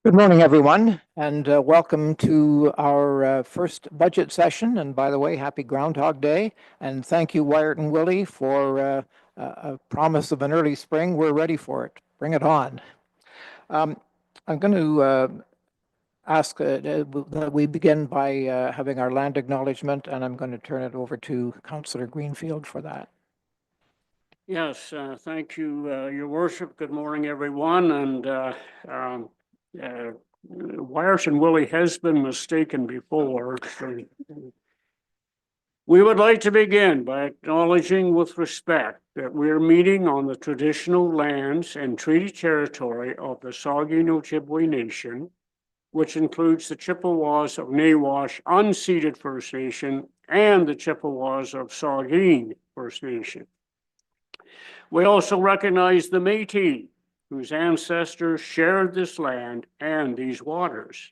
Good morning, everyone, and welcome to our first budget session. And by the way, happy Groundhog Day. And thank you, Wyatt and Willie, for a promise of an early spring. We're ready for it. Bring it on. I'm going to ask that we begin by having our land acknowledgement, and I'm going to turn it over to Councillor Greenfield for that. Yes, thank you, Your Worship. Good morning, everyone. And Wyatt and Willie has been mistaken before. We would like to begin by acknowledging with respect that we're meeting on the traditional lands and treaty territory of the Saugeen Ojibwe Nation, which includes the Chippewas of Nawash unceded First Nation and the Chippewas of Saugeen First Nation. We also recognize the Métis, whose ancestors shared this land and these waters.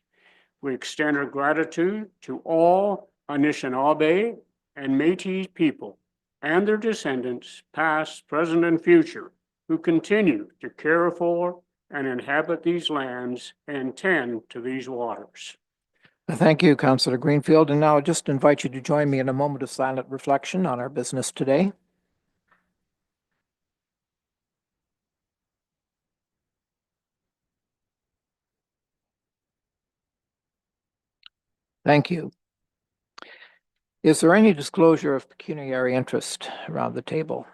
We extend our gratitude to all Anishinaabe and Métis people and their descendants, past, present, and future, who continue to care for and inhabit these lands and tend to these waters. Thank you, Councillor Greenfield. And now I'll just invite you to join me in a moment of silent reflection on our business today. Thank you. Is there any disclosure of pecuniary interest around the table?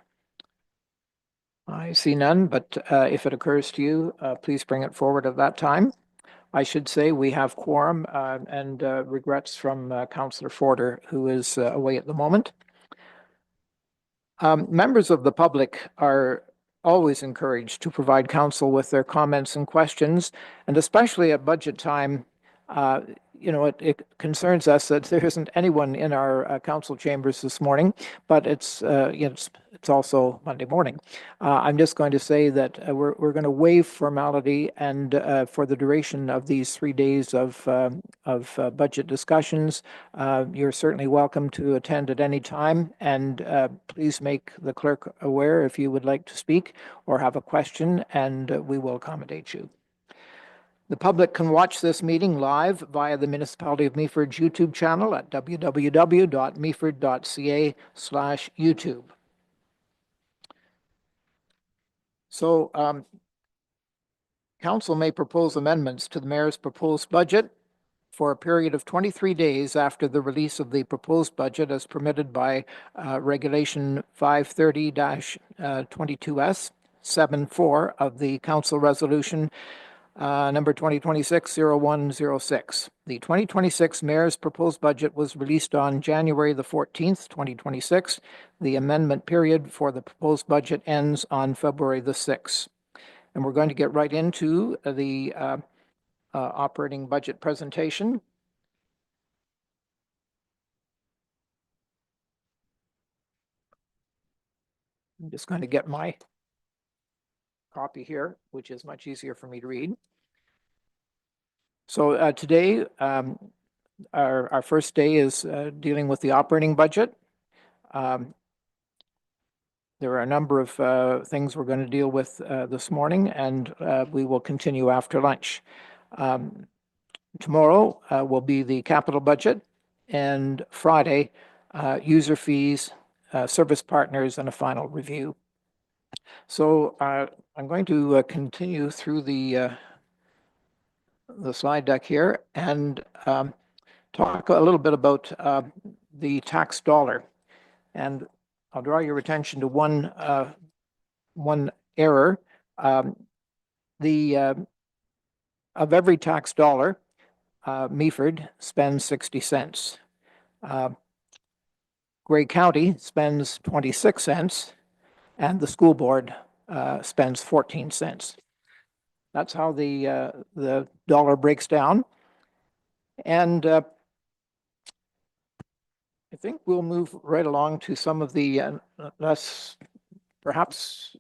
I see none, but if it occurs to you, please bring it forward at that time. I should say we have quorum and regrets from Councillor Forder, who is away at the moment. Members of the public are always encouraged to provide council with their comments and questions, and especially at budget time. It concerns us that there isn't anyone in our council chambers this morning, but it's also Monday morning. I'm just going to say that we're going to waive formality, and for the duration of these 3 days of budget discussions, you're certainly welcome to attend at any time, and please make the clerk aware if you would like to speak or have a question, and we will accommodate you. The public can watch this meeting live via the Municipality of Meaford's YouTube channel at www.meaford.ca/YouTube. So, Council may propose amendments to the Mayor's proposed budget for a period of 23 days after the release of the proposed budget as permitted by Regulation 530-22S 7.4 of the Council Resolution number 2026-0106. The 2026 Mayor's proposed budget was released on January the 14th, 2026. The amendment period for the proposed budget ends on February the 6th. And we're going to get right into the operating budget presentation. I'm just going to get my copy here, which is much easier for me to read. So today, our first day is dealing with the operating budget. There are a number of things we're going to deal with this morning, and we will continue after lunch. Tomorrow will be the capital budget, and Friday, user fees, service partners, and a final review. So I'm going to continue through the slide deck here and talk a little bit about the tax dollar. And I'll draw your attention to one error. Of every tax dollar, Meaford spends 60 cents. Grey County spends 26 cents, and the school board spends 14 cents. That's how the dollar breaks down. And I think we'll move right along to some of the less, perhaps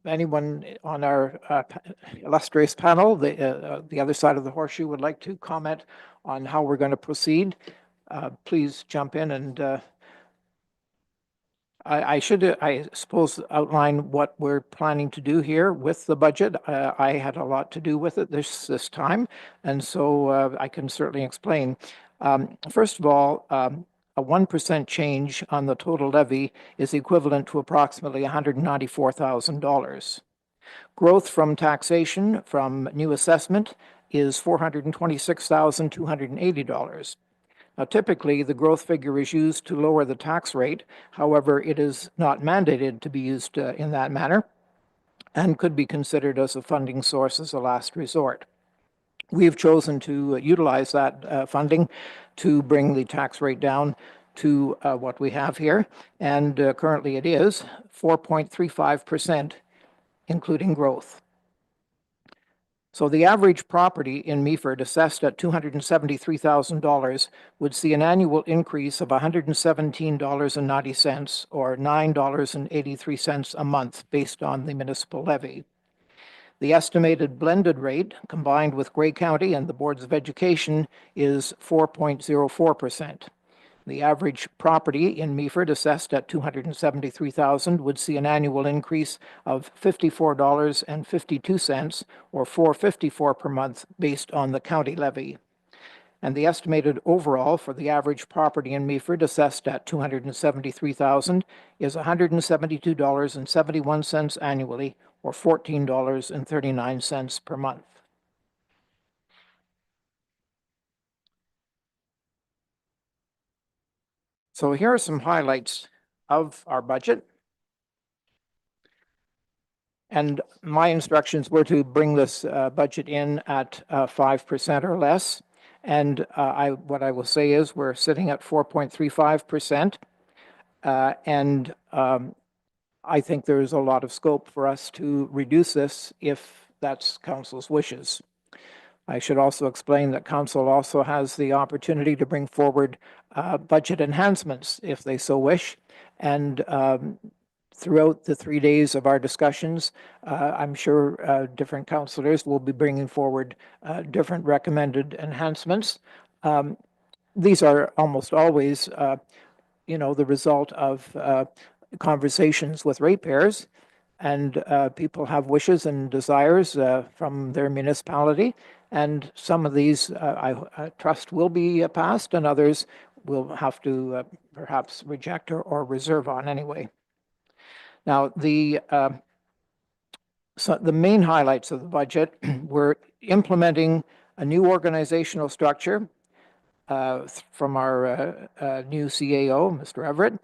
anyone on our illustrious panel, the other side of the horseshoe, would like to comment on how we're going to proceed. Please jump in and I should, I suppose, outline what we're planning to do here with the budget. I had a lot to do with it this time, and so I can certainly explain. First of all, a 1% change on the total levy is equivalent to approximately $194,000. Growth from taxation from new assessment is $426,280. Now, typically, the growth figure is used to lower the tax rate. However, it is not mandated to be used in that manner and could be considered as a funding source as a last resort. We have chosen to utilize that funding to bring the tax rate down to what we have here, and currently it is 4.35%, including growth. So the average property in Meaford assessed at $273,000 would see an annual increase of $117.90 or $9.83 a month based on the municipal levy. The estimated blended rate, combined with Grey County and the Boards of Education, is 4.04%. The average property in Meaford assessed at $273,000 would see an annual increase of $54.52 or $4.54 per month based on the county levy. And the estimated overall for the average property in Meaford assessed at $273,000 is $172.71 annually or $14.39 per month. So here are some highlights of our budget. And my instructions were to bring this budget in at 5% or less. And what I will say is we're sitting at 4.35%. And I think there's a lot of scope for us to reduce this if that's council's wishes. I should also explain that council also has the opportunity to bring forward budget enhancements if they so wish. And throughout the 3 days of our discussions, I'm sure different councillors will be bringing forward different recommended enhancements. These are almost always, the result of conversations with ratepayers, and people have wishes and desires from their municipality, and some of these I trust will be passed, and others will have to perhaps reject or reserve on anyway. Now, so the main highlights of the budget were implementing a new organizational structure from our new CAO, Mr. Everett,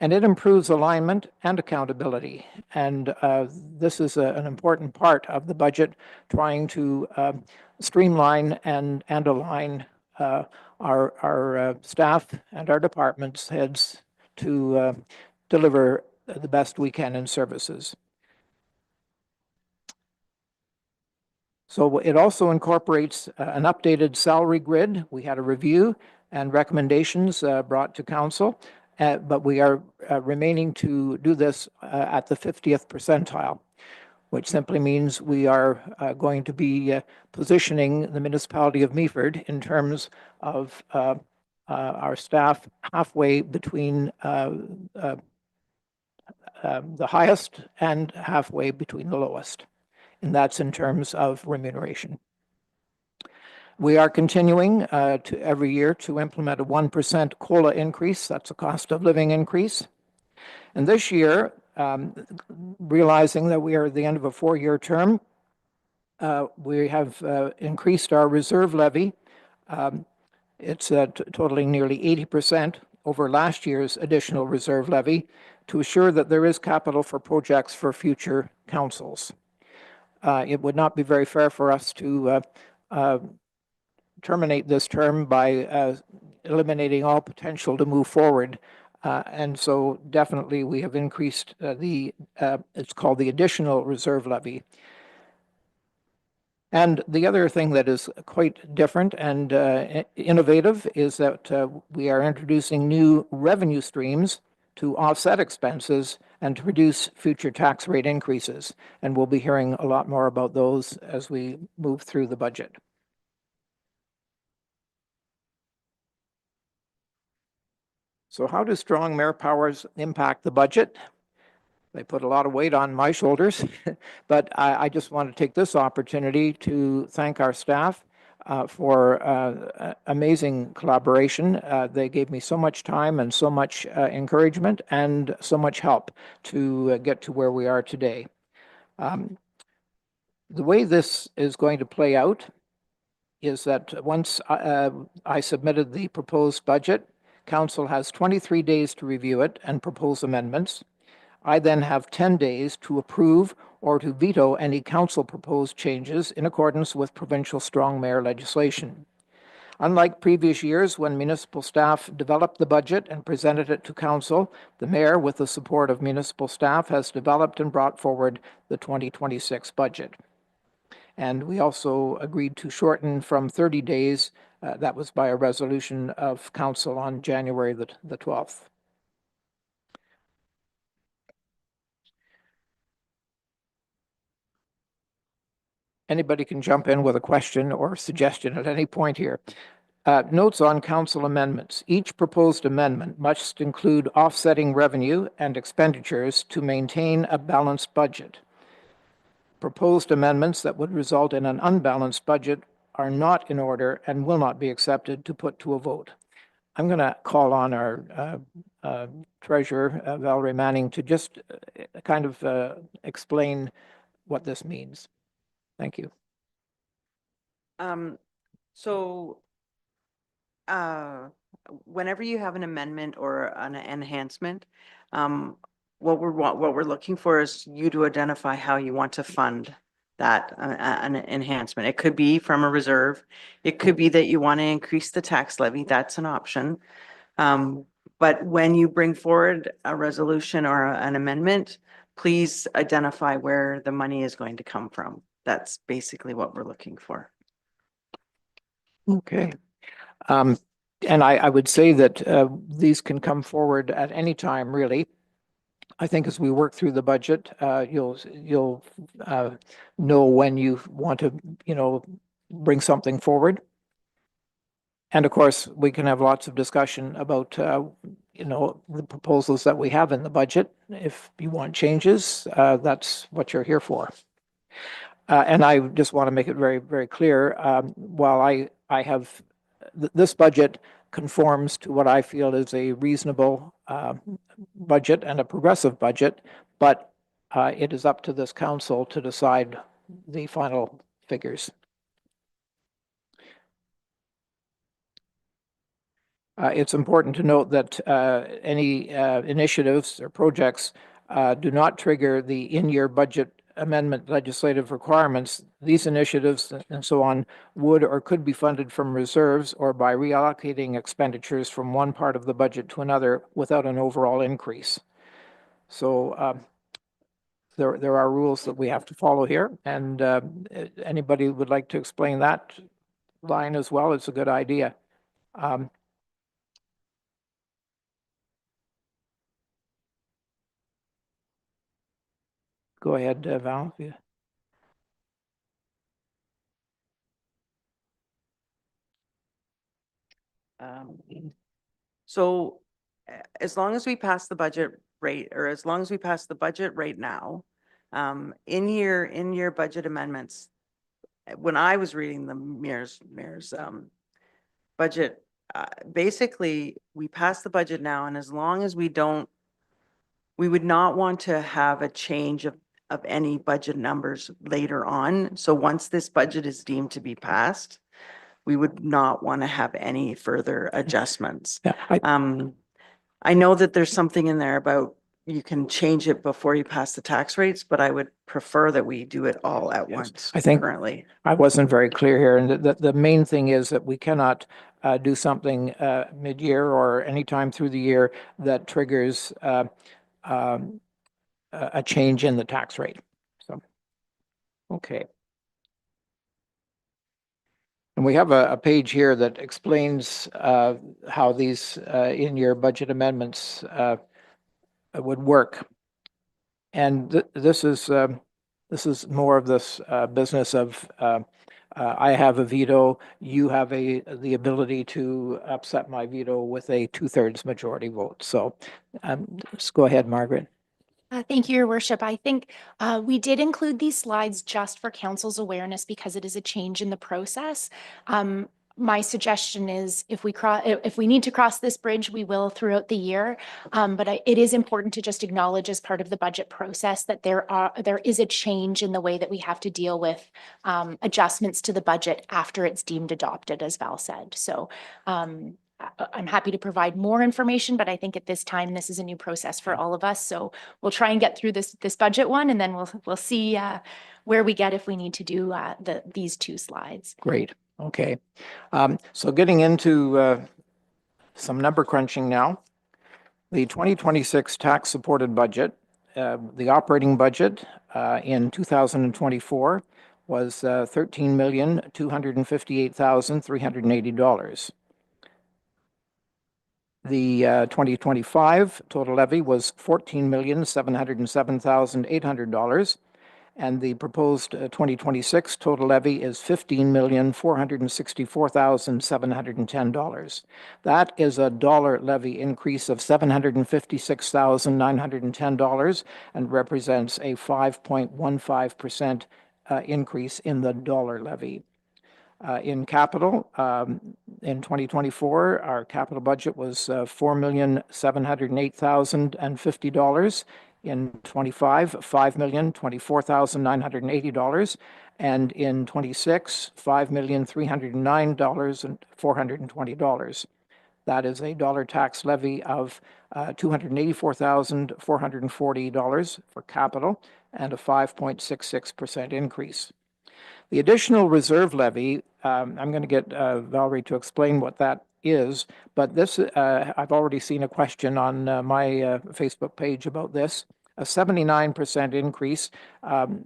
and it improves alignment and accountability. And this is an important part of the budget, trying to streamline and align our staff and our departments heads to deliver the best we can in services. So it also incorporates an updated salary grid. We had a review and recommendations brought to council, but we are remaining to do this at the 50th percentile, which simply means we are going to be positioning the municipality of Meaford in terms of our staff halfway between the highest and halfway between the lowest, and that's in terms of remuneration. We are continuing to every year to implement a 1% COLA increase. That's a cost of living increase. And this year, realizing that we are at the end of a 4-year term, we have increased our reserve levy. It's totaling nearly 80% over last year's additional reserve levy to assure that there is capital for projects for future councils. It would not be very fair for us to terminate this term by eliminating all potential to move forward. And so definitely we have increased it's called the additional reserve levy. And the other thing that is quite different and innovative is that we are introducing new revenue streams to offset expenses and to reduce future tax rate increases. And we'll be hearing a lot more about those as we move through the budget. So how do strong mayor powers impact the budget? They put a lot of weight on my shoulders, but I just want to take this opportunity to thank our staff for amazing collaboration. They gave me so much time and so much encouragement and so much help to get to where we are today. The way this is going to play out is that once I submitted the proposed budget, Council has 23 days to review it and propose amendments. I then have 10 days to approve or to veto any council proposed changes in accordance with provincial strong mayor legislation. Unlike previous years when municipal staff developed the budget and presented it to council, the mayor, with the support of municipal staff, has developed and brought forward the 2026 budget. And we also agreed to shorten from 30 days. That was by a resolution of council on January the 12th. Anybody can jump in with a question or suggestion at any point here. Notes on council amendments. Each proposed amendment must include offsetting revenue and expenditures to maintain a balanced budget. Proposed amendments that would result in an unbalanced budget are not in order and will not be accepted to put to a vote. I'm going to call on our treasurer, Valerie Manning, to just kind of explain what this means. Thank you. So whenever you have an amendment or an enhancement, what we're looking for is you to identify how you want to fund that an enhancement. It could be from a reserve. It could be that you want to increase the tax levy. That's an option. But when you bring forward a resolution or an amendment, please identify where the money is going to come from. That's basically what we're looking for. Okay. And I would say that these can come forward at any time, really. I think as we work through the budget, you'll know when you want to, bring something forward. And of course, we can have lots of discussion about, the proposals that we have in the budget. If you want changes, that's what you're here for. And I just want to make it very, very clear, while I have, this budget conforms to what I feel is a reasonable budget and a progressive budget, but it is up to this council to decide the final figures. It's important to note that any initiatives or projects do not trigger the in-year budget amendment legislative requirements. These initiatives and so on would or could be funded from reserves or by reallocating expenditures from one part of the budget to another without an overall increase. So there are rules that we have to follow here, and anybody would like to explain that line as well, it's a good idea. Go ahead, Val. So as long as we pass the budget rate, or as long as we pass the budget right now, in your budget amendments, when I was reading the mayor's budget, basically we pass the budget now, and as long as we would not want to have a change of any budget numbers later on. So once this budget is deemed to be passed, we would not want to have any further adjustments. Yeah, I know that there's something in there about you can change it before you pass the tax rates, but I would prefer that we do it all at once. I think currently I wasn't very clear here, and the main thing is that we cannot do something mid-year or anytime through the year that triggers a change in the tax rate. So, okay. And we have a page here that explains how these in-year budget amendments would work. And this is more of this business of I have a veto. You have the ability to upset my veto with a 2/3 majority vote. So let's go ahead, Margaret. Thank you, Your Worship. I think we did include these slides just for council's awareness because it is a change in the process. My suggestion is if we need to cross this bridge, we will throughout the year. But it is important to just acknowledge as part of the budget process that there is a change in the way that we have to deal with adjustments to the budget after it's deemed adopted, as Val said. So I'm happy to provide more information, but I think at this time, this is a new process for all of us. So we'll try and get through this budget one, and then we'll see where we get if we need to do these two slides. Great. Okay. So getting into some number crunching now. The 2026 tax supported budget, the operating budget in 2024 was $13,258,380. The 2025 total levy was $14,707,800, and the proposed 2026 total levy is $15,464,710. That is a dollar levy increase of $756,910 and represents a 5.15% increase in the dollar levy. In capital, in 2024, our capital budget was $4,708,050. In 25, $5,024,980, and in 26, $5,309,420. That is a dollar tax levy of $284,440 for capital and a 5.66% increase. The additional reserve levy, I'm going to get Valerie to explain what that is, but this, I've already seen a question on my Facebook page about this, a 79% increase.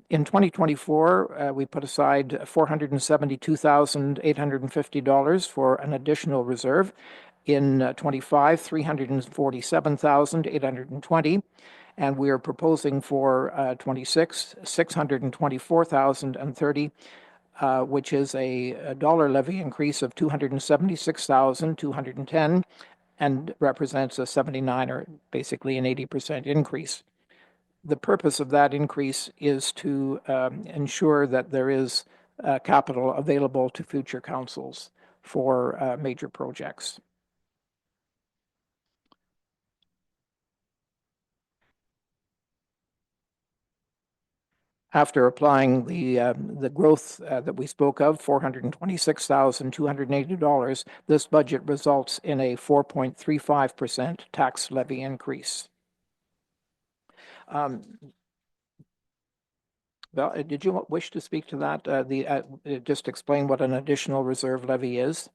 In 2024, we put aside $472,850 for an additional reserve. In 25, $347,820. And we are proposing for 26, $624,030, which is a dollar levy increase of $276,210 and represents a 79 or basically an 80% increase. The purpose of that increase is to ensure that there is capital available to future councils for major projects. After applying the growth that we spoke of, $426,280, this budget results in a 4.35% tax levy increase. Val, did you wish to speak to that? Just explain what an additional reserve levy is.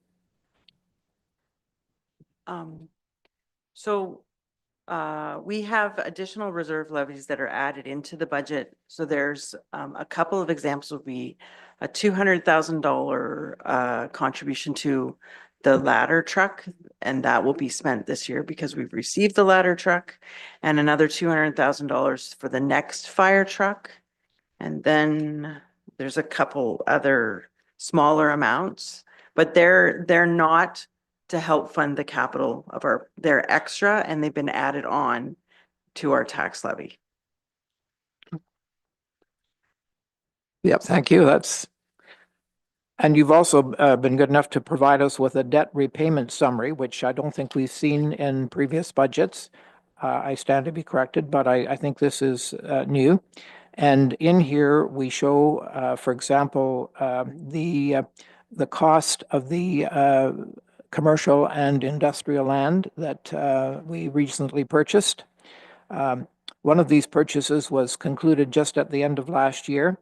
We have additional reserve levies that are added into the budget. So there's a couple of examples would be a $200,000 contribution to the ladder truck, and that will be spent this year because we've received the ladder truck, and another $200,000 for the next fire truck. And then there's a couple other smaller amounts, but they're not to help fund the capital of they're extra, and they've been added on to our tax levy. Yep, thank you. And you've also been good enough to provide us with a debt repayment summary, which I don't think we've seen in previous budgets. I stand to be corrected, but I think this is new. And in here we show, for example, the cost of the commercial and industrial land that we recently purchased. One of these purchases was concluded just at the end of last year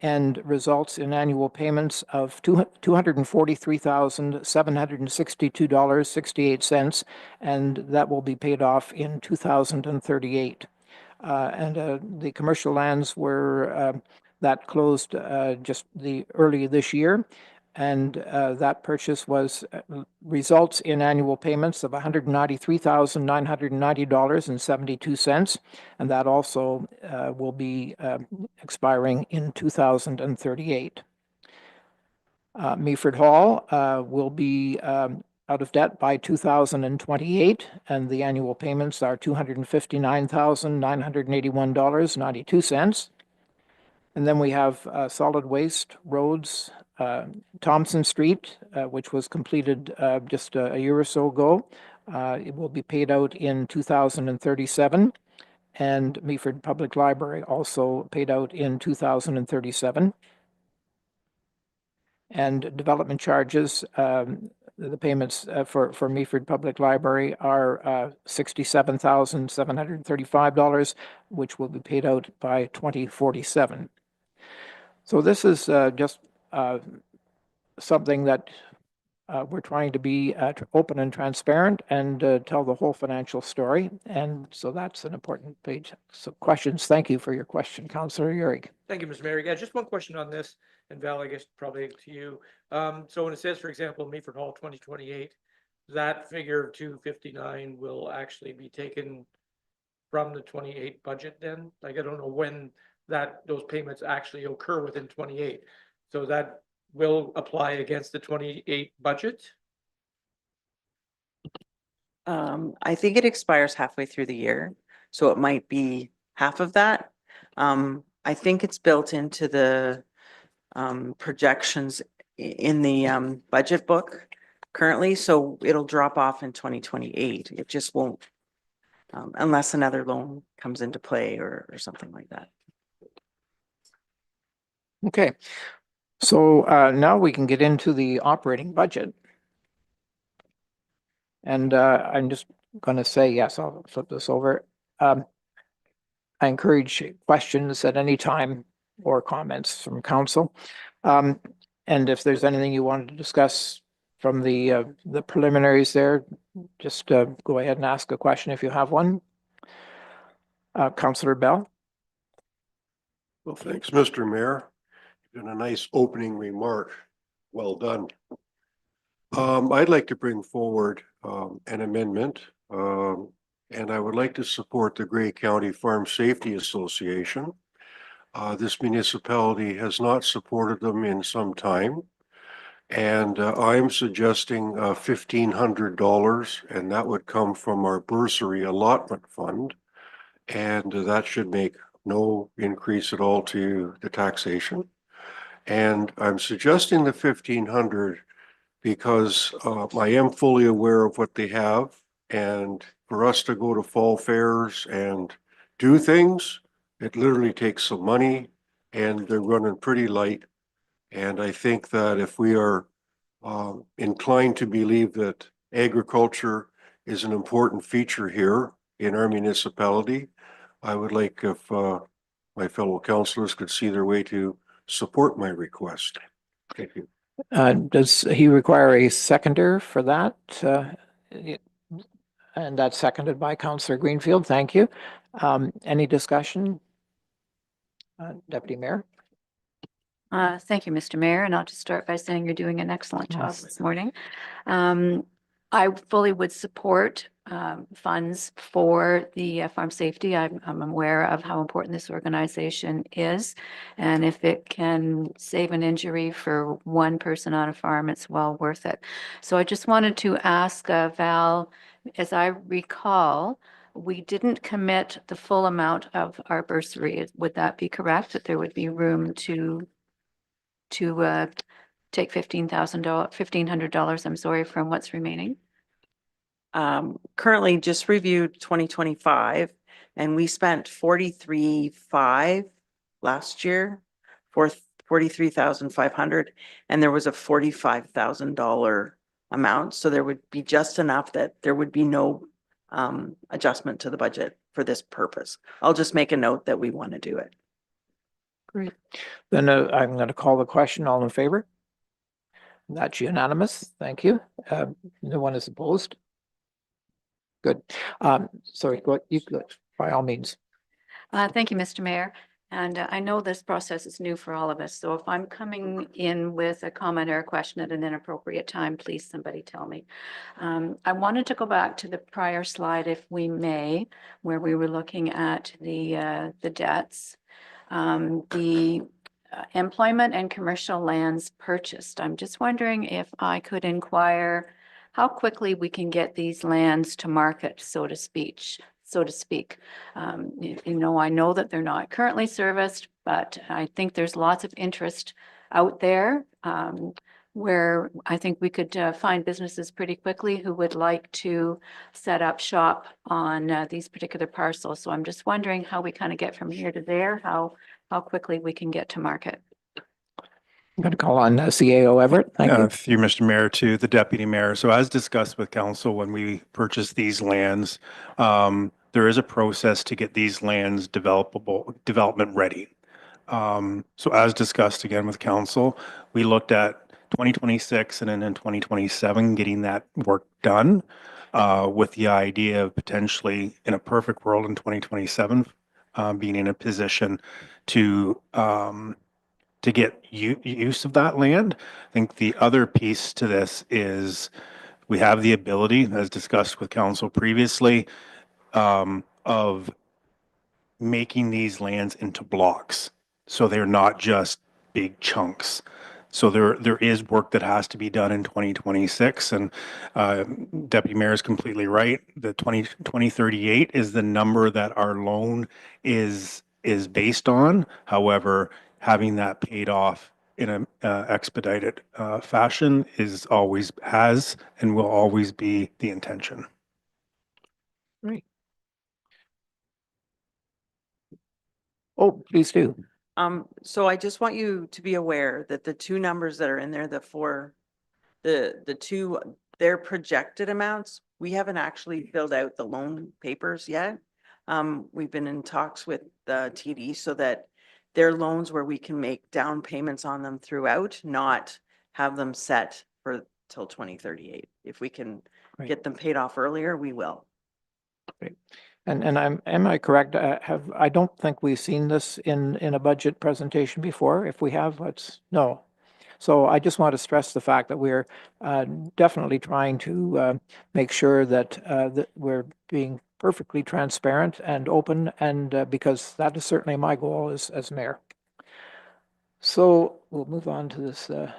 and results in annual payments of $243,762.68, and that will be paid off in 2038. The commercial lands were that closed just early this year, and that purchase results in annual payments of $193,990.72, and that also will be expiring in 2038. Meaford Hall will be out of debt by 2028, and the annual payments are $259,981.92. And then we have solid waste roads, Thompson Street, which was completed just a year or so ago. It will be paid out in 2037. And Meaford Public Library also paid out in 2037. And development charges, the payments for Meaford Public Library are $67,735, which will be paid out by 2047. So this is just something that we're trying to be open and transparent and tell the whole financial story. And so that's an important page. So questions. Thank you for your question, Councillor Urick. Thank you, Mr. Mayor. Yeah, just one question on this, and Val, I guess probably to you. So when it says, for example, Meaford Hall 2028, that figure of 259 will actually be taken from the 28 budget then? Like, I don't know when those payments actually occur within 28. So that will apply against the 28 budget? I think it expires halfway through the year, so it might be half of that. I think it's built into the projections in the budget book currently, so it'll drop off in 2028. It just won't, unless another loan comes into play or something like that. Okay. So now we can get into the operating budget. And I'm just going to say, yes, I'll flip this over. I encourage questions at any time or comments from council. And if there's anything you wanted to discuss from the preliminaries there, just go ahead and ask a question if you have one. Councillor Bell. Well, thanks, Mr. Mayor. You've done a nice opening remark. Well done. I'd like to bring forward an amendment, and I would like to support the Grey County Farm Safety Association. This municipality has not supported them in some time, and I'm suggesting $1,500, and that would come from our bursary allotment fund, and that should make no increase at all to the taxation. And I'm suggesting the 1,500 because I am fully aware of what they have. And for us to go to fall fairs and do things, it literally takes some money, and they're running pretty light. And I think that if we are inclined to believe that agriculture is an important feature here in our municipality, I would like if my fellow councillors could see their way to support my request. Thank you. Does he require a seconder for that? And that's seconded by Councillor Greenfield. Thank you. Any discussion? Deputy Mayor? Thank you, Mr. Mayor, and I'll just start by saying you're doing an excellent job Yes. this morning. I fully would support funds for the farm safety. I'm aware of how important this organization is, and if it can save an injury for one person on a farm, it's well worth it. So I just wanted to ask Val, as I recall, we didn't commit the full amount of our bursary. Would that be correct, that there would be room to take $1,500, I'm sorry, from what's remaining? Currently just reviewed 2025, and we spent 43,500 last year for 43,500, and there was a $45,000 amount. So there would be just enough that there would be no adjustment to the budget for this purpose. I'll just make a note that we want to do it. Great. Then I'm going to call the question. All in favor? That's unanimous. Thank you. No one is opposed. Good. Sorry, go by all means. Thank you, Mr. Mayor. And I know this process is new for all of us. So if I'm coming in with a comment or a question at an inappropriate time, please somebody tell me. I wanted to go back to the prior slide, if we may, where we were looking at the debts. The employment and commercial lands purchased. I'm just wondering if I could inquire how quickly we can get these lands to market, so to speak. I know that they're not currently serviced, but I think there's lots of interest out there, where I think we could find businesses pretty quickly who would like to set up shop on these particular parcels. So I'm just wondering how we kind of get from here to there, how quickly we can get to market. I'm going to call on CAO Everett. Thank you. Through Mr. Mayor to the deputy mayor. So as discussed with council, when we purchase these lands, there is a process to get these lands development ready. So as discussed again with council, we looked at 2026 and then in 2027, getting that work done, with the idea of potentially in a perfect world in 2027, being in a position to get use of that land. I think the other piece to this is we have the ability, as discussed with council previously, of making these lands into blocks. So they're not just big chunks. So there is work that has to be done in 2026, and Deputy Mayor is completely right. The 2038 is the number that our loan is based on. However, having that paid off in an expedited fashion has and will always be the intention. Great. Oh, please do. So I just want you to be aware that the two numbers that are in there, the two, their projected amounts, we haven't actually filled out the loan papers yet. We've been in talks with the TD so that they're loans where we can make down payments on them throughout, not have them set for till 2038. If we can Great. get them paid off earlier, we will. And am I correct? I don't think we've seen this in a budget presentation before. If we have, no. So I just want to stress the fact that we're definitely trying to make sure that we're being perfectly transparent and open, and because that is certainly my goal as mayor. So we'll move on to this, the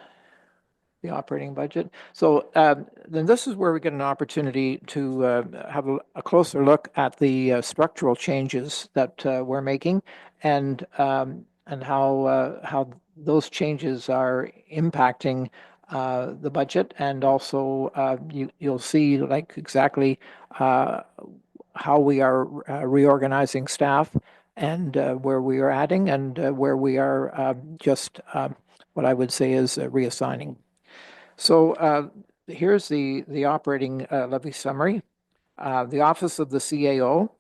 operating budget. So then this is where we get an opportunity to have a closer look at the structural changes that we're making, and how those changes are impacting the budget, and also you'll see like exactly how we are reorganizing staff, and where we are adding, and where we are just what I would say is reassigning. So here's the operating levy summary. The Office of the CAO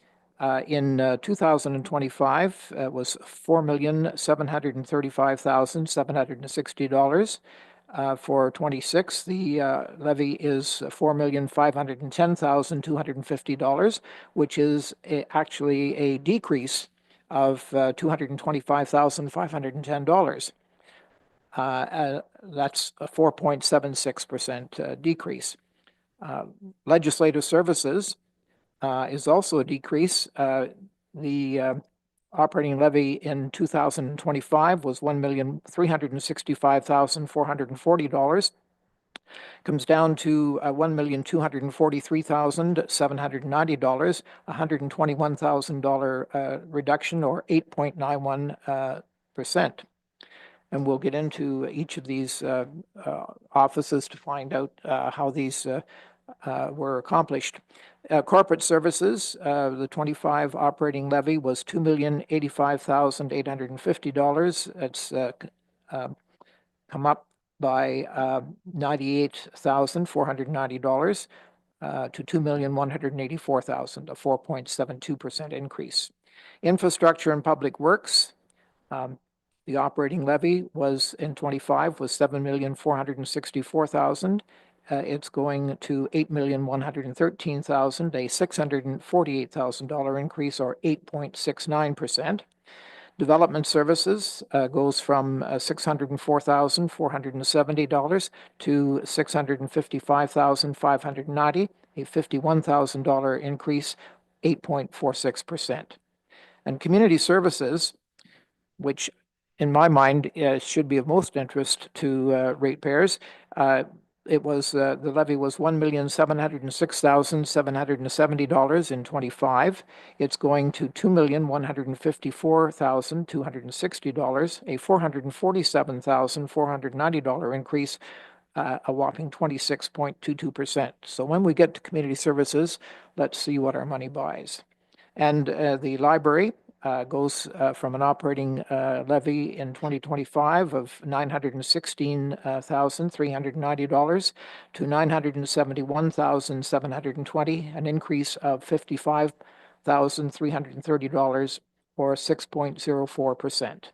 in 2025 was $4,735,760. For 26, the levy is $4,510,250, which is actually a decrease of $225,510. That's a 4.76% decrease. Legislative services is also a decrease. The operating levy in 2025 was $1,365,440. Comes down to $1,243,790, $121,000 reduction, or 8.91%. And we'll get into each of these offices to find out how these were accomplished. Corporate services, the 25 operating levy was $2,085,850. It's come up by $98,490 to $2,184,000, a 4.72% increase. Infrastructure and public works, the operating levy was in 25 was $7,464,000. It's going to $8,113,000, a $648,000 increase, or 8.69%. Development services goes from $604,470 to $655,590, a $51,000 increase, 8.46%. And community services, which in my mind, should be of most interest to ratepayers. The levy was $1,706,770 in '25. It's going to $2,154,260, a $447,490 increase, a whopping 26.22%. So when we get to community services, let's see what our money buys. And the library goes from an operating levy in 2025 of $916,390 to $971,720, an increase of $55,330 or 6.04%.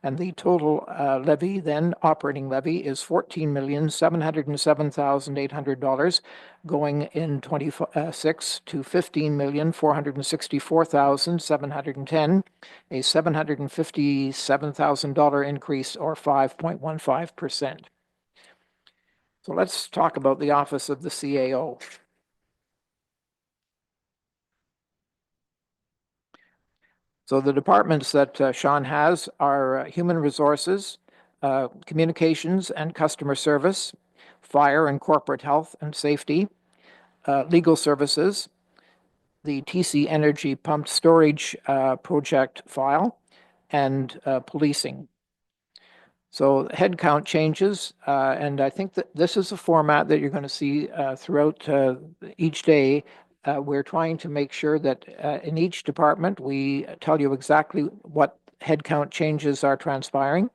And the total levy, then operating levy, is $14,707,800, going in '26 to $15,464,710, a $757,000 increase or 5.15%. So let's talk about the office of the CAO. So the departments that Sean has are human resources, communications and customer service, fire and corporate health and safety, legal services, the TC Energy pumped storage project file, and policing. So headcount changes, and I think that this is a format that you're going to see throughout each day. We're trying to make sure that in each department, we tell you exactly what headcount changes are transpiring.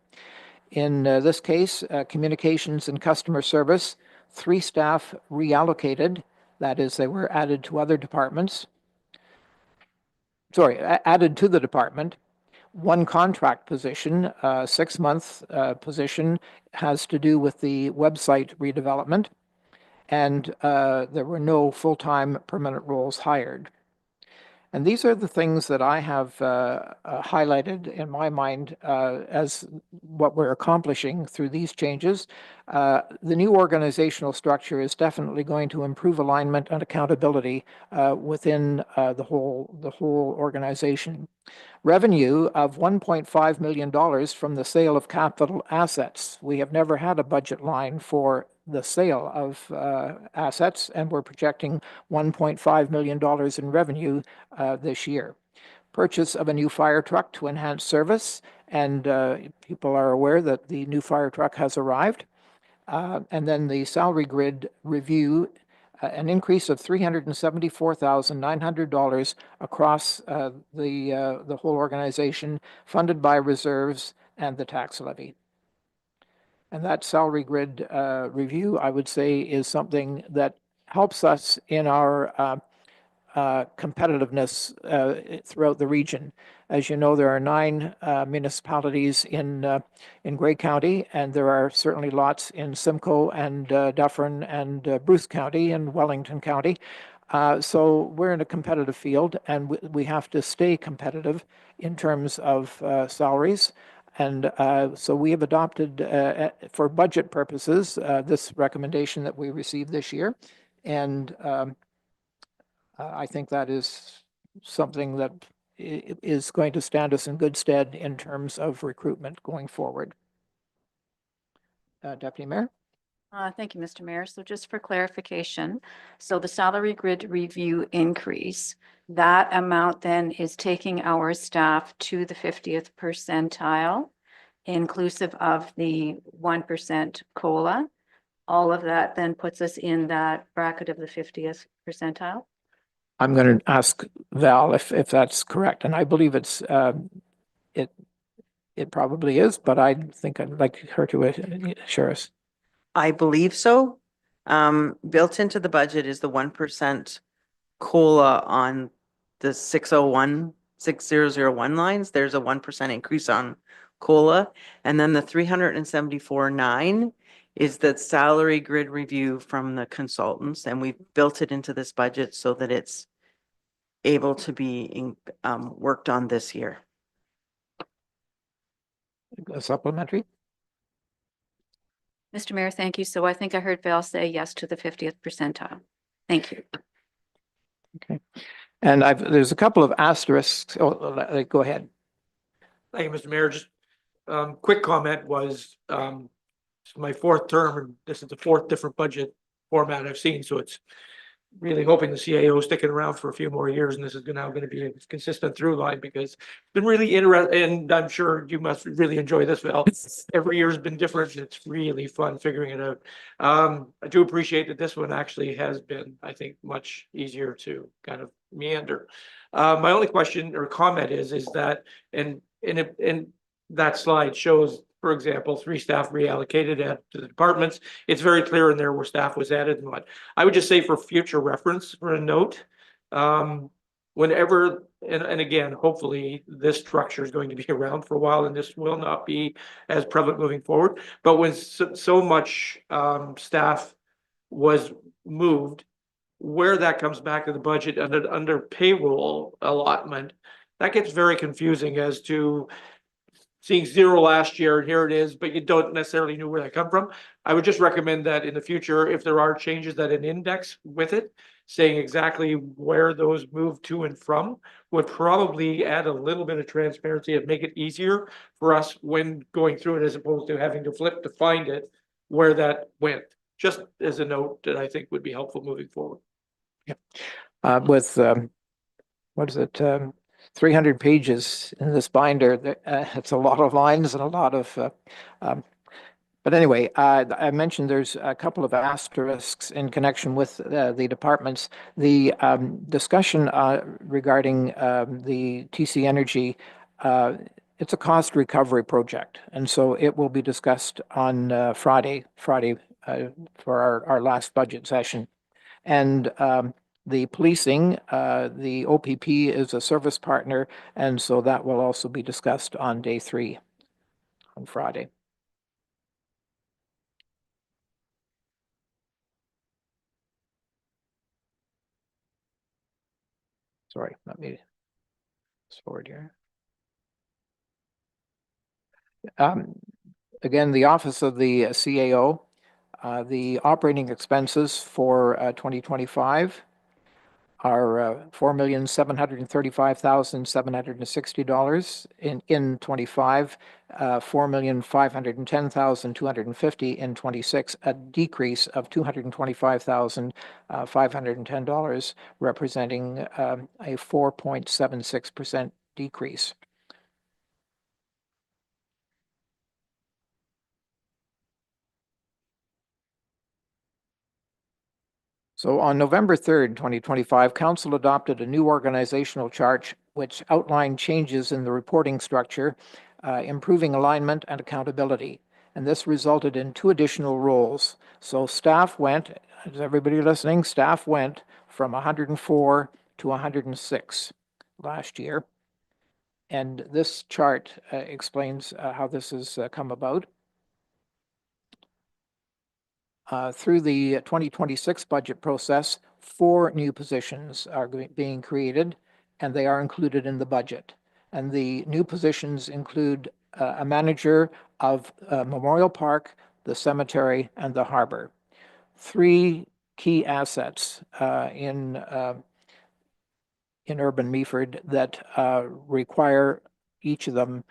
In this case, communications and customer service, 3 staff reallocated. That is, they were added to other departments. Sorry, added to the department. 1 contract position, 6-month position, has to do with the website redevelopment, and there were no full-time permanent roles hired. And these are the things that I have highlighted in my mind as what we're accomplishing through these changes. The new organizational structure is definitely going to improve alignment and accountability within the whole organization. Revenue of $1.5 million from the sale of capital assets. We have never had a budget line for the sale of assets, and we're projecting $1.5 million in revenue this year. Purchase of a new fire truck to enhance service, and people are aware that the new fire truck has arrived. And then the salary grid review, an increase of $374,900 across the whole organization, funded by reserves and the tax levy. And that salary grid review, I would say, is something that helps us in our competitiveness throughout the region. As you know, there are 9 municipalities in Grey County, and there are certainly lots in Simcoe and Dufferin and Bruce County and Wellington County. So we're in a competitive field, and we have to stay competitive in terms of salaries. And so we have adopted, for budget purposes, this recommendation that we received this year. And I think that is something that is going to stand us in good stead in terms of recruitment going forward. Deputy Mayor? Thank you, Mr. Mayor. So just for clarification, so the salary grid review increase, that amount then is taking our staff to the 50th percentile, inclusive of the 1% COLA. All of that then puts us in that bracket of the 50th percentile. I'm going to ask Val if that's correct, and I believe it probably is, but I think I'd like her to assure us. I believe so. Built into the budget is the 1% COLA on the 6001 lines. There's a 1% increase on COLA. And then the 374.9 is the salary grid review from the consultants. And we've built it into this budget so that it's able to be worked on this year. A supplementary? Mr. Mayor, thank you. So I think I heard Val say yes to the 50th percentile. Thank you. Okay. And there's a couple of asterisks. Oh, go ahead. Thank you, Mr. Mayor. Just quick comment was, it's my fourth term, and this is the fourth different budget format I've seen, so it's really hoping the CAO is sticking around for a few more years, and this is now going to be a consistent through line, because it's been really interesting, and I'm sure you must really enjoy this, Val. Every year has been different, and it's really fun figuring it out. I do appreciate that this one actually has been, I think, much easier to kind of meander. My only question or comment is that, and that slide shows, for example, 3 staff reallocated to the departments. It's very clear in there where staff was added and what. I would just say for future reference, for a note, whenever, and again, hopefully this structure is going to be around for a while and this will not be as prevalent moving forward. But when so much staff was moved, where that comes back to the budget under payroll allotment, that gets very confusing as to seeing 0 last year, and here it is, but you don't necessarily know where that come from. I would just recommend that in the future, if there are changes, that an index with it, saying exactly where those move to and from, would probably add a little bit of transparency and make it easier for us when going through it, as opposed to having to flip to find it where that went. Just as a note that I think would be helpful moving forward. With, what is it, 300 pages in this binder, it's a lot of lines and a lot of, but anyway, I mentioned there's a couple of asterisks in connection with the departments. The discussion regarding the TC Energy, it's a cost recovery project, and so it will be discussed on Friday for our last budget session. And the policing, the OPP is a service partner, and so that will also be discussed on day 3 on Friday. Sorry, let me forward here. Again, the Office of the CAO, the operating expenses for 2025 are $4,735,760 in 25, $4,510,250 in 26, a decrease of $225,510, representing a 4.76% decrease. So on November 3rd, 2025, Council adopted a new organizational chart which outlined changes in the reporting structure, improving alignment and accountability. And this resulted in 2 additional roles. So staff went, is everybody listening? Staff went from 104 to 106 last year. And this chart explains how this has come about. Through the 2026 budget process, 4 new positions are being created, and they are included in the budget. And the new positions include a manager of Memorial Park, the cemetery, and the harbor. 3 key assets in urban Meaford that require each of them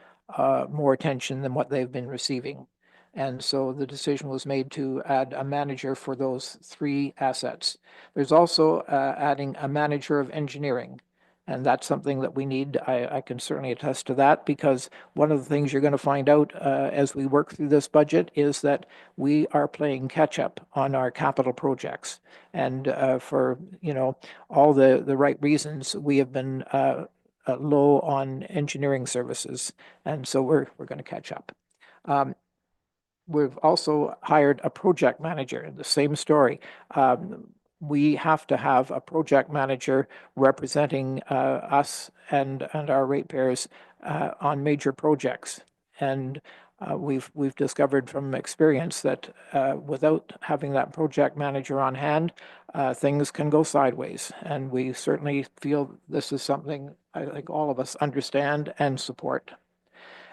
more attention than what they've been receiving. And so the decision was made to add a manager for those 3 assets. There's also adding a manager of engineering. And that's something that we need. I can certainly attest to that, because one of the things you're going to find out as we work through this budget is that we are playing catch up on our capital projects. And for, all the right reasons, we have been low on engineering services. And so we're going to catch up. We've also hired a project manager, the same story. We have to have a project manager representing us and our ratepayers on major projects. And we've discovered from experience that without having that project manager on hand, things can go sideways. And we certainly feel this is something I think all of us understand and support.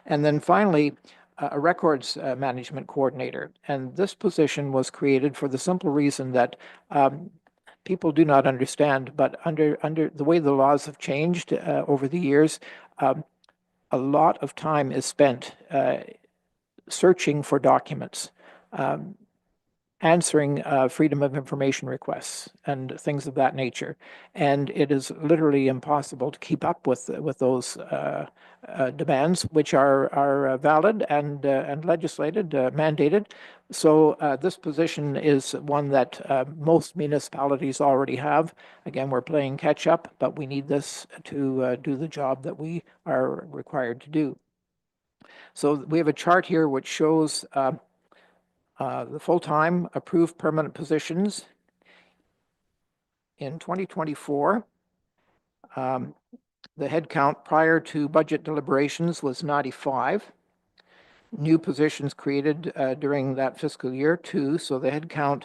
And then finally, a records management coordinator. And this position was created for the simple reason that people do not understand, but under the way the laws have changed over the years, a lot of time is spent searching for documents, answering freedom of information requests and things of that nature. And it is literally impossible to keep up with those demands, which are valid and legislated, mandated. So this position is one that most municipalities already have. Again, we're playing catch up, but we need this to do the job that we are required to do. So we have a chart here which shows the full-time approved permanent positions in 2024. The headcount prior to budget deliberations was 95. New positions created during that fiscal year, 2. So the headcount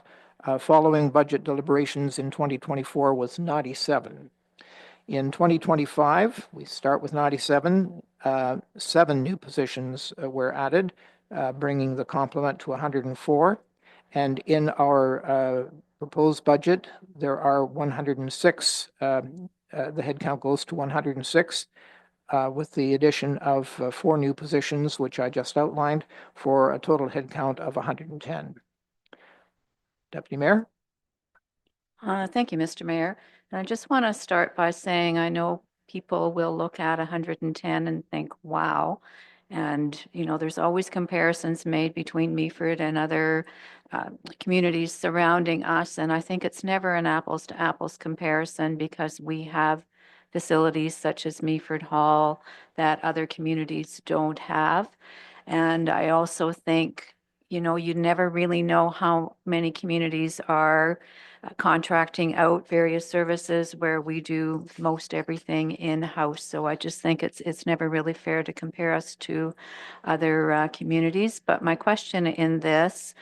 following budget deliberations in 2024 was 97. In 2025, we start with 97. 7 new positions were added, bringing the complement to 104. And in our proposed budget, there are 106. The headcount goes to 106 with the addition of 4 new positions, which I just outlined, for a total headcount of 110. Deputy Mayor? Thank you, Mr. Mayor. And I just want to start by saying I know people will look at 110 and think, wow. And, you know, there's always comparisons made between Meaford and other communities surrounding us. And I think it's never an apples to apples comparison because we have facilities such as Meaford Hall that other communities don't have. And I also think, you know, you never really know how many communities are contracting out various services where we do most everything in-house. So I just think it's never really fair to compare us to other communities. But my question in this,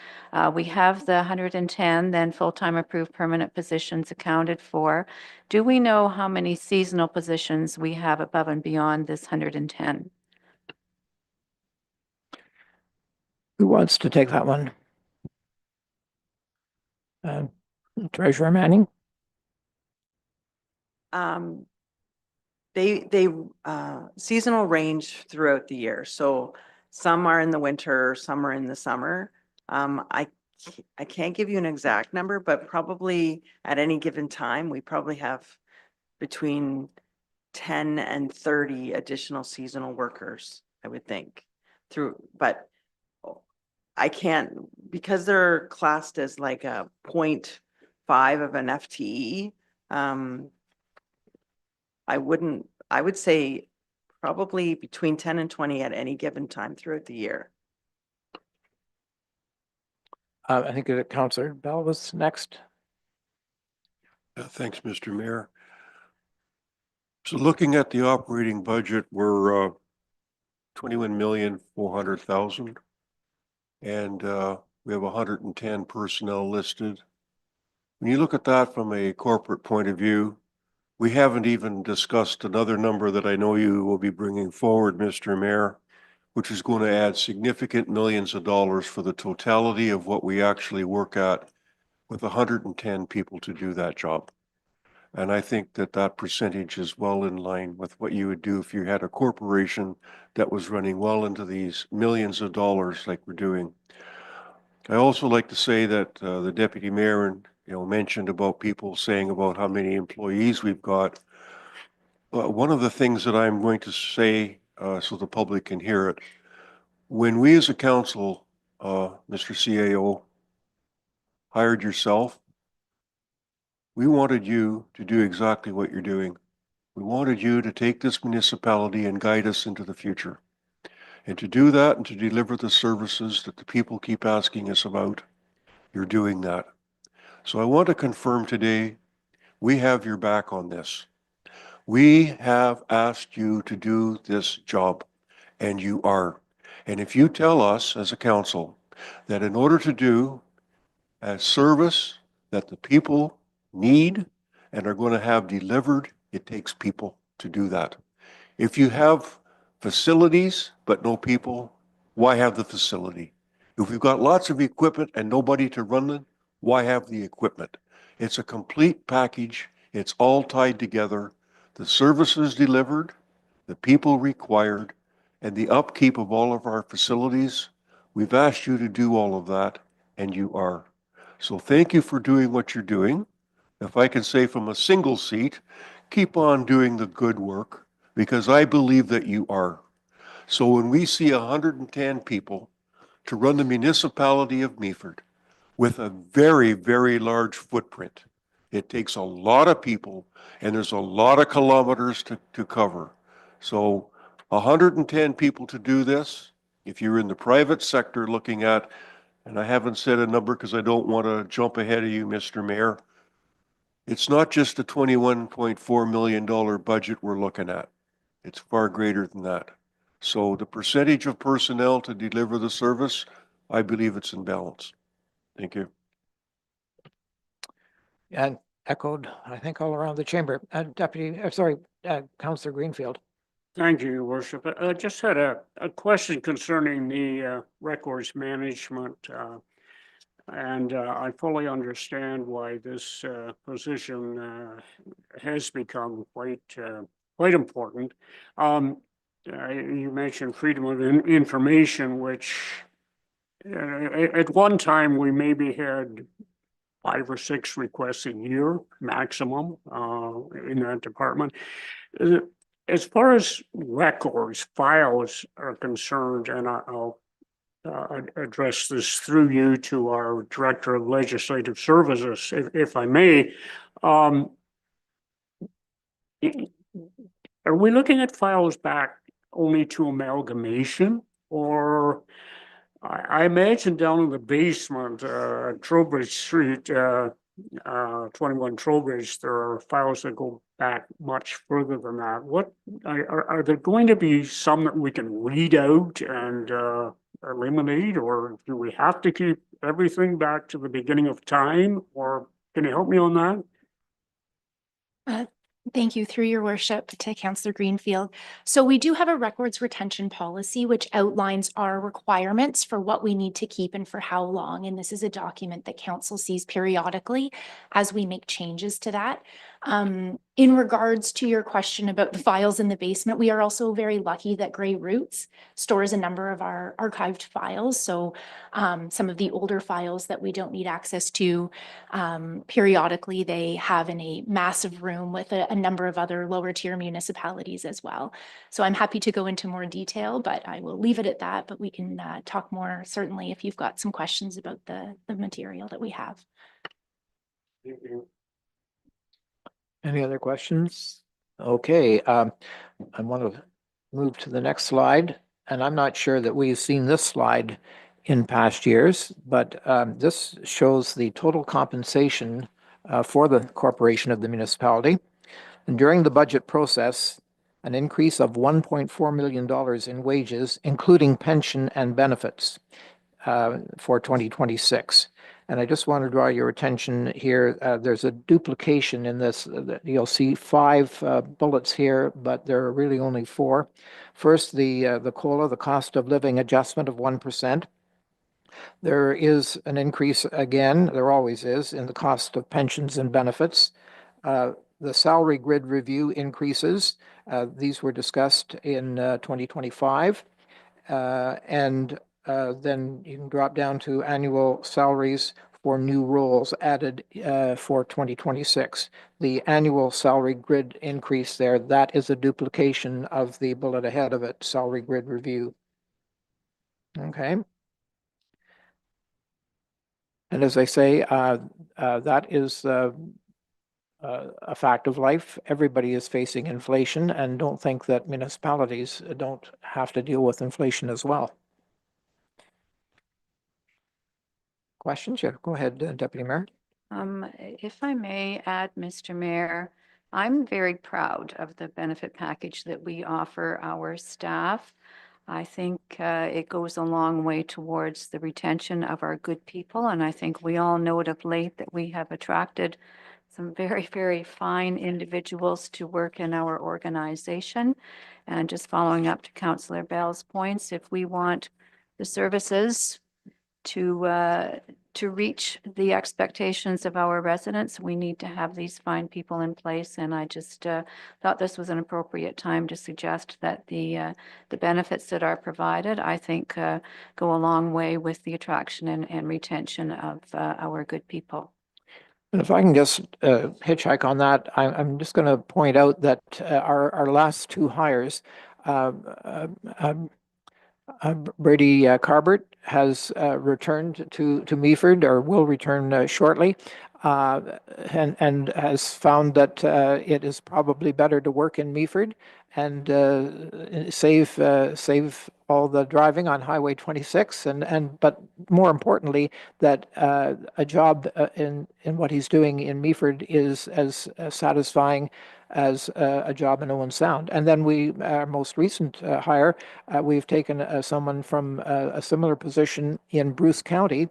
we have the 110 then full-time approved permanent positions accounted for. Do we know how many seasonal positions we have above and beyond this 110? Who wants to take that one? Treasurer Manning? They seasonal range throughout the year. So some are in the winter, some are in the summer. I can't give you an exact number, but probably at any given time, we probably have between 10 and 30 additional seasonal workers, I would think, but I can't, because they're classed as like a 0.5 of an FTE. I would say probably between 10 and 20 at any given time throughout the year. I think Councillor Bell was next. Thanks, Mr. Mayor. So looking at the operating budget, we're 21,400,000. And we have 110 personnel listed. When you look at that from a corporate point of view, we haven't even discussed another number that I know you will be bringing forward, Mr. Mayor, which is going to add significant millions of dollars for the totality of what we actually work at with 110 people to do that job. And I think that that percentage is well in line with what you would do if you had a corporation that was running well into these millions of dollars like we're doing. I also like to say that the deputy mayor mentioned about people saying about how many employees we've got. One of the things that I'm going to say so the public can hear it, when we as a council, Mr. CAO, hired yourself, we wanted you to do exactly what you're doing. We wanted you to take this municipality and guide us into the future. And to do that and to deliver the services that the people keep asking us about, you're doing that. So I want to confirm today, we have your back on this. We have asked you to do this job, and you are. And if you tell us as a council that in order to do a service that the people need and are going to have delivered, it takes people to do that. If you have facilities but no people, why have the facility? If we've got lots of equipment and nobody to run it, why have the equipment? It's a complete package. It's all tied together. The services delivered, the people required, and the upkeep of all of our facilities. We've asked you to do all of that, and you are. So thank you for doing what you're doing. If I can say from a single seat, keep on doing the good work, because I believe that you are. So when we see 110 people to run the municipality of Meaford with a very, very large footprint, it takes a lot of people and there's a lot of kilometers to cover. So 110 people to do this, if you're in the private sector looking at, and I haven't said a number because I don't want to jump ahead of you, Mr. Mayor, it's not just a $21.4 million budget we're looking at. It's far greater than that. So the percentage of personnel to deliver the service, I believe it's in balance. Thank you. And echoed, I think, all around the chamber. Councillor Greenfield. Thank you, Your Worship. I just had a question concerning the records management. And I fully understand why this position has become quite important. You mentioned freedom of information, which at one time we maybe had 5 or 6 requests a year maximum in that department. As far as records, files are concerned, and I'll address this through you to our Director of Legislative Services, if I may. Are we looking at files back only to amalgamation, or I imagine down in the basement, Trowbridge Street, 21 Trowbridge, there are files that go back much further than that. What are there going to be some that we can read out and eliminate, or do we have to keep everything back to the beginning of time, or can you help me on that? Thank you, through your worship, to Councillor Greenfield. So we do have a records retention policy which outlines our requirements for what we need to keep and for how long. And this is a document that council sees periodically as we make changes to that. In regards to your question about the files in the basement, we are also very lucky that Grey Roots stores a number of our archived files. So some of the older files that we don't need access to, periodically they have in a massive room with a number of other lower tier municipalities as well. So I'm happy to go into more detail, but I will leave it at that. But we can talk more certainly if you've got some questions about the material that we have. Thank you. Any other questions? Okay, I want to move to the next slide. And I'm not sure that we've seen this slide in past years, but this shows the total compensation for the corporation of the municipality. And during the budget process, an increase of $1.4 million in wages, including pension and benefits for 2026. And I just want to draw your attention here. There's a duplication in this. You'll see 5 bullets here, but there are really only 4. First, the COLA, the cost of living adjustment of 1%. There is an increase again, there always is, in the cost of pensions and benefits. The salary grid review increases. These were discussed in 2025. And then you can drop down to annual salaries for new roles added for 2026. The annual salary grid increase there, that is a duplication of the bullet ahead of it, salary grid review. Okay. And as I say, that is a fact of life. Everybody is facing inflation, and don't think that municipalities don't have to deal with inflation as well. Questions? Yeah, go ahead, Deputy Mayor. If I may add, Mr. Mayor, I'm very proud of the benefit package that we offer our staff. I think it goes a long way towards the retention of our good people. And I think we all know it of late that we have attracted some very, very fine individuals to work in our organization. And just following up to Councillor Bell's points, if we want the services to to reach the expectations of our residents, we need to have these fine people in place. And I just thought this was an appropriate time to suggest that the benefits that are provided, I think, go a long way with the attraction and retention of our good people. And if I can just hitchhike on that, I'm just going to point out that our last two hires, uh, uh, um, Brady Carbert has returned to Meaford, or will return shortly, and has found that it is probably better to work in Meaford and save all the driving on Highway 26, but more importantly, that a job in what he's doing in Meaford is as satisfying as a job in Owen Sound. And then our most recent hire, we've taken someone from a similar position in Bruce County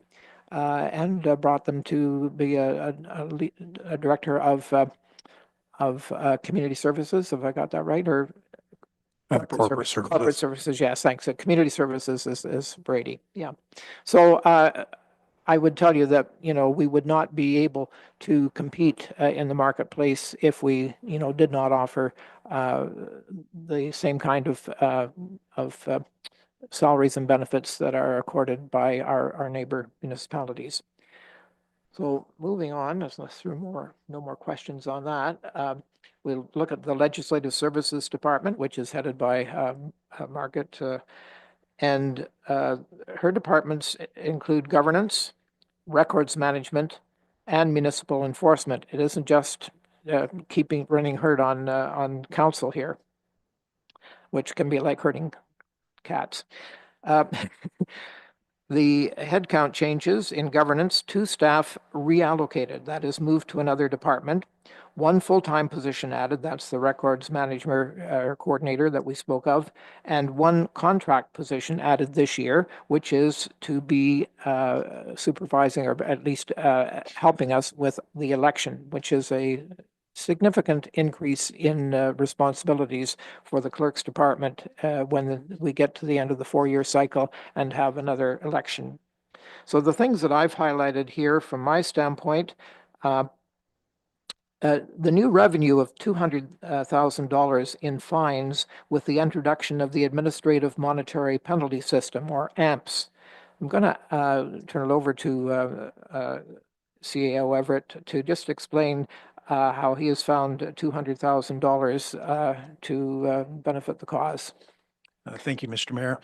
and brought them to be a director of community services. Have I got that right? Or Corporate corporate services. services? Yes, thanks. Community services is Brady. Yeah. So I would tell you that, we would not be able to compete in the marketplace if we, did not offer the same kind of salaries and benefits that are accorded by our neighbor municipalities. So moving on, unless there are no more questions on that, we'll look at the Legislative Services Department, which is headed by Margaret, and her departments include governance, records management, and municipal enforcement. It isn't just running herd on council here, which can be like herding cats. The headcount changes in governance, 2 staff reallocated, that is moved to another department. 1 full-time position added, that's the records manager coordinator that we spoke of, and 1 contract position added this year, which is to be supervising or at least helping us with the election, which is a significant increase in responsibilities for the clerk's department when we get to the end of the 4-year cycle and have another election. So the things that I've highlighted here from my standpoint, the new revenue of $200,000 in fines with the introduction of the Administrative Monetary Penalty System, or AMPS. I'm going to turn it over to CAO Everett to just explain how he has found $200,000 to benefit the cause. Thank you, Mr. Mayor.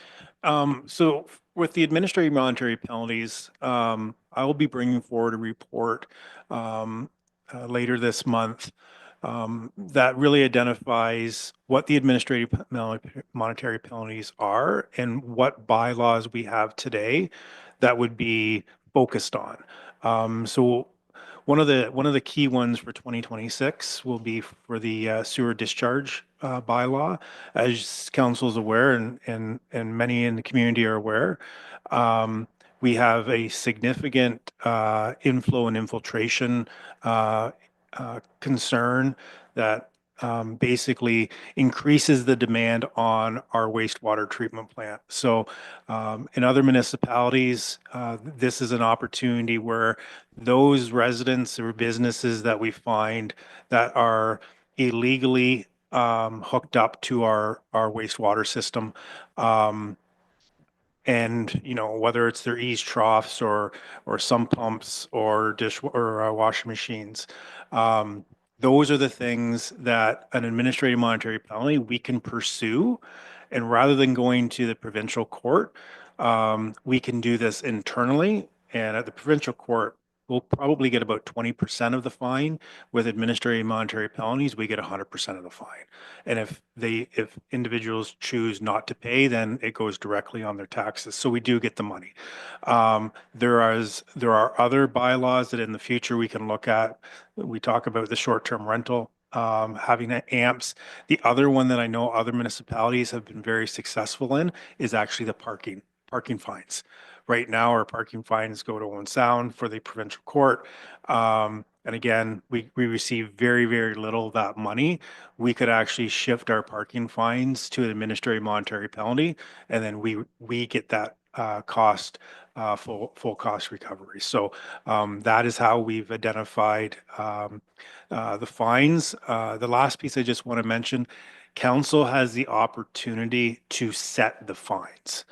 So with the administrative monetary penalties, I will be bringing forward a report later this month that really identifies what the administrative monetary penalties are and what bylaws we have today that would be focused on. So one of the key ones for 2026 will be for the sewer discharge bylaw. As council is aware, and many in the community are aware, we have a significant inflow and infiltration concern that basically increases the demand on our wastewater treatment plant. So in other municipalities, this is an opportunity where those residents or businesses that we find that are illegally hooked up to our wastewater system, and whether it's their eaves troughs or some pumps or washing machines, those are the things that an administrative monetary penalty we can pursue, and rather than going to the provincial court, we can do this internally, and at the provincial court we'll probably get about 20% of the fine. With administrative monetary penalties, we get 100% of the fine. And if individuals choose not to pay, then it goes directly on their taxes. So we do get the money. There are other bylaws that in the future we can look at. We talk about the short-term rental, having AMPS. The other one that I know other municipalities have been very successful in is actually the parking fines. Right now, our parking fines go to Owen Sound for the provincial court. And again, we receive very, very little of that money. We could actually shift our parking fines to an administrative monetary penalty, and then we get that full cost recovery. So that is how we've identified the fines. The last piece I just want to mention, council has the opportunity to set the fines.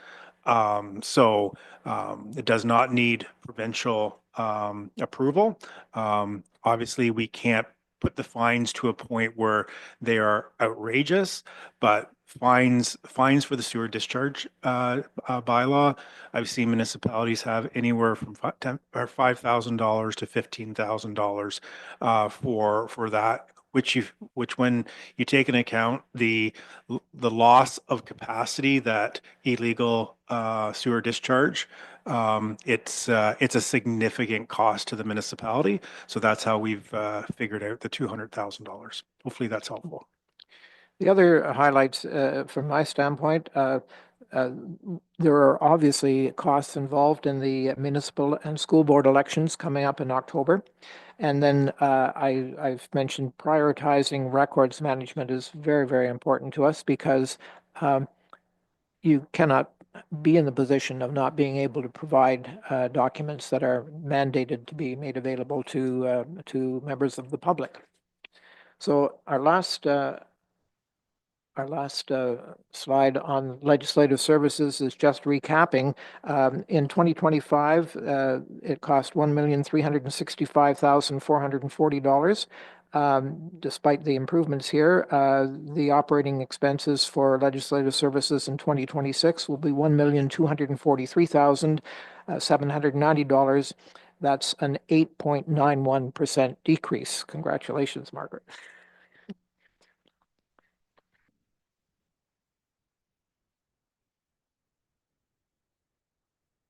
It does not need provincial approval. Obviously, we can't put the fines to a point where they are outrageous, but fines for the sewer discharge bylaw, I've seen municipalities have anywhere from $5,000 to $15,000 for that, which when you take into account the loss of capacity that illegal sewer discharge, it's a significant cost to the municipality. So that's how we've figured out the $200,000. Hopefully that's helpful. The other highlights from my standpoint, there are obviously costs involved in the municipal and school board elections coming up in October. And then I've mentioned prioritizing records management is very, very important to us because you cannot be in the position of not being able to provide documents that are mandated to be made available to members of the public. So our last slide on legislative services is just recapping. In 2025, it cost $1,365,440. Despite the improvements here, the operating expenses for legislative services in 2026 will be $1,243,790. That's an 8.91% decrease. Congratulations, Margaret.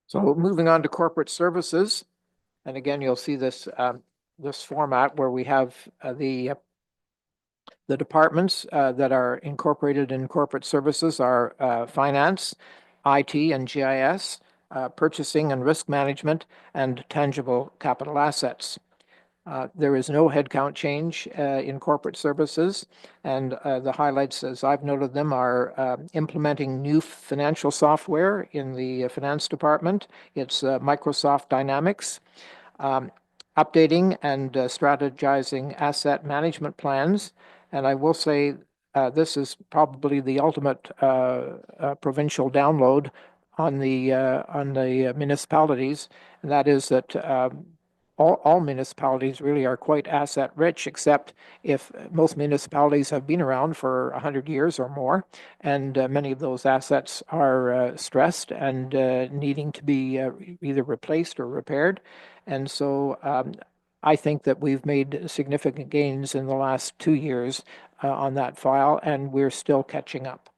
So moving on to corporate services, and again, you'll see this this format where we have the departments that are incorporated in corporate services are finance, IT and GIS, purchasing and risk management, and tangible capital assets. There is no headcount change in corporate services, and the highlights, as I've noted them, are implementing new financial software in the finance department. It's Microsoft Dynamics, updating and strategizing asset management plans. And I will say this is probably the ultimate provincial download on the municipalities, and that is that all municipalities really are quite asset rich, except if most municipalities have been around for 100 years or more, and many of those assets are stressed and needing to be either replaced or repaired. And so I think that we've made significant gains in the last 2 years on that file, and we're still catching up.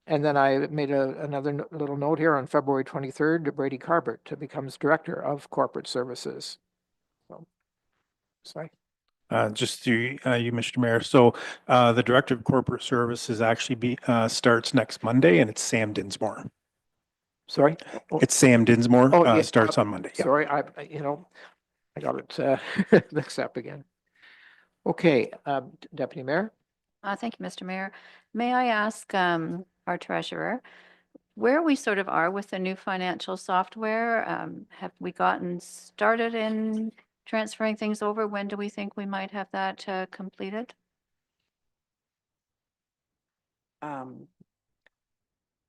And then I made another little note here on February 23rd, Brady Carbert becomes Director of Corporate Services. So, sorry. Just to you, Mr. Mayor. So the Director of Corporate Services actually starts next Monday, and it's Sam Dinsmore. Sorry? It's Sam Dinsmore. Yeah. Starts on Monday. Yeah. Sorry, I got it mixed up again. Okay, Deputy Mayor. Thank you, Mr. Mayor. May I ask our treasurer where we sort of are with the new financial software? Have we gotten started in transferring things over? When do we think we might have that completed?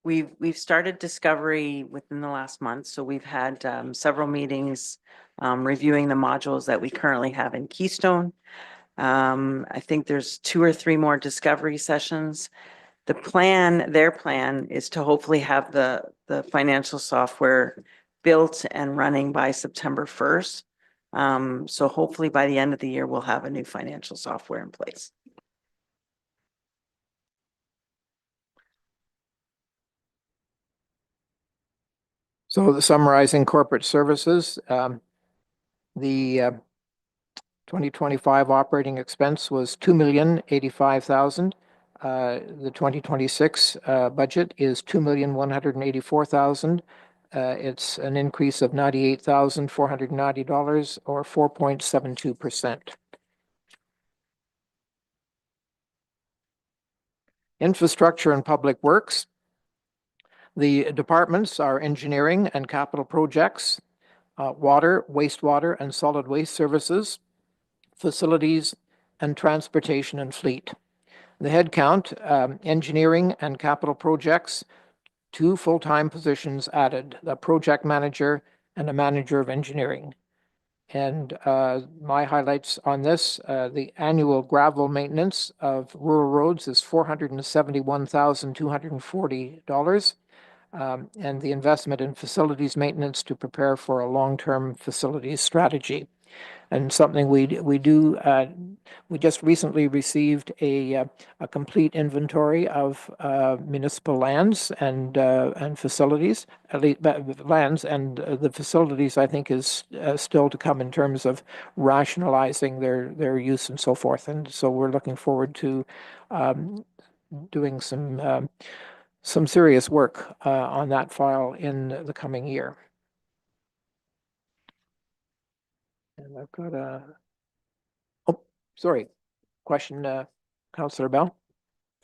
We've started discovery within the last month, so we've had several meetings reviewing the modules that we currently have in Keystone. I think there's 2 or 3 more discovery sessions. Their plan is to hopefully have the financial software built and running by September 1st. So hopefully by the end of the year, we'll have a new financial software in place. So summarizing corporate services, the 2025 operating expense was $2,085,000. The 2026 budget is $2,184,000. It's an increase of $98,490 or 4.72%. Infrastructure and Public Works. The departments are engineering and capital projects, water, wastewater, and solid waste services, facilities, and transportation and fleet. The headcount, engineering and capital projects, 2 full-time positions added, the project manager and a manager of engineering. And my highlights on this, the annual gravel maintenance of rural roads is $471,240. And the investment in facilities maintenance to prepare for a long-term facilities strategy. And something we do, we just recently received a complete inventory of municipal lands and facilities, at least lands, and the facilities, I think, is still to come in terms of rationalizing their use and so forth. And so we're looking forward to doing some serious work on that file in the coming year. And I've got oh, sorry, question, Councillor Bell?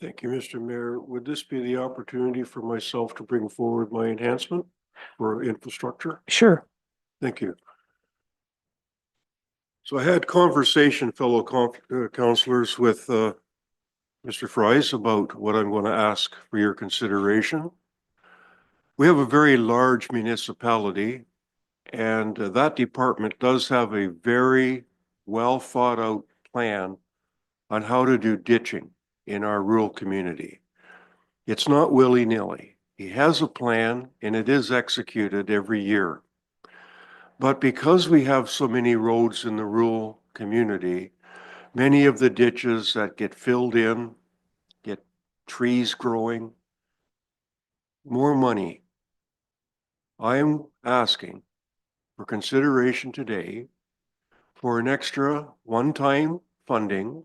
Thank you, Mr. Mayor. Would this be the opportunity for myself to bring forward my enhancement for infrastructure? Sure. Thank you. So I had conversation, fellow councillors, with Mr. Fries about what I'm going to ask for your consideration. We have a very large municipality, and that department does have a very well thought out plan on how to do ditching in our rural community. It's not willy-nilly. He has a plan and it is executed every year. But because we have so many roads in the rural community, many of the ditches that get filled in, get trees growing, more money. I'm asking for consideration today for an extra one-time funding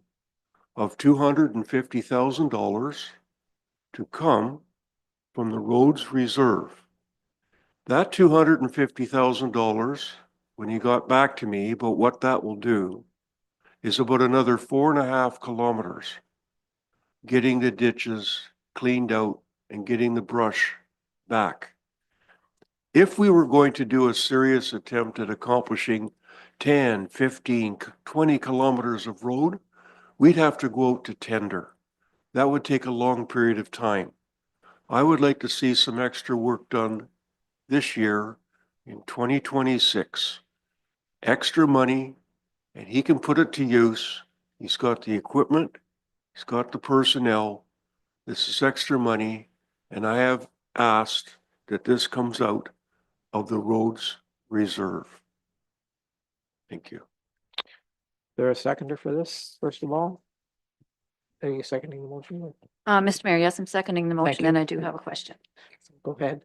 of $250,000 to come from the roads reserve. That $250,000, when he got back to me about what that will do, is about another 4.5 kilometers, getting the ditches cleaned out and getting the brush back. If we were going to do a serious attempt at accomplishing 10, 15, 20 kilometers of road, we'd have to go out to tender. That would take a long period of time. I would like to see some extra work done this year in 2026. Extra money, and he can put it to use. He's got the equipment, he's got the personnel. This is extra money, and I have asked that this comes out of the roads reserve. Thank you. There a seconder for this, first of all? Are you seconding the motion? Mr. Mayor, yes, I'm seconding the motion you. and I do have a question. Go ahead.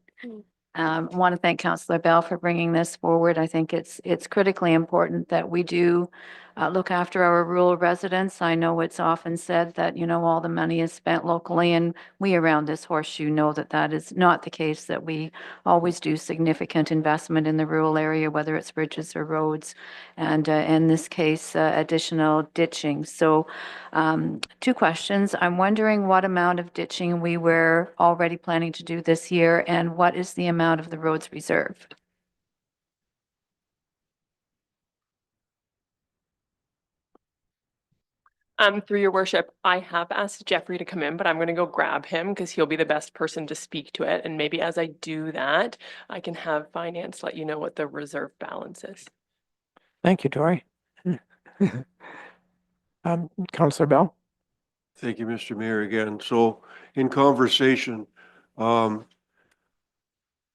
I want to thank Councillor Bell for bringing this forward. I think it's critically important that we do look after our rural residents. I know it's often said that, you know, all the money is spent locally, and we around this horseshoe know that that is not the case, that we always do significant investment in the rural area, whether it's bridges or roads, and in this case, additional ditching. So 2 questions. I'm wondering what amount of ditching we were already planning to do this year, and what is the amount of the roads reserve? Through your worship, I have asked Jeffrey to come in, but I'm going to go grab him because he'll be the best person to speak to it. And maybe as I do that, I can have finance let you know what the reserve balance is. Thank you, Tori. Councillor Bell? Thank you, Mr. Mayor, again. So in conversation,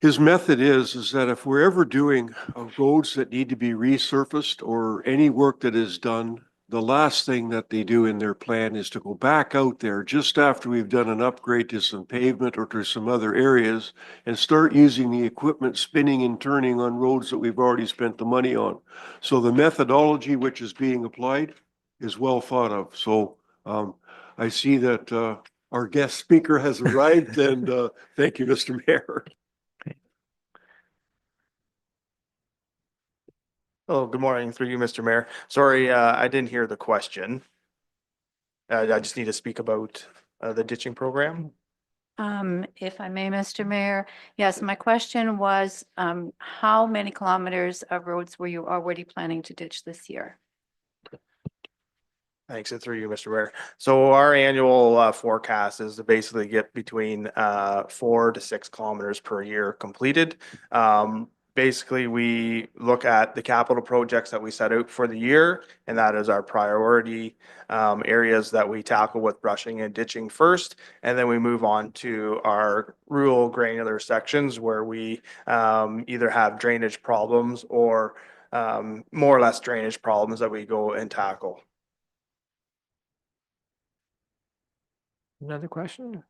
his method is that if we're ever doing roads that need to be resurfaced or any work that is done, the last thing that they do in their plan is to go back out there just after we've done an upgrade to some pavement or to some other areas and start using the equipment spinning and turning on roads that we've already spent the money on. So the methodology which is being applied is well thought of. So I see that our guest speaker has arrived, and thank you, Mr. Mayor. Hello, good morning, through you, Mr. Mayor. Sorry, I didn't hear the question. I just need to speak about the ditching program. If I may, Mr. Mayor, yes, my question was, how many kilometers of roads were you already planning to ditch this year? Thanks, and through you, Mr. Mayor. So our annual forecast is to basically get between 4 to 6 kilometers per year completed. Basically, we look at the capital projects that we set out for the year, and that is our priority areas that we tackle with brushing and ditching first. And then we move on to our rural granular sections where we either have drainage problems or more or less drainage problems that we go and tackle. Another question?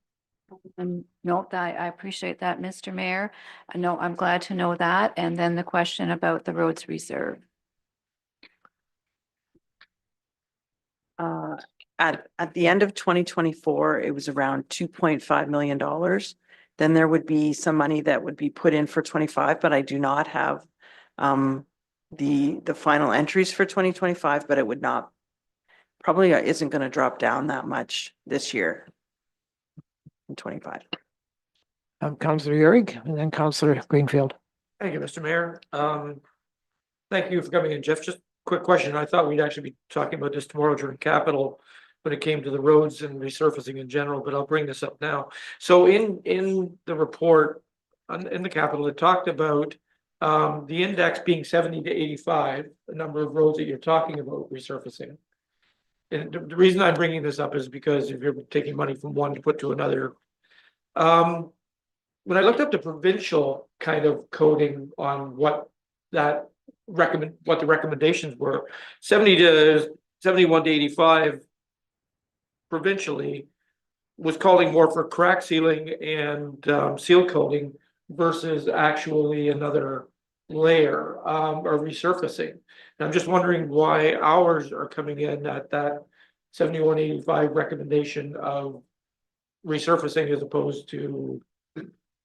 No, I appreciate that, Mr. Mayor. No, I'm glad to know that. And then the question about the roads reserve. At the end of 2024, it was around $2.5 million. Then there would be some money that would be put in for 25, but I do not have the final entries for 2025, but it would not, probably isn't going to drop down that much this year in 25. Councillor Urick and then Councillor Greenfield. Thank you, Mr. Mayor. Thank you for coming in, Jeff. Just a quick question. I thought we'd actually be talking about this tomorrow during capital when it came to the roads and resurfacing in general, but I'll bring this up now. So in the report, in the capital, it talked about the index being 70 to 85, the number of roads that you're talking about resurfacing. And the reason I'm bringing this up is because if you're taking money from one to put to another, when I looked up the provincial kind of coding on what the recommendations were, 70 to 71 to 85 provincially was calling more for crack sealing and seal coating versus actually another layer or resurfacing. And I'm just wondering why ours are coming in at that 7185 recommendation of resurfacing as opposed to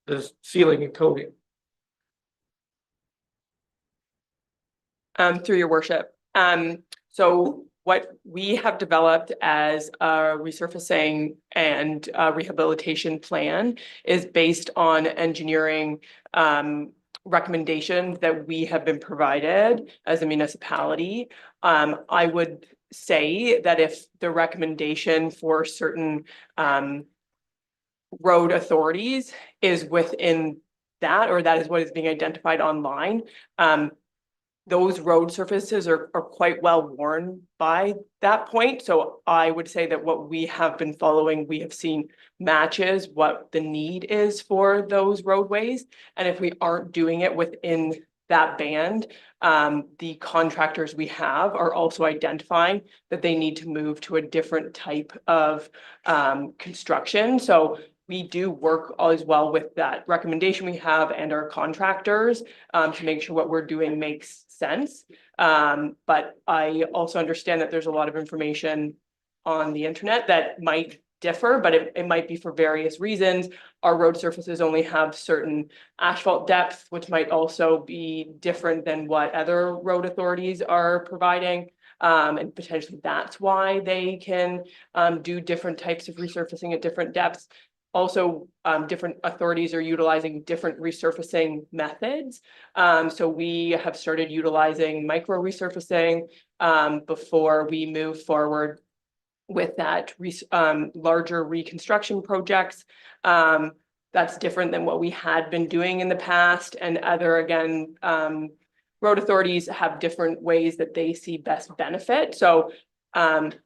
the sealing and coating. Through your worship. So what we have developed as a resurfacing and rehabilitation plan is based on engineering recommendations that we have been provided as a municipality. I would say that if the recommendation for certain road authorities is within that, or that is what is being identified online, those road surfaces are quite well worn by that point. So I would say that what we have been following, we have seen matches what the need is for those roadways. And if we aren't doing it within that band, the contractors we have are also identifying that they need to move to a different type of construction. So we do work as well with that recommendation we have and our contractors to make sure what we're doing makes sense. But I also understand that there's a lot of information on the internet that might differ, but it might be for various reasons. Our road surfaces only have certain asphalt depth, which might also be different than what other road authorities are providing. And potentially that's why they can do different types of resurfacing at different depths. Also, different authorities are utilizing different resurfacing methods. So we have started utilizing micro resurfacing before we move forward with that larger reconstruction projects. That's different than what we had been doing in the past, and other, again, road authorities have different ways that they see best benefit. So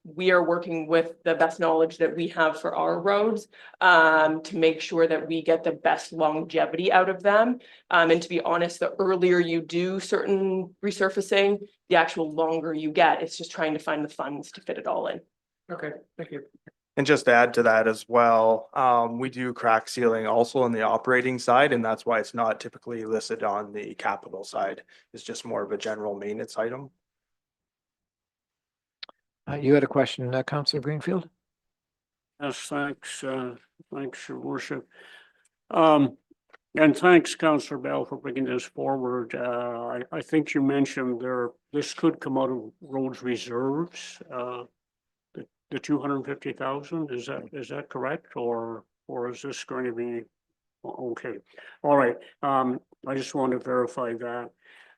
we are working with the best knowledge that we have for our roads to make sure that we get the best longevity out of them. And to be honest, the earlier you do certain resurfacing, the actual longer you get. It's just trying to find the funds to fit it all in. Okay, thank you. And just to add to that as well, we do crack sealing also on the operating side, and that's why it's not typically listed on the capital side. It's just more of a general maintenance item. You had a question, Councillor Greenfield? Yes, thanks, thanks, your worship. And thanks, Councillor Bell, for bringing this forward. I think you mentioned this could come out of roads reserves, the 250,000, is that correct, or? or is this going to be, okay, all right, I just wanted to verify that.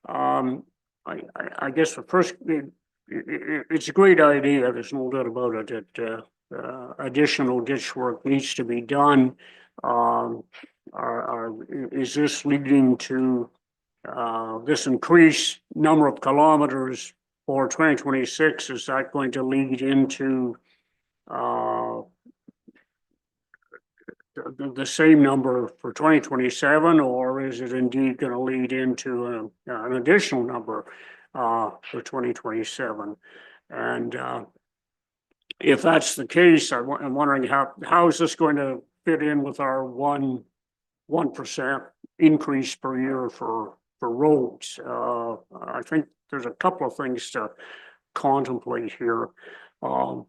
I guess the first, it's a great idea, there's no doubt about it, that, additional ditch work needs to be done. Is this leading to, this increased number of kilometers for 2026? Is that going to lead into, the same number for 2027, or is it indeed going to lead into an additional number for 2027? And if that's the case, I'm wondering how is this going to fit in with our 1% increase per year for roads? I think there's a couple of things to contemplate here. I'm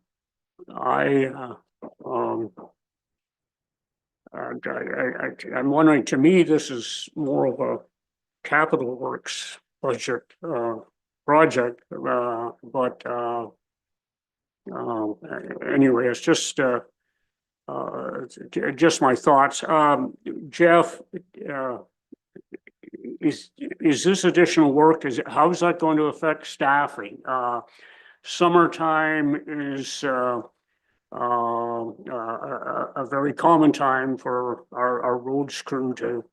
wondering, to me, this is more of a capital works budget project, but anyway, it's just my thoughts. Jeff, is this additional work, how is that going to affect staffing? Summertime is a very common time for our roads crew to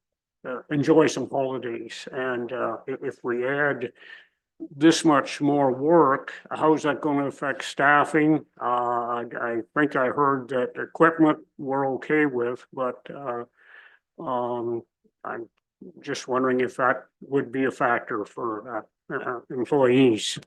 enjoy some holidays. And if we add this much more work, how is that going to affect staffing? I think I heard that equipment we're okay with, but I'm just wondering if that would be a factor for employees.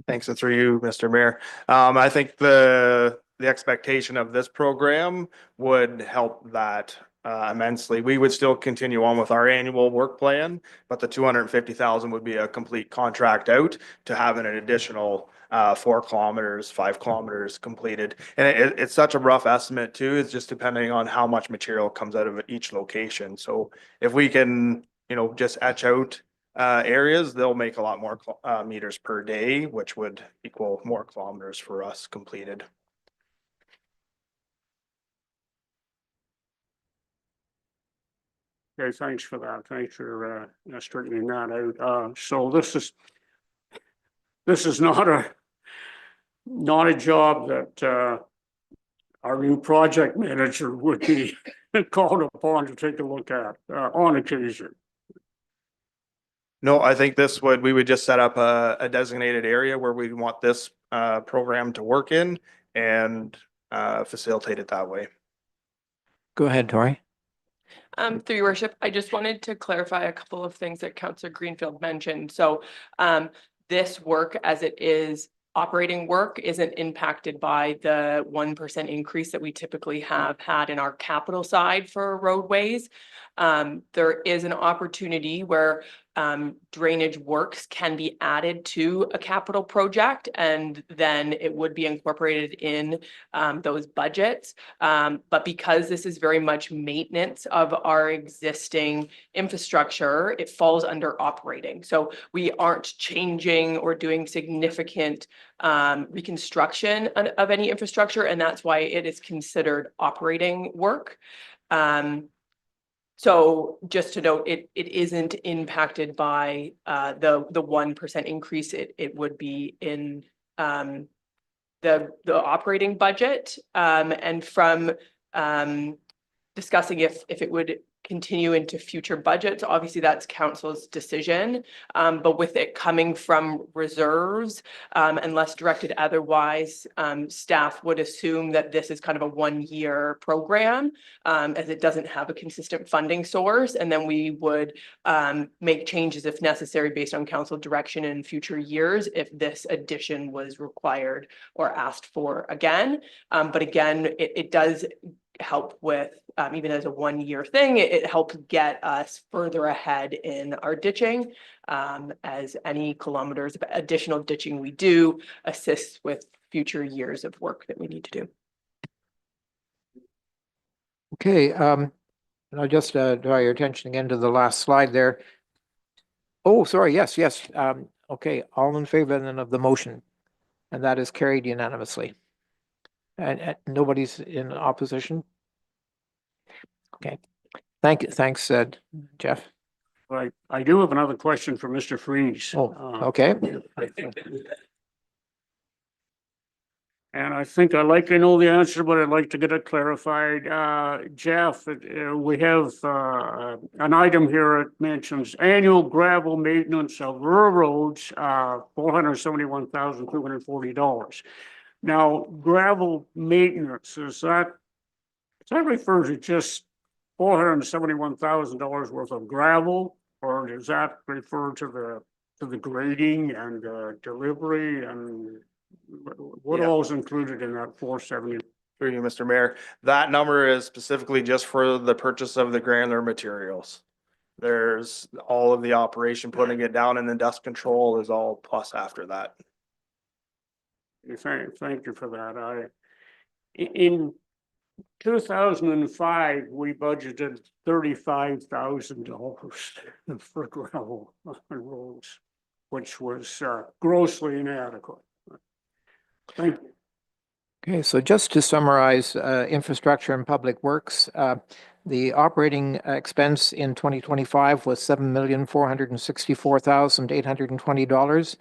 Thanks, and through you, Mr. Mayor. I think the expectation of this program would help that immensely. We would still continue on with our annual work plan, but the 250,000 would be a complete contract out to have an additional 4 kilometers, 5 kilometers completed. And it's such a rough estimate too. It's just depending on how much material comes out of each location. So if we can, just etch out areas, they'll make a lot more meters per day, which would equal more kilometers for us completed. Okay, thanks for that. Thanks for straightening that out. So this is not a job that our new project manager would be called upon to take a look at on occasion. No, I think we would just set up a designated area where we want this program to work in and facilitate it that way. Go ahead, Tori. Through your worship, I just wanted to clarify a couple of things that Councillor Greenfield mentioned. So this work, as it is operating work, isn't impacted by the 1% increase that we typically have had in our capital side for roadways. There is an opportunity where drainage works can be added to a capital project, and then it would be incorporated in those budgets. But because this is very much maintenance of our existing infrastructure, it falls under operating. So we aren't changing or doing significant reconstruction of any infrastructure, and that's why it is considered operating work. So just to note, it isn't impacted by the 1% increase. It would be in the operating budget. And from discussing if it would continue into future budgets, obviously that's council's decision. But with it coming from reserves, unless directed otherwise, staff would assume that this is kind of a 1-year program, as it doesn't have a consistent funding source. And then we would make changes if necessary based on council direction in future years if this addition was required or asked for again. But again, it does help with, even as a 1-year thing, it helps get us further ahead in our ditching, as any kilometers of additional ditching we do assists with future years of work that we need to do. Okay, and I'll just draw your attention again to the last slide there. Oh, sorry, yes. Okay, all in favor then of the motion, and that is carried unanimously. And nobody's in opposition? Okay, thanks, Jeff. I do have another question for Mr. Freeze. Oh, okay. And I think I'd like to know the answer, but I'd like to get it clarified. Jeff, we have, an item here that mentions annual gravel maintenance of rural roads, $471,240. Now, gravel maintenance, does that refer to just $471,000 worth of gravel? Or does that refer to the grading and, delivery and what Yeah. all is included in that 470? Through you, Mr. Mayor, that number is specifically just for the purchase of the granular materials. There's all of the operation, putting it down, and the dust control is all plus after that. Thank you for that. In 2005, we budgeted $35,000 for gravel on roads, which was grossly inadequate. Thank you. Okay, so just to summarize, infrastructure and public works, the operating expense in 2025 was $7,464,820.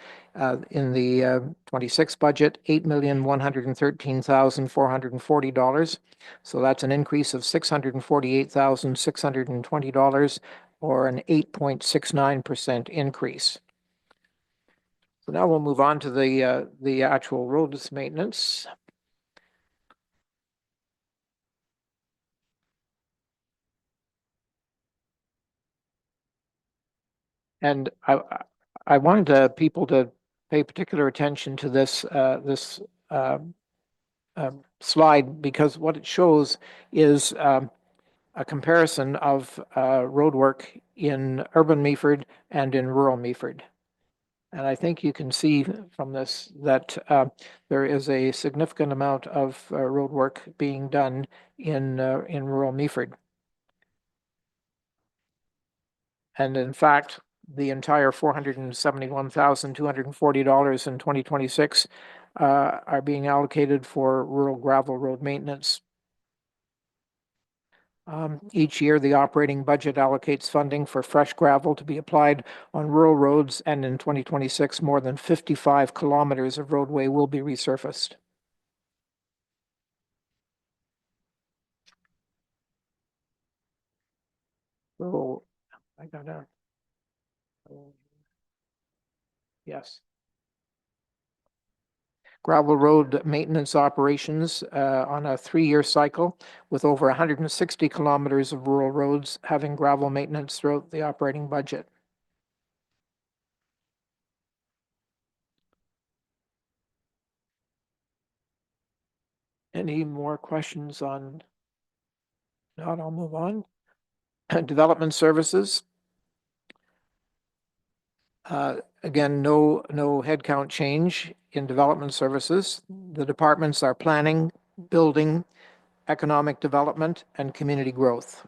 In the 26 budget, $8,113,440. So that's an increase of $648,620, or an 8.69% increase. So now we'll move on to the actual roads maintenance. And I wanted people to pay particular attention to this slide, because what it shows is a comparison of road work in urban Meaford and in rural Meaford. And I think you can see from this that there is a significant amount of road work being done in rural Meaford. And in fact, the entire $471,240 in 2026 are being allocated for rural gravel road maintenance. Each year, the operating budget allocates funding for fresh gravel to be applied on rural roads, and in 2026, more than 55 kilometers of roadway will be resurfaced. So I gotta, yes. Gravel road maintenance operations on a 3-year cycle, with over 160 kilometers of rural roads having gravel maintenance throughout the operating budget. Any more questions on? Not, I'll move on. Development services. Again, no headcount change in development services. The departments are planning, building, economic development, and community growth.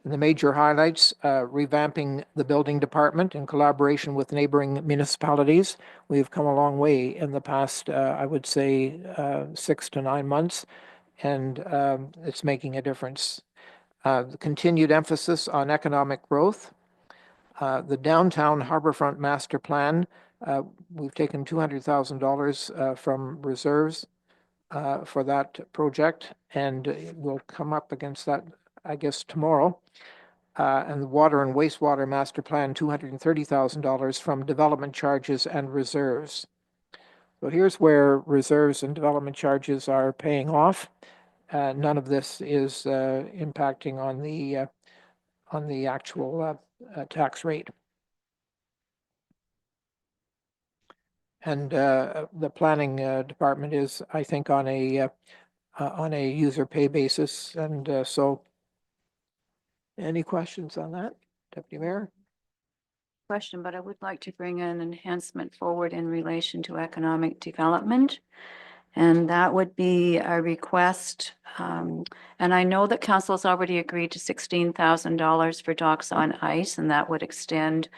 And the major highlights, revamping the building department in collaboration with neighboring municipalities. We've come a long way in the past, I would say, 6 to 9 months, and it's making a difference. The continued emphasis on economic growth. The downtown harborfront master plan, we've taken $200,000 from reserves for that project, and we'll come up against that, I guess, tomorrow. And the water and wastewater master plan, $230,000 from development charges and reserves. So here's where reserves and development charges are paying off. None of this is impacting on the actual tax rate. And the planning department is, I think, on a user pay basis, and so. Any questions on that, Deputy Mayor? Question, but I would like to bring an enhancement forward in relation to economic development. And that would be a request. And I know that council has already agreed to $16,000 for docks on ice, and that would extend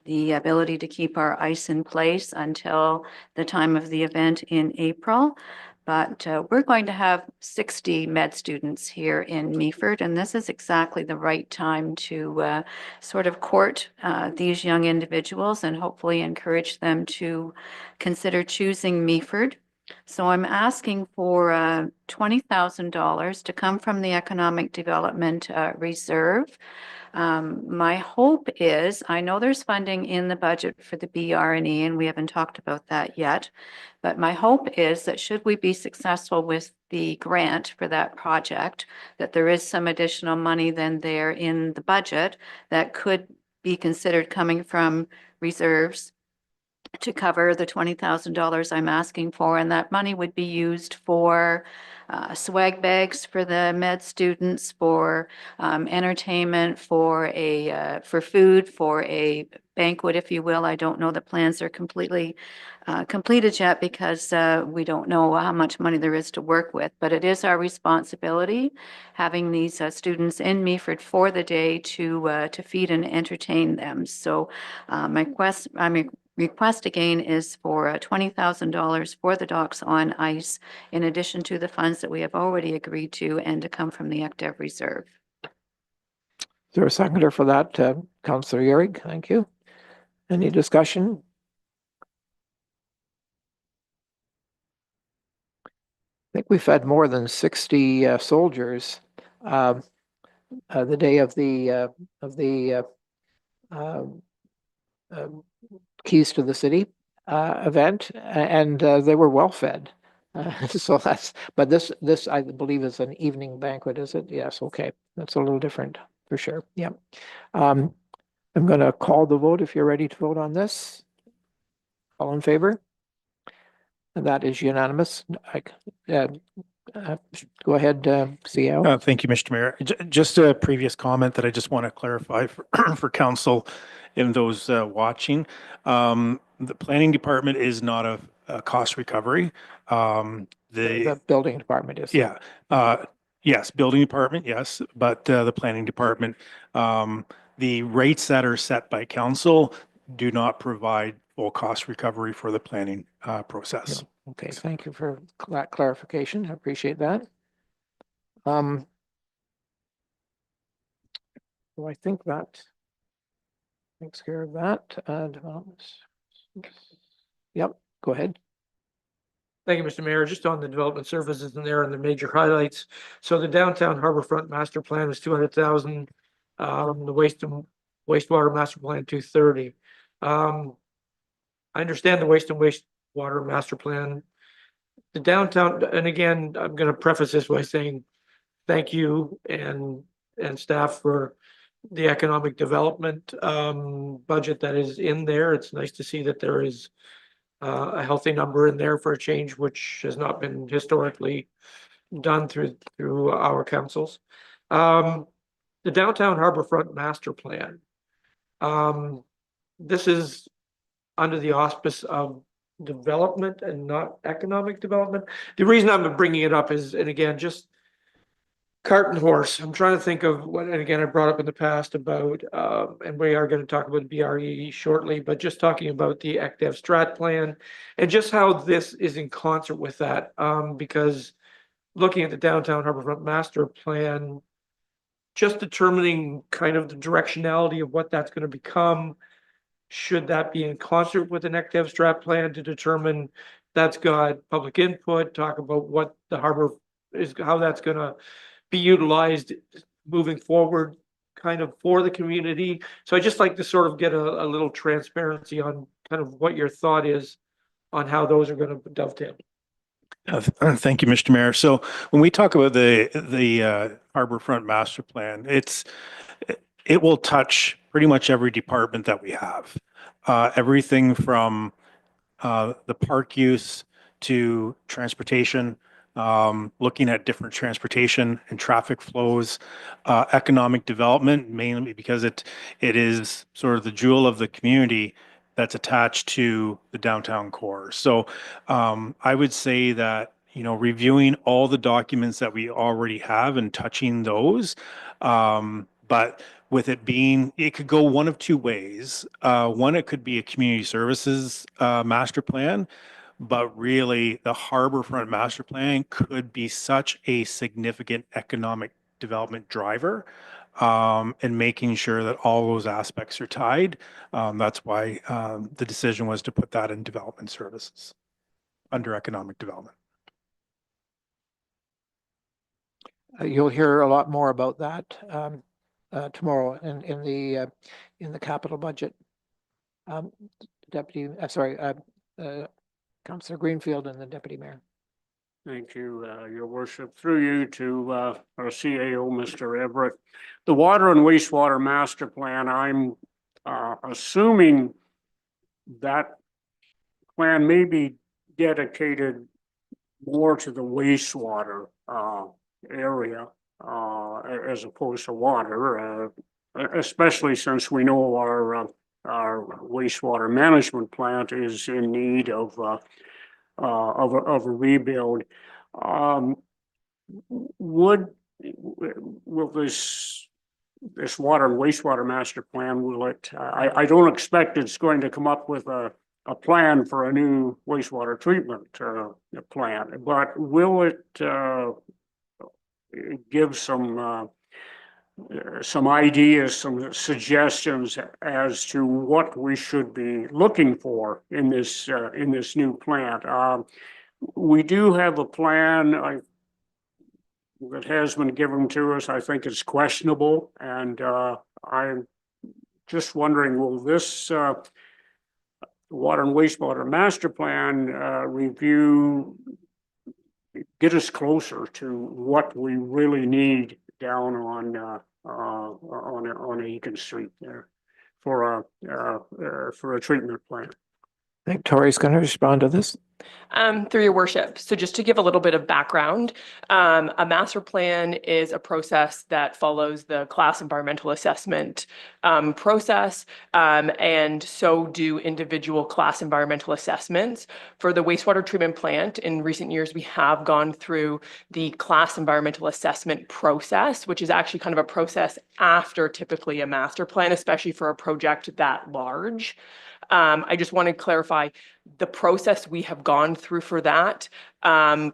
the ability to keep our ice in place until the time of the event in April. but we're going to have 60 med students here in Meaford, and this is exactly the right time to sort of court these young individuals and hopefully encourage them to consider choosing Meaford. So I'm asking for $20,000 to come from the Economic Development Reserve. My hope is, I know there's funding in the budget for the BR&E, and we haven't talked about that yet. But my hope is that should we be successful with the grant for that project, that there is some additional money then there in the budget that could be considered coming from reserves to cover the $20,000 I'm asking for, and that money would be used for swag bags for the med students, for entertainment, for food, for a banquet, if you will. I don't know the plans are completely completed yet because we don't know how much money there is to work with, but it is our responsibility having these students in Meaford for the day to feed and entertain them. So my request again is for $20,000 for the Docks on Ice, in addition to the funds that we have already agreed to and to come from the ECDEV reserve. Is there a seconder for that, Councillor Yerig? Thank you. Any discussion? I think we've had more than 60 soldiers the day of the Keys to the City event, and they were well fed. So but this I believe is an evening banquet, is it? Yes, okay. That's a little different for sure. Yeah. I'm going to call the vote if you're ready to vote on this. All in favor? And that is unanimous. Go ahead, CL. Thank you, Mr. Mayor. Just a previous comment that I just want to clarify for, for council and those watching. The planning department is not a cost recovery. The building department is. Yeah. Yes, building department, yes, but the planning department, the rates that are set by council do not provide full cost recovery for the planning process. Okay, thank you for that clarification. I appreciate that. So I think that takes care of that. Developments. Yep, go ahead. Thank you, Mr. Mayor. Just on the development services in there and the major highlights. So the downtown harborfront master plan is 200,000. The wastewater master plan 230. I understand the wastewater master plan. The downtown, and again, I'm going to preface this by saying thank you and staff for the economic development budget that is in there. It's nice to see that there is a healthy number in there for a change, which has not been historically done through our councils. The downtown harborfront master plan. This is under the auspice of development and not economic development. The reason I'm bringing it up is, and again, just cart and horse. I'm trying to think of what, and again, I brought up in the past about, and we are going to talk about BRE shortly, but just talking about the ECDEV strat plan and just how this is in concert with that. Because looking at the downtown harborfront master plan, just determining kind of the directionality of what that's going to become. Should that be in concert with an ECDEV strat plan to determine that's got public input, talk about what the harbor is, how that's going to be utilized moving forward kind of for the community. So I just like to sort of get a little transparency on kind of what your thought is on how those are going to dovetail. Thank you, Mr. Mayor. So when we talk about the harborfront master plan, it will touch pretty much every department that we have. Everything from the park use to transportation, looking at different transportation and traffic flows, economic development, mainly because it is sort of the jewel of the community that's attached to the downtown core. So I would say that, you know, reviewing all the documents that we already have and touching those, but with it being, it could go one of two ways. One, it could be a community services master plan, but really the harborfront master plan could be such a significant economic development driver, and making sure that all those aspects are tied. That's why the decision was to put that in development services under economic development. You'll hear a lot more about that tomorrow in the capital budget. Councillor Greenfield and the Deputy Mayor. Thank you, Your Worship. Through you to our CAO, Mr. Everett. The Water and Wastewater Master Plan, I'm assuming that plan may be dedicated more to the wastewater area as opposed to water, especially since we know our wastewater management plant is in need of a rebuild. Will this water and wastewater master plan, will it, I don't expect it's going to come up with a plan for a new wastewater treatment plant, but will it give some ideas, some suggestions as to what we should be looking for in this new plant? We do have a plan that has been given to us. I think it's questionable, and I'm just wondering, will this water and wastewater master plan review get us closer to what we really need down on Aiken Street there for a treatment plant? I think Tori's going to respond to this. Through your worship. So just to give a little bit of background, a master plan is a process that follows the class environmental assessment process, and so do individual class environmental assessments. For the wastewater treatment plant, in recent years, we have gone through the class environmental assessment process, which is actually kind of a process after typically a master plan, especially for a project that large. I just want to clarify, the process we have gone through for that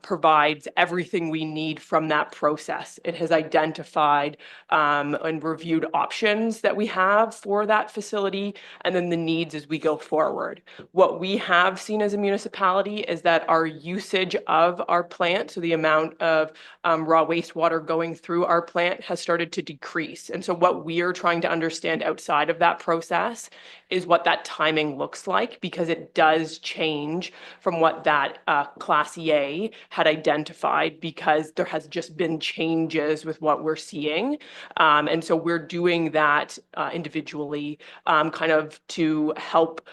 provides everything we need from that process. It has identified and reviewed options that we have for that facility, and then the needs as we go forward. What we have seen as a municipality is that our usage of our plant, so the amount of raw wastewater going through our plant, has started to decrease. And so what we are trying to understand outside of that process is what that timing looks like, because it does change from what that Class EA had identified, because there has just been changes with what we're seeing. And so we're doing that individually, kind of to help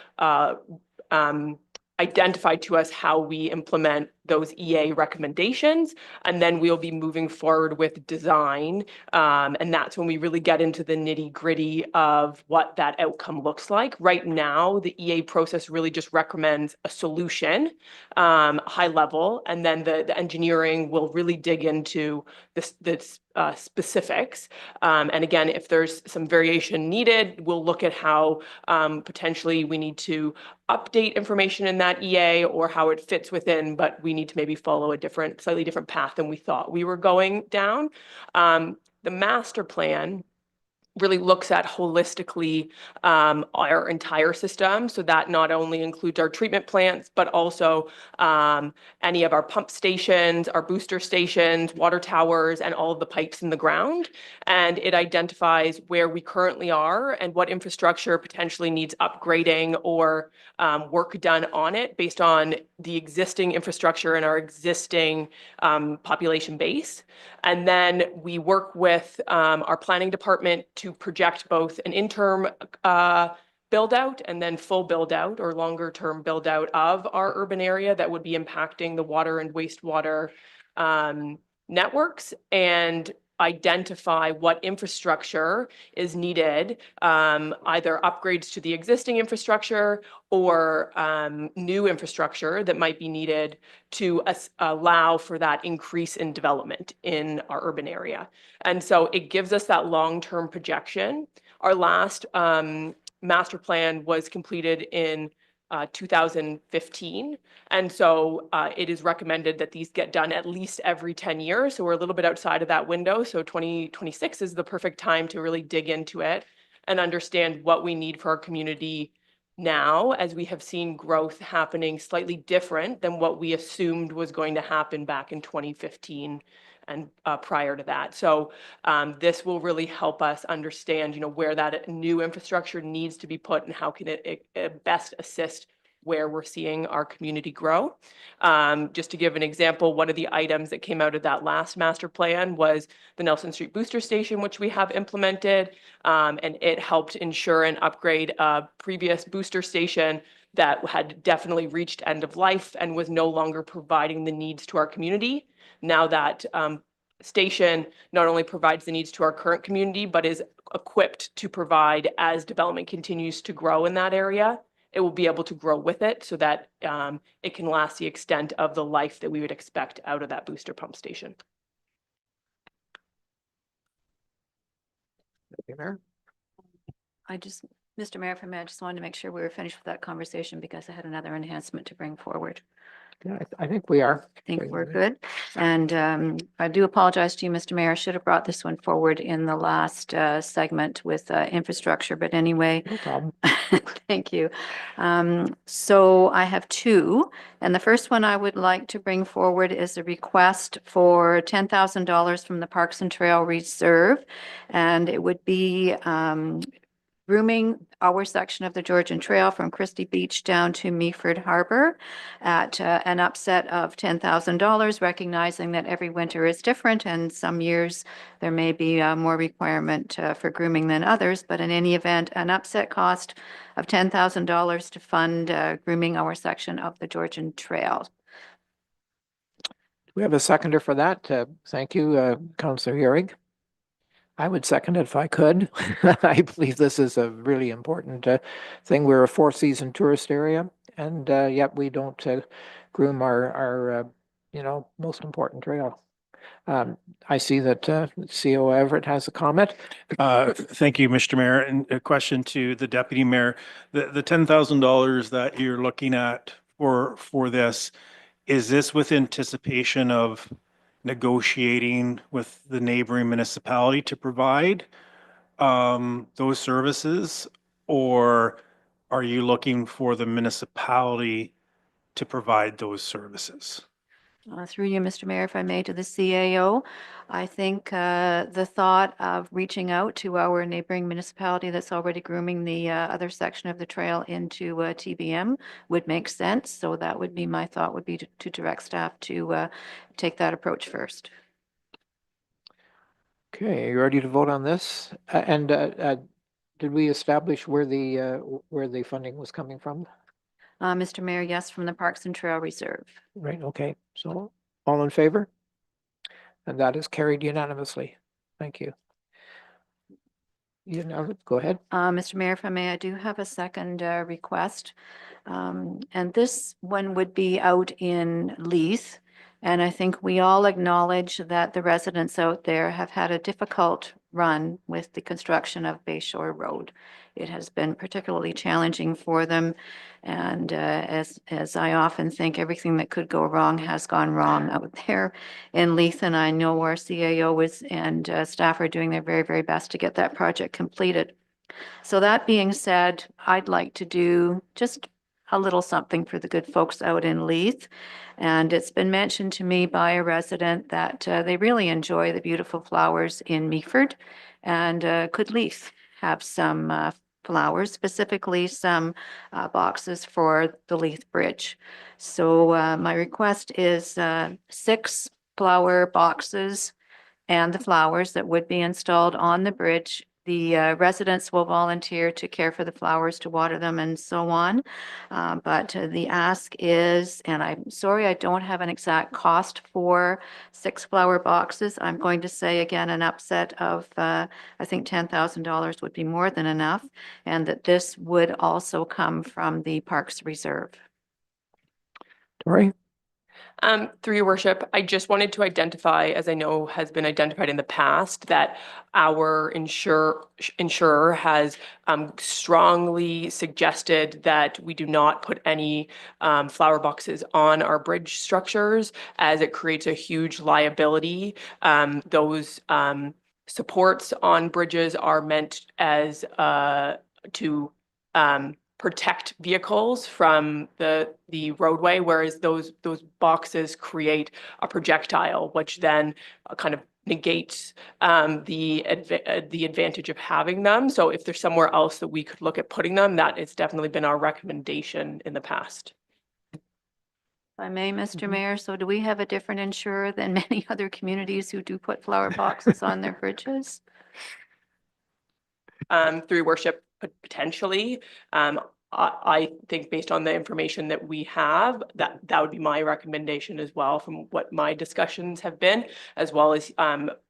identify to us how we implement those EA recommendations, and then we'll be moving forward with design. And that's when we really get into the nitty-gritty of what that outcome looks like. Right now, the EA process really just recommends a solution, high level, and then the engineering will really dig into the specifics. And again, if there's some variation needed, we'll look at how potentially we need to update information in that EA or how it fits within, but we need to maybe follow a slightly different path than we thought we were going down. The master plan really looks at holistically our entire system. So that not only includes our treatment plants, but also any of our pump stations, our booster stations, water towers, and all of the pipes in the ground. And it identifies where we currently are and what infrastructure potentially needs upgrading or work done on it based on the existing infrastructure and our existing population base. And then we work with our planning department to project both an interim build out and then full build out or longer term build out of our urban area that would be impacting the water and wastewater networks, and identify what infrastructure is needed, either upgrades to the existing infrastructure or new infrastructure that might be needed to allow for that increase in development in our urban area. And so it gives us that long-term projection. Our last master plan was completed in 2015. And so it is recommended that these get done at least every 10 years. So we're a little bit outside of that window. So 2026 is the perfect time to really dig into it and understand what we need for our community now, as we have seen growth happening slightly different than what we assumed was going to happen back in 2015 and prior to that. So this will really help us understand, where that new infrastructure needs to be put and how can it best assist where we're seeing our community grow. Just to give an example, one of the items that came out of that last master plan was the Nelson Street Booster Station, which we have implemented, and it helped ensure and upgrade a previous booster station that had definitely reached end of life and was no longer providing the needs to our community. Now that station not only provides the needs to our current community, but is equipped to provide as development continues to grow in that area. It will be able to grow with it so that it can last the extent of the life that we would expect out of that booster pump station. Mr. Mayor, if I may, I just wanted to make sure we were finished with that conversation because I had another enhancement to bring forward. Yeah, I think we are. I think we're good. And I do apologize to you, Mr. Mayor. I should have brought this one forward in the last segment with infrastructure, but anyway. No problem. Thank you. So I have two, and the first one I would like to bring forward is a request for $10,000 from the Parks and Trail Reserve, and it would be grooming our section of the Georgian Trail from Christie Beach down to Meaford Harbor at an upset of $10,000, recognizing that every winter is different and some years there may be more requirement for grooming than others, but in any event, an upset cost of $10,000 to fund grooming our section of the Georgian Trail. We have a seconder for that. Thank you, Councillor Heurig. I would second it if I could. I believe this is a really important thing. We're a four-season tourist area, and yet we don't groom our most important trail. I see that CO Everett has a comment. Thank you, Mr. Mayor. And a question to the Deputy Mayor. The $10,000 that you're looking at for this, is this with anticipation of negotiating with the neighboring municipality to provide those services? Or are you looking for the municipality to provide those services? Through you, Mr. Mayor, if I may, to the CAO, I think the thought of reaching out to our neighboring municipality that's already grooming the other section of the trail into TBM would make sense. So that would be my thought, would be to direct staff to take that approach first. Okay, are you ready to vote on this? And did we establish where the funding was coming from? Mr. Mayor, yes, from the Parks and Trail Reserve. Right, okay. So all in favor? And that is carried unanimously. Thank you. You know, go ahead. Mr. Mayor, if I may, I do have a second request. And this one would be out in Leith. And I think we all acknowledge that the residents out there have had a difficult run with the construction of Bayshore Road. It has been particularly challenging for them. And as I often think, everything that could go wrong has gone wrong out there in Leith. And I know our CAO and staff are doing their very, very best to get that project completed. So that being said, I'd like to do just a little something for the good folks out in Leith. And it's been mentioned to me by a resident that they really enjoy the beautiful flowers in Meaford. And could Leith have some flowers, specifically some boxes for the Leith Bridge? So my request is 6 flower boxes and the flowers that would be installed on the bridge. The residents will volunteer to care for the flowers, to water them and so on. But the ask is, and I'm sorry, I don't have an exact cost for 6 flower boxes. I'm going to say again, an upset of, I think $10,000 would be more than enough. And that this would also come from the Parks Reserve. Tori? Through your worship, I just wanted to identify, as I know has been identified in the past, that our insurer has strongly suggested that we do not put any flower boxes on our bridge structures, as it creates a huge liability. Those supports on bridges are meant as to protect vehicles from the roadway, whereas those boxes create a projectile, which then kind of negates the advantage of having them. So if there's somewhere else that we could look at putting them, that has definitely been our recommendation in the past. If I may, Mr. Mayor, so do we have a different insurer than many other communities who do put flower boxes on their bridges? Through your worship, potentially. I think based on the information that we have, that would be my recommendation as well from what my discussions have been, as well as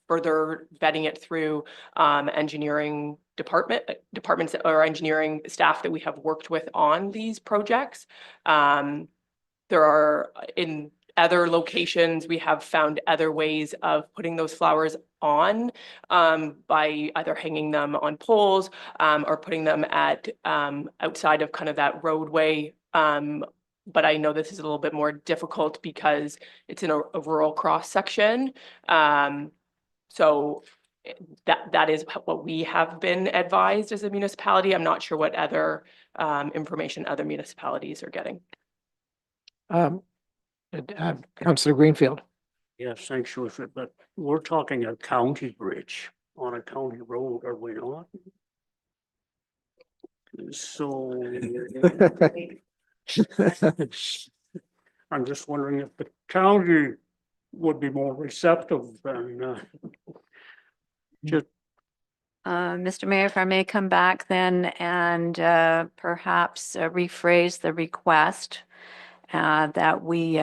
further vetting it through engineering departments or engineering staff that we have worked with on these projects. There are in other locations, we have found other ways of putting those flowers on by either hanging them on poles or putting them at outside of kind of that roadway. But I know this is a little bit more difficult because it's in a rural cross section. So that is what we have been advised as a municipality. I'm not sure what other information other municipalities are getting. Councillor Greenfield. Yes, thanks, Wilfred, but we're talking a county bridge on a county road, are we not? So I'm just wondering if the county would be more receptive than just. Mr. Mayor, if I may come back then and perhaps rephrase the request that we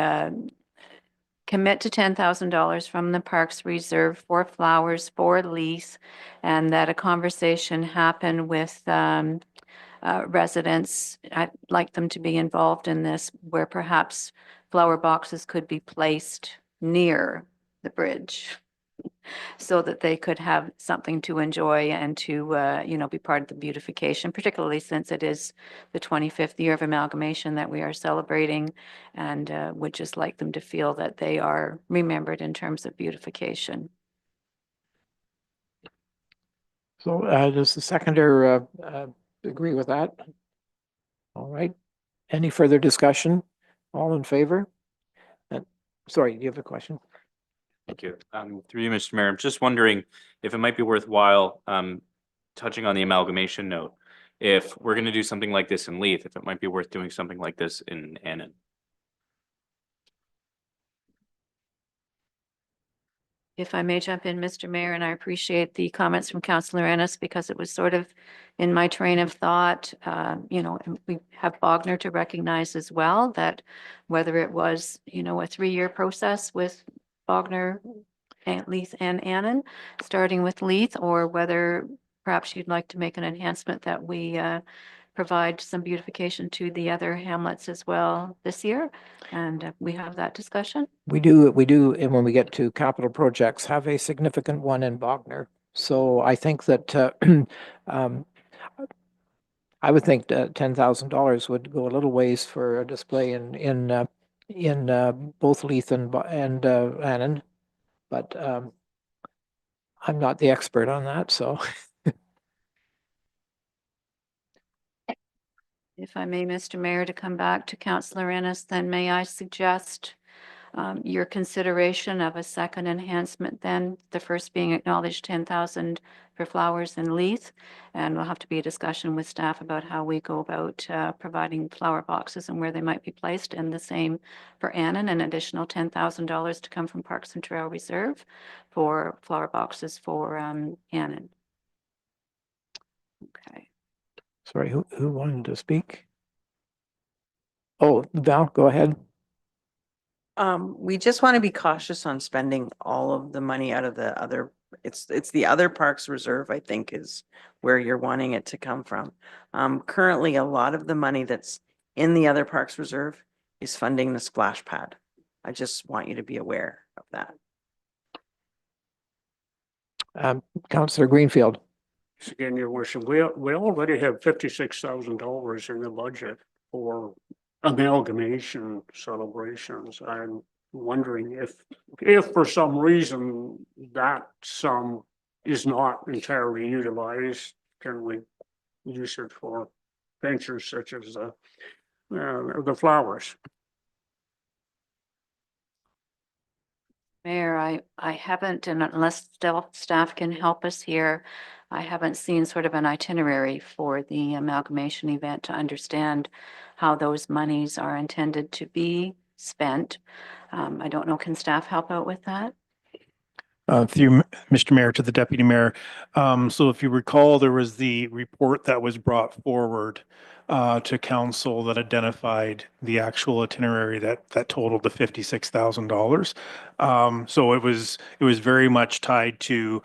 commit to $10,000 from the Parks Reserve for flowers for lease, and that a conversation happen with residents. I'd like them to be involved in this, where perhaps flower boxes could be placed near the bridge so that they could have something to enjoy and to, be part of the beautification, particularly since it is the 25th year of amalgamation that we are celebrating, and would just like them to feel that they are remembered in terms of beautification. So does the seconder agree with that? All right. Any further discussion? All in favor? Sorry, do you have a question? Thank you. Through you, Mr. Mayor, I'm just wondering if it might be worthwhile touching on the amalgamation note. If we're going to do something like this in Leith, if it might be worth doing something like this in Annan. If I may jump in, Mr. Mayor, and I appreciate the comments from Councillor Ennis because it was sort of in my train of thought. And we have Bogner to recognize as well that whether it was, a 3-year process with Bogner, Leith and Annan, starting with Leith, or whether perhaps you'd like to make an enhancement that we provide some beautification to the other hamlets as well this year. And we have that discussion. We do, and when we get to capital projects, have a significant one in Bogner. So I think that I would think that $10,000 would go a little ways for a display in both Leith and Annan, but I'm not the expert on that, so. If I may, Mr. Mayor, to come back to Councillor Ennis, then may I suggest your consideration of a second enhancement then, the first being acknowledged 10,000 for flowers and Leith. And we'll have to be a discussion with staff about how we go about providing flower boxes and where they might be placed. And the same for Annan, an additional $10,000 to come from Parks and Trail Reserve for flower boxes for Annan. Okay. Sorry, who wanted to speak? Oh, Val, go ahead. We just want to be cautious on spending all of the money out of the other, it's the other Parks Reserve, I think, is where you're wanting it to come from. Currently, a lot of the money that's in the other Parks Reserve is funding the splash pad. I just want you to be aware of that. Councillor Greenfield. Again, your worship, we already have $56,000 in the budget for amalgamation celebrations. I'm wondering if for some reason that sum is not entirely utilized, can we use it for ventures such as the flowers? Mayor, I haven't, and unless staff can help us here, I haven't seen sort of an itinerary for the amalgamation event to understand how those monies are intended to be spent. I don't know, can staff help out with that? Through Mr. Mayor to the Deputy Mayor. So if you recall, there was the report that was brought forward to council that identified the actual itinerary that totaled the $56,000. So it was very much tied to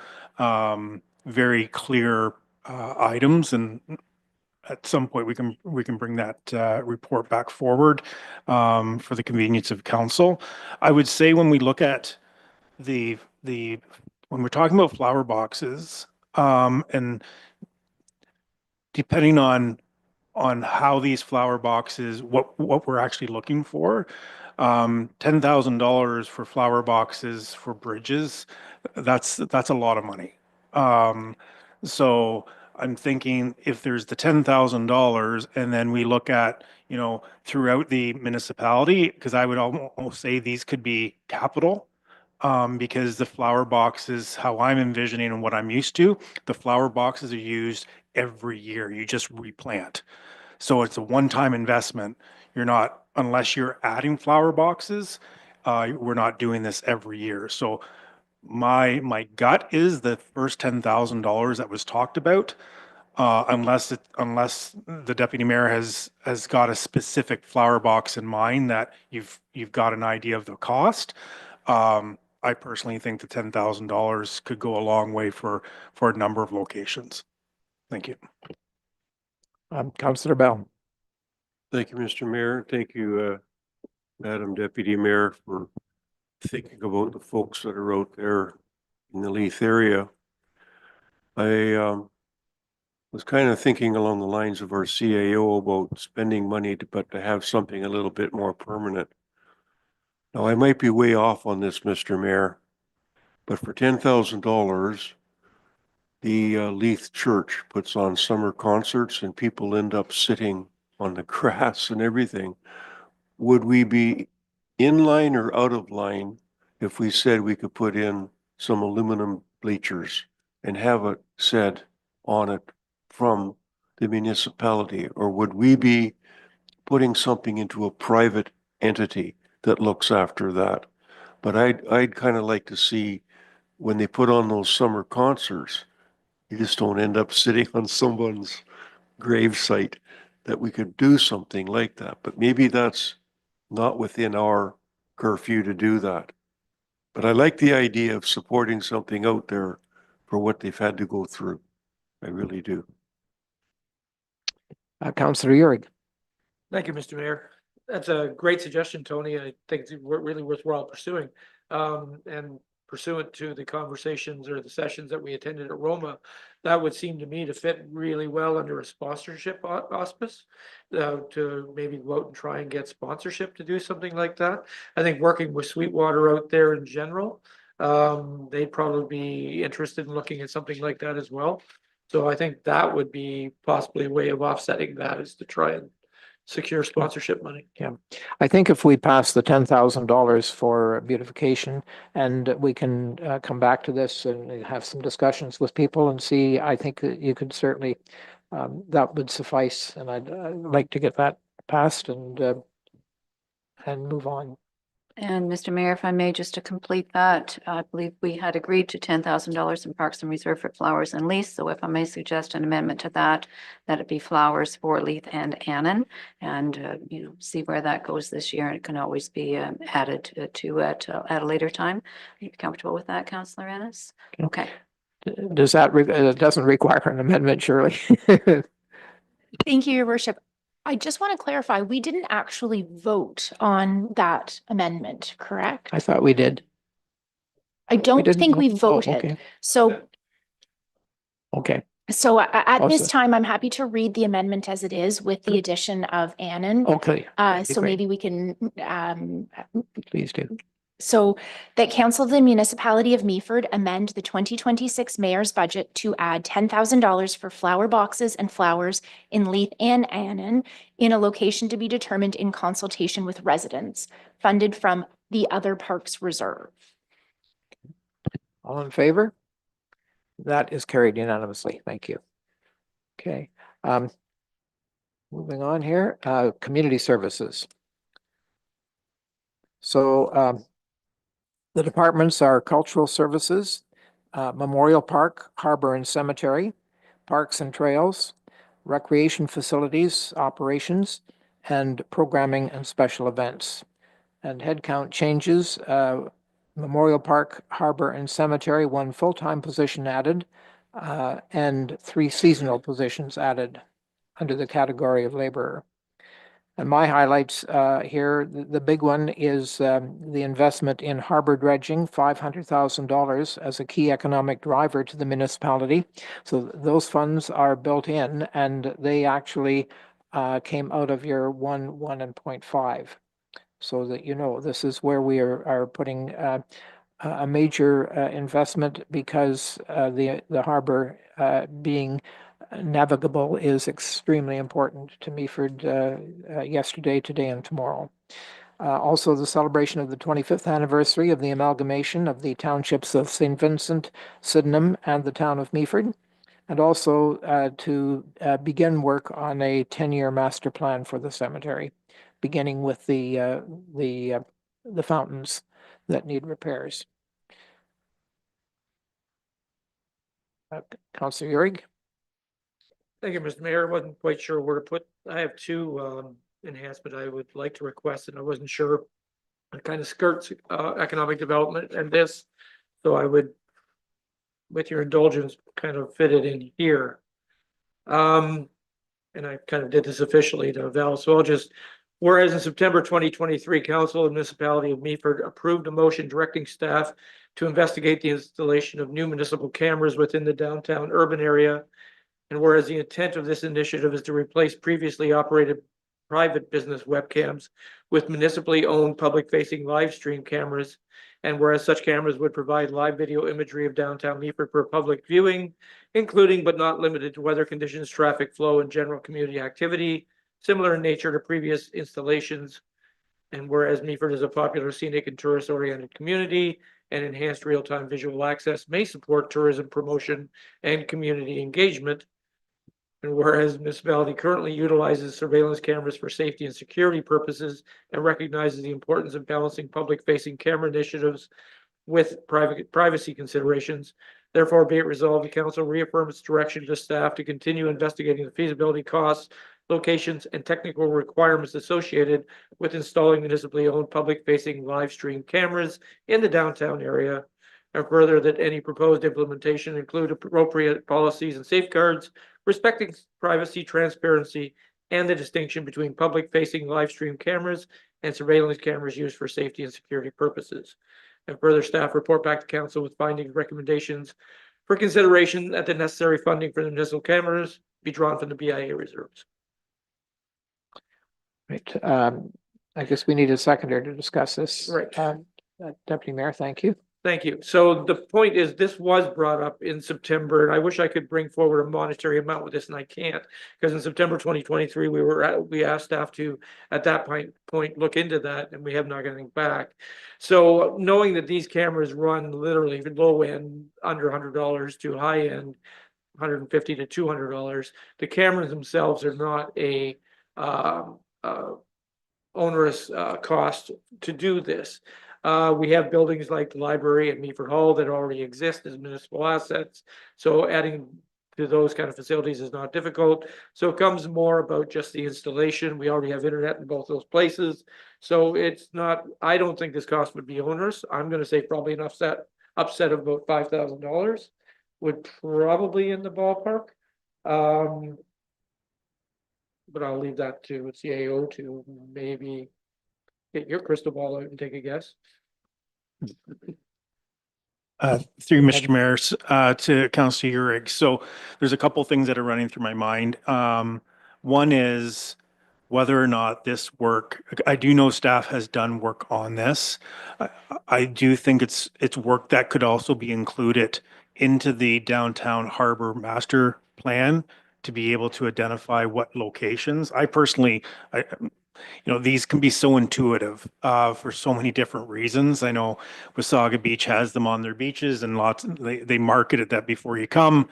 very clear items, and at some point we can bring that report back forward for the convenience of council. I would say when we look at the when we're talking about flower boxes, and depending on how these flower boxes, what we're actually looking for, $10,000 for flower boxes for bridges, that's a lot of money. So I'm thinking if there's the $10,000 and then we look at, throughout the municipality, because I would almost say these could be capital. Because the flower boxes, how I'm envisioning and what I'm used to, the flower boxes are used every year. You just replant. So it's a one-time investment. You're not, unless you're adding flower boxes, we're not doing this every year. So my gut is the first $10,000 that was talked about, unless the deputy mayor has got a specific flower box in mind that you've got an idea of the cost. I personally think the $10,000 could go a long way for a number of locations. Thank you. Councillor Bell. Thank you, Mr. Mayor. Thank you, Madam Deputy Mayor, for thinking about the folks that are out there in the Leith area. I was kind of thinking along the lines of our CAO about spending money but to have something a little bit more permanent. Now, I might be way off on this, Mr. Mayor, but for $10,000, the Leith Church puts on summer concerts and people end up sitting on the grass and everything. Would we be in line or out of line if we said we could put in some aluminum bleachers and have it said on it from the municipality? Or would we be putting something into a private entity that looks after that? But I'd kind of like to see when they put on those summer concerts, you just don't end up sitting on someone's grave site, that we could do something like that. But maybe that's not within our curfew to do that. But I like the idea of supporting something out there for what they've had to go through. I really do. Councillor Urick. Thank you, Mr. Mayor. That's a great suggestion, Tony. I think it's really worthwhile pursuing. And pursuant to the conversations or the sessions that we attended at Roma, that would seem to me to fit really well under a sponsorship auspice, to maybe go out and try and get sponsorship to do something like that. I think working with Sweetwater out there in general, they'd probably be interested in looking at something like that as well. So I think that would be possibly a way of offsetting that, is to try and secure sponsorship money. Yeah, I think if we pass the $10,000 for beautification, and we can come back to this and have some discussions with people and see, I think that you could certainly, that would suffice, and I'd like to get that passed and move on. And Mr. Mayor, if I may, just to complete that, I believe we had agreed to $10,000 in Parks and Reserve for flowers and Leith. So if I may suggest an amendment to that, that it be flowers for Leith and Annan, and see where that goes this year. And it can always be added to at a later time. Are you comfortable with that, Councillor Ennis? Okay. Does that, it doesn't require an amendment, surely? Thank you, Your Worship. I just want to clarify, we didn't actually vote on that amendment, correct? I thought we did. I don't didn't think we vote? Oh, voted. okay. So, Okay, at Oh, this so- time, I'm happy to read the amendment as it is with the addition of Annan. okay. that'd be So great. maybe we can, Please do. so that Council of the Municipality of Meaford amend the 2026 mayor's budget to add $10,000 for flower boxes and flowers in Leith and Annan in a location to be determined in consultation with residents, funded from the Other Parks Reserve. All in favor? That is carried unanimously. Thank you. Okay. Moving on here, community services. So the departments are cultural services, Memorial Park, Harbor and Cemetery, Parks and Trails, recreation facilities, operations, and programming and special events. And headcount changes, Memorial Park, Harbor and Cemetery, 1 full-time position added, and 3 seasonal positions added under the category of laborer. And my highlights here, the big one is the investment in harbor dredging, $500,000 as a key economic driver to the municipality. So those funds are built in, and they actually came out of year 1, 1, and 0.5. So that you know, this is where we are putting a major investment because the harbor being navigable is extremely important to Meaford yesterday, today, and tomorrow. Also, the celebration of the 25th anniversary of the amalgamation of the townships of St. Vincent, Sydenham, and the town of Meaford, and also to begin work on a 10-year master plan for the cemetery, beginning with the fountains that need repairs. Councillor Urick? Thank you, Mr. Mayor. I wasn't quite sure where to put, I have 2 enhancements I would like to request, and I wasn't sure. It kind of skirts economic development and this, so I would, with your indulgence, kind of fit it in here. And I kind of did this officially to Val, so I'll just, whereas in September 2023, Council of the Municipality of Meaford approved a motion directing staff to investigate the installation of new municipal cameras within the downtown urban area. And whereas the intent of this initiative is to replace previously operated private business webcams with municipally owned public-facing live stream cameras. And whereas such cameras would provide live video imagery of downtown Meaford for public viewing, including but not limited to weather conditions, traffic flow, and general community activity, similar in nature to previous installations. And whereas Meaford is a popular scenic and tourist-oriented community, and enhanced real-time visual access may support tourism promotion and community engagement. And whereas municipality currently utilizes surveillance cameras for safety and security purposes and recognizes the importance of balancing public-facing camera initiatives with privacy considerations. Therefore, be it resolved, the council reaffirms its direction to staff to continue investigating the feasibility costs, locations, and technical requirements associated with installing municipally owned public-facing live stream cameras in the downtown area. And further, that any proposed implementation include appropriate policies and safeguards respecting privacy, transparency, and the distinction between public-facing live stream cameras and surveillance cameras used for safety and security purposes. And further, staff report back to council with findings, recommendations for consideration that the necessary funding for the municipal cameras be drawn from the BIA reserves. Right. I guess we need a seconder to discuss this. Right. Deputy Mayor, thank you. Thank you. So the point is, this was brought up in September, and I wish I could bring forward a monetary amount with this, and I can't. Because in September 2023, we asked staff to, at that point, look into that, and we have not got anything back. So knowing that these cameras run literally low end, under $100 to high end, $150 to $200, the cameras themselves are not a onerous cost to do this. We have buildings like the library at Meaford Hall that already exist as municipal assets. So adding to those kind of facilities is not difficult. So it comes more about just the installation. We already have internet in both those places. So it's not, I don't think this cost would be onerous. I'm going to say probably an upset of about $5,000 would probably in the ballpark. but I'll leave that to CAO to maybe get your crystal ball out and take a guess. Through Mr. Mayor, to Councillor Urick. So there's a couple things that are running through my mind. One is whether or not this work, I do know staff has done work on this. I do think it's work that could also be included into the downtown harbor master plan to be able to identify what locations. I personally, these can be so intuitive for so many different reasons. I know Wasaga Beach has them on their beaches and they market it that before you come,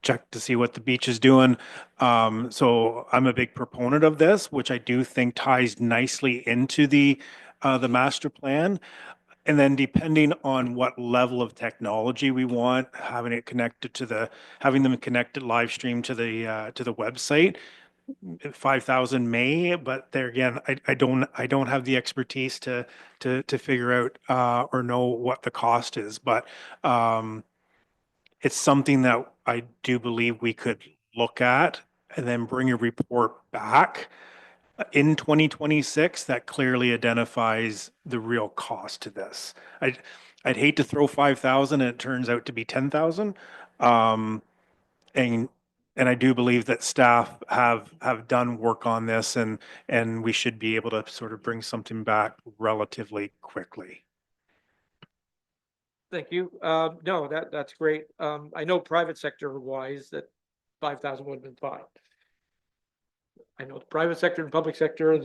check to see what the beach is doing. So I'm a big proponent of this, which I do think ties nicely into the master plan. And then depending on what level of technology we want, having them connected live stream to the website, 5,000 may, but there again, I don't have the expertise to figure out or know what the cost is, but it's something that I do believe we could look at and then bring a report back in 2026 that clearly identifies the real cost to this. I'd hate to throw 5,000 and it turns out to be 10,000. And I do believe that staff have done work on this and we should be able to sort of bring something back relatively quickly. Thank you. No, that's great. I know private sector wise that 5,000 would have been fine. I know the private sector and public sector,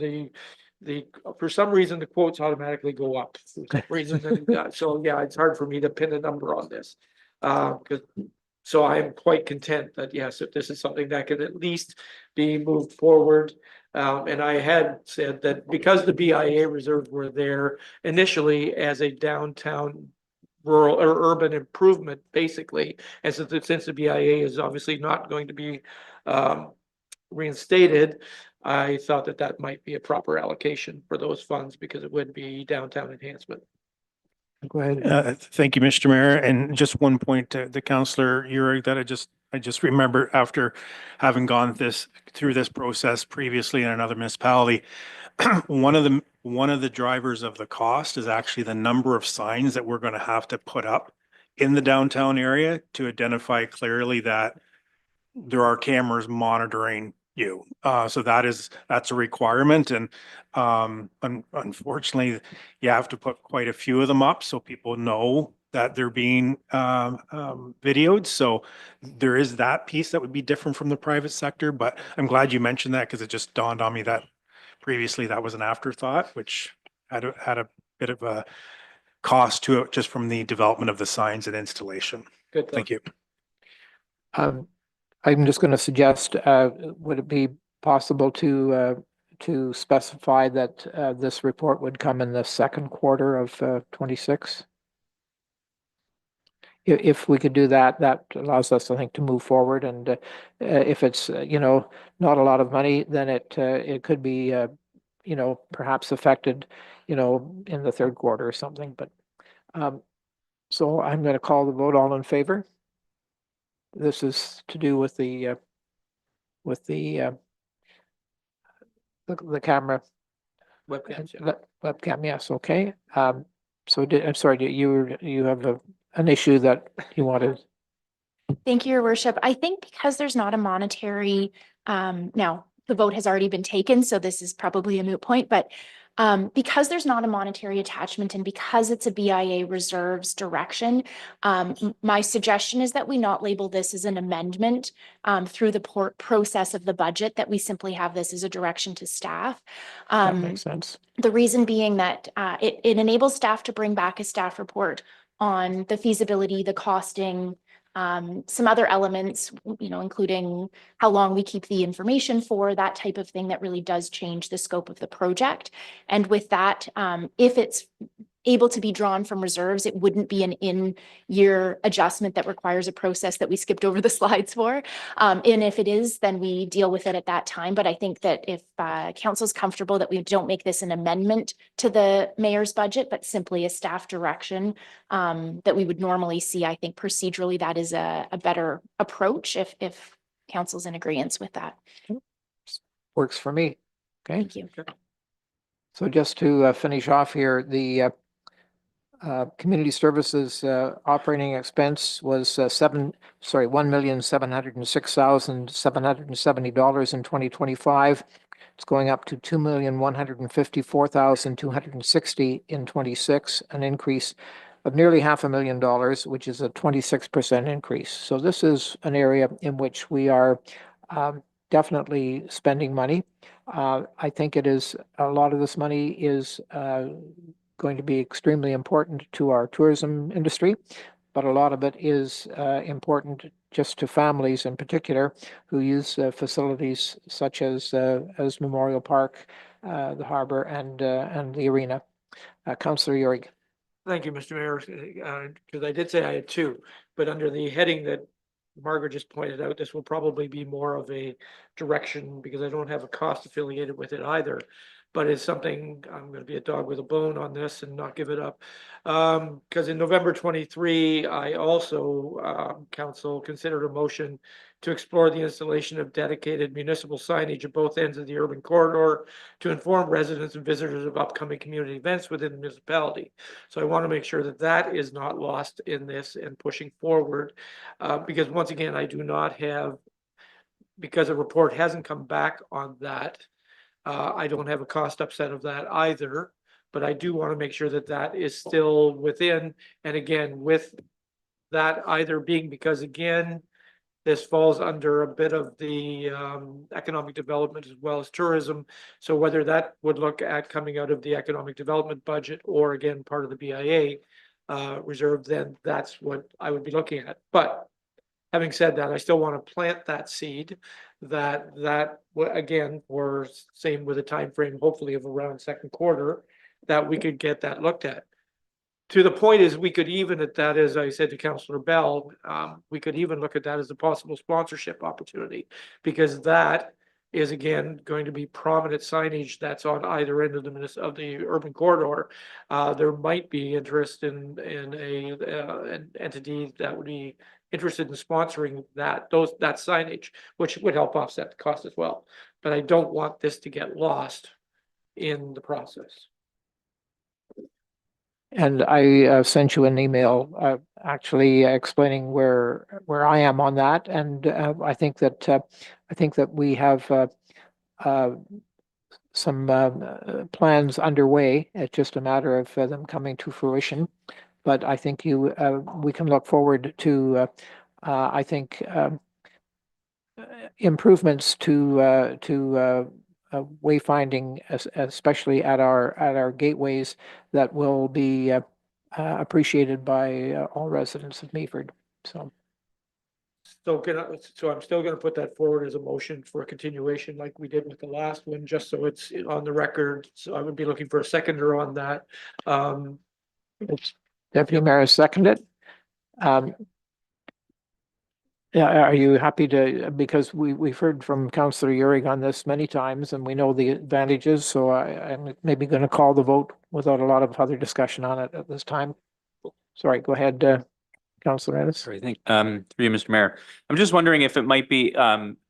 for some reason, the quotes automatically go up. For some reason, so yeah, it's hard for me to pin a number on this. So I am quite content that yes, if this is something that could at least be moved forward. And I had said that because the BIA reserves were there initially as a downtown rural or urban improvement, basically, and since the BIA is obviously not going to be reinstated, I thought that might be a proper allocation for those funds because it would be downtown enhancement. Go ahead. Thank you, Mr. Mayor. And just one point to the councillor Urick that I just remember after having gone through this process previously in another municipality, one of the drivers of the cost is actually the number of signs that we're going to have to put up in the downtown area to identify clearly that there are cameras monitoring you. So that's a requirement. And unfortunately, you have to put quite a few of them up so people know that they're being videoed. So there is that piece that would be different from the private sector. But I'm glad you mentioned that because it just dawned on me that previously that was an afterthought, which had a bit of a cost to it just from the development of the signs and installation. Good. Thank you. I'm just going to suggest, would it be possible to specify that this report would come in the second quarter of 26? If we could do that, that allows us, I think, to move forward. And if it's, not a lot of money, then it could be, perhaps affected, in the third quarter or something. But so I'm going to call the vote. All in favor? This is to do with the camera. Webcams, yeah. Webcam, yes, okay. So I'm sorry, you have an issue that you wanted? Thank you, Your Worship. I think because there's not a monetary, now the vote has already been taken, so this is probably a moot point, but because there's not a monetary attachment and because it's a BIA reserves direction, my suggestion is that we not label this as an amendment through the process of the budget, that we simply have this as a direction to staff. That makes sense. The reason being that it enables staff to bring back a staff report on the feasibility, the costing, some other elements, including how long we keep the information for, that type of thing that really does change the scope of the project. And with that, if it's able to be drawn from reserves, it wouldn't be an in-year adjustment that requires a process that we skipped over the slides for. And if it is, then we deal with it at that time. But I think that if council's comfortable that we don't make this an amendment to the mayor's budget, but simply a staff direction that we would normally see, I think procedurally that is a better approach if council's in agreement with that. Works for me. Okay, Thank you. so just to finish off here, the community services operating expense was $1,706,770 in 2025. It's going up to $2,154,260 in 26, an increase of nearly $500,000, which is a 26% increase. So this is an area in which we are definitely spending money. I think it is, a lot of this money is going to be extremely important to our tourism industry, but a lot of it is important just to families in particular who use facilities such as Memorial Park, the harbor, and the arena. Councillor Urick. Thank you, Mr. Mayor, because I did say I had two, but under the heading that Margaret just pointed out, this will probably be more of a direction because I don't have a cost affiliated with it either. But it's something, I'm gonna be a dog with a bone on this and not give it up. Because in November 23, I also, council considered a motion to explore the installation of dedicated municipal signage at both ends of the urban corridor to inform residents and visitors of upcoming community events within the municipality. So I want to make sure that that is not lost in this and pushing forward. Because once again, I do not have, because a report hasn't come back on that, I don't have a cost upset of that either. But I do want to make sure that that is still within, and again, with that either being, because again, this falls under a bit of the economic development as well as tourism. So whether that would look at coming out of the economic development budget or again, part of the BIA reserve, then that's what I would be looking at. But having said that, I still want to plant that seed that again, we're same with a time frame, hopefully of around second quarter, that we could get that looked at. To the point is, we could even at that, as I said to Councillor Bell, we could even look at that as a possible sponsorship opportunity, because that is again going to be prominent signage that's on either end of the urban corridor. There might be interest in an entity that would be interested in sponsoring that signage, which would help offset the cost as well. But I don't want this to get lost in the process. And I sent you an email actually explaining where I am on that, and I think that we have some plans underway. It's just a matter of them coming to fruition. But I think we can look forward to I think improvements to wayfinding, especially at our gateways, that will be appreciated by all residents of Meaford. So I'm still gonna put that forward as a motion for a continuation like we did with the last one, just so it's on the record. So I would be looking for a seconder on that. Deputy Mayor has seconded. Yeah, are you happy to, because we've heard from Councillor Urick on this many times and we know the advantages, so I'm maybe going to call the vote without a lot of other discussion on it at this time. Sorry, go ahead, Councillor Ennis. Sorry, through you, Mr. Mayor. I'm just wondering if it might be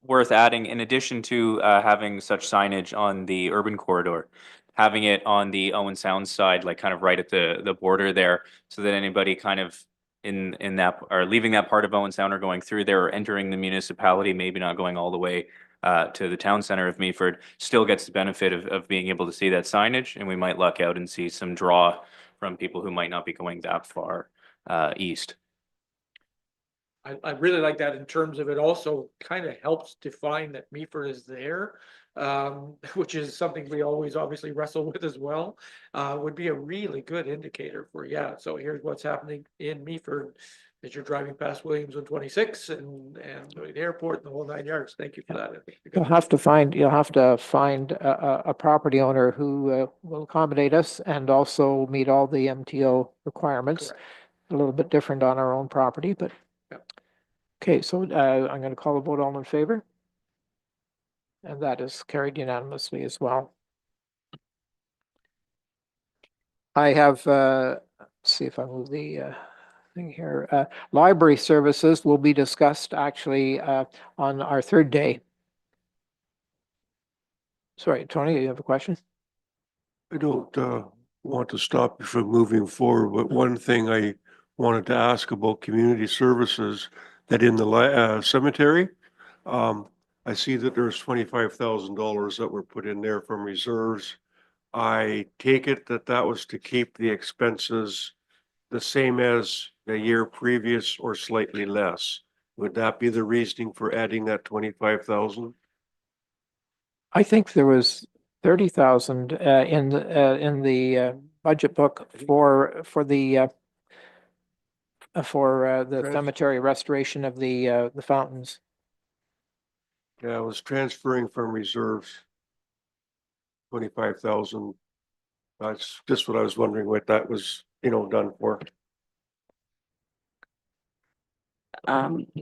worth adding, in addition to having such signage on the urban corridor, having it on the Owen Sound side, like kind of right at the border there, so that anybody kind of in that, or leaving that part of Owen Sound or going through there or entering the municipality, maybe not going all the way to the town center of Meaford, still gets the benefit of being able to see that signage, and we might luck out and see some draw from people who might not be going that far east. I really like that in terms of it also kind of helps define that Meaford is there, which is something we always obviously wrestle with as well. Would be a really good indicator for, yeah, so here's what's happening in Meaford as you're driving past Williams on 26 and the airport and the whole 9 yards. Thank you for that. You'll have to find a property owner who will accommodate us and also meet all the MTO requirements. Correct. A little bit different on our own property, but okay, so I'm going to call a vote. All in favor? And that is carried unanimously as well. I have, let's see if I move the thing here. Library services will be discussed actually on our third day. Sorry, Tony, you have a question? I don't want to stop you from moving forward, but one thing I wanted to ask about community services, that in the cemetery, I see that there's $25,000 that were put in there from reserves. I take it that that was to keep the expenses the same as the year previous or slightly less. Would that be the reasoning for adding that 25,000? I think there was 30,000 in the budget book for the Trans- cemetery restoration of the fountains. Yeah, I was transferring from reserves. 25,000. That's just what I was wondering what that was, done for.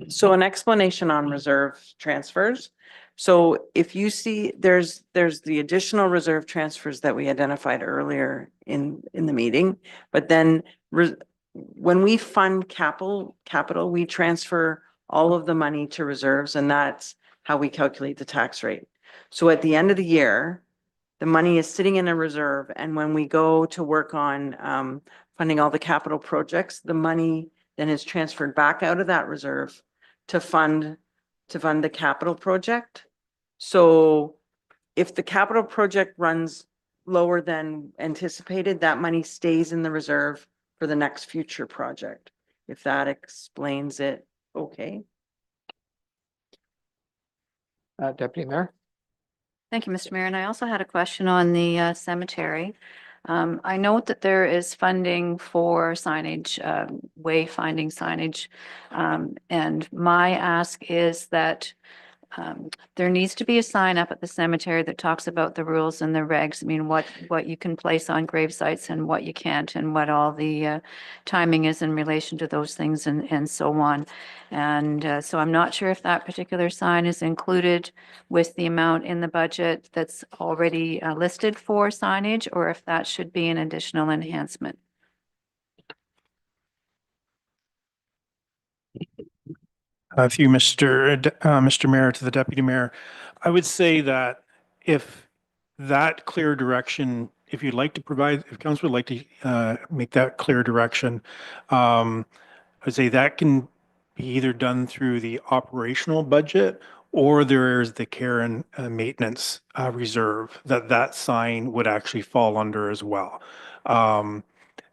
So an explanation on reserve transfers. So if you see, there's the additional reserve transfers that we identified earlier in the meeting, but then when we fund capital, we transfer all of the money to reserves, and that's how we calculate the tax rate. So at the end of the year, the money is sitting in a reserve, and when we go to work on funding all the capital projects, the money then is transferred back out of that reserve to fund the capital project. So if the capital project runs lower than anticipated, that money stays in the reserve for the next future project. If that explains it, okay. Deputy Mayor? Thank you, Mr. Mayor. And I also had a question on the cemetery. I note that there is funding for signage, wayfinding signage. And my ask is that there needs to be a sign up at the cemetery that talks about the rules and the regs. I mean, what you can place on grave sites and what you can't, and what all the timing is in relation to those things and so on. And so I'm not sure if that particular sign is included with the amount in the budget that's already listed for signage, or if that should be an additional enhancement. Through Mr. Mayor to the Deputy Mayor, I would say that if that clear direction, if you'd like to provide, if council would like to make that clear direction, I would say that can be either done through the operational budget, or there is the care and maintenance reserve that sign would actually fall under as well.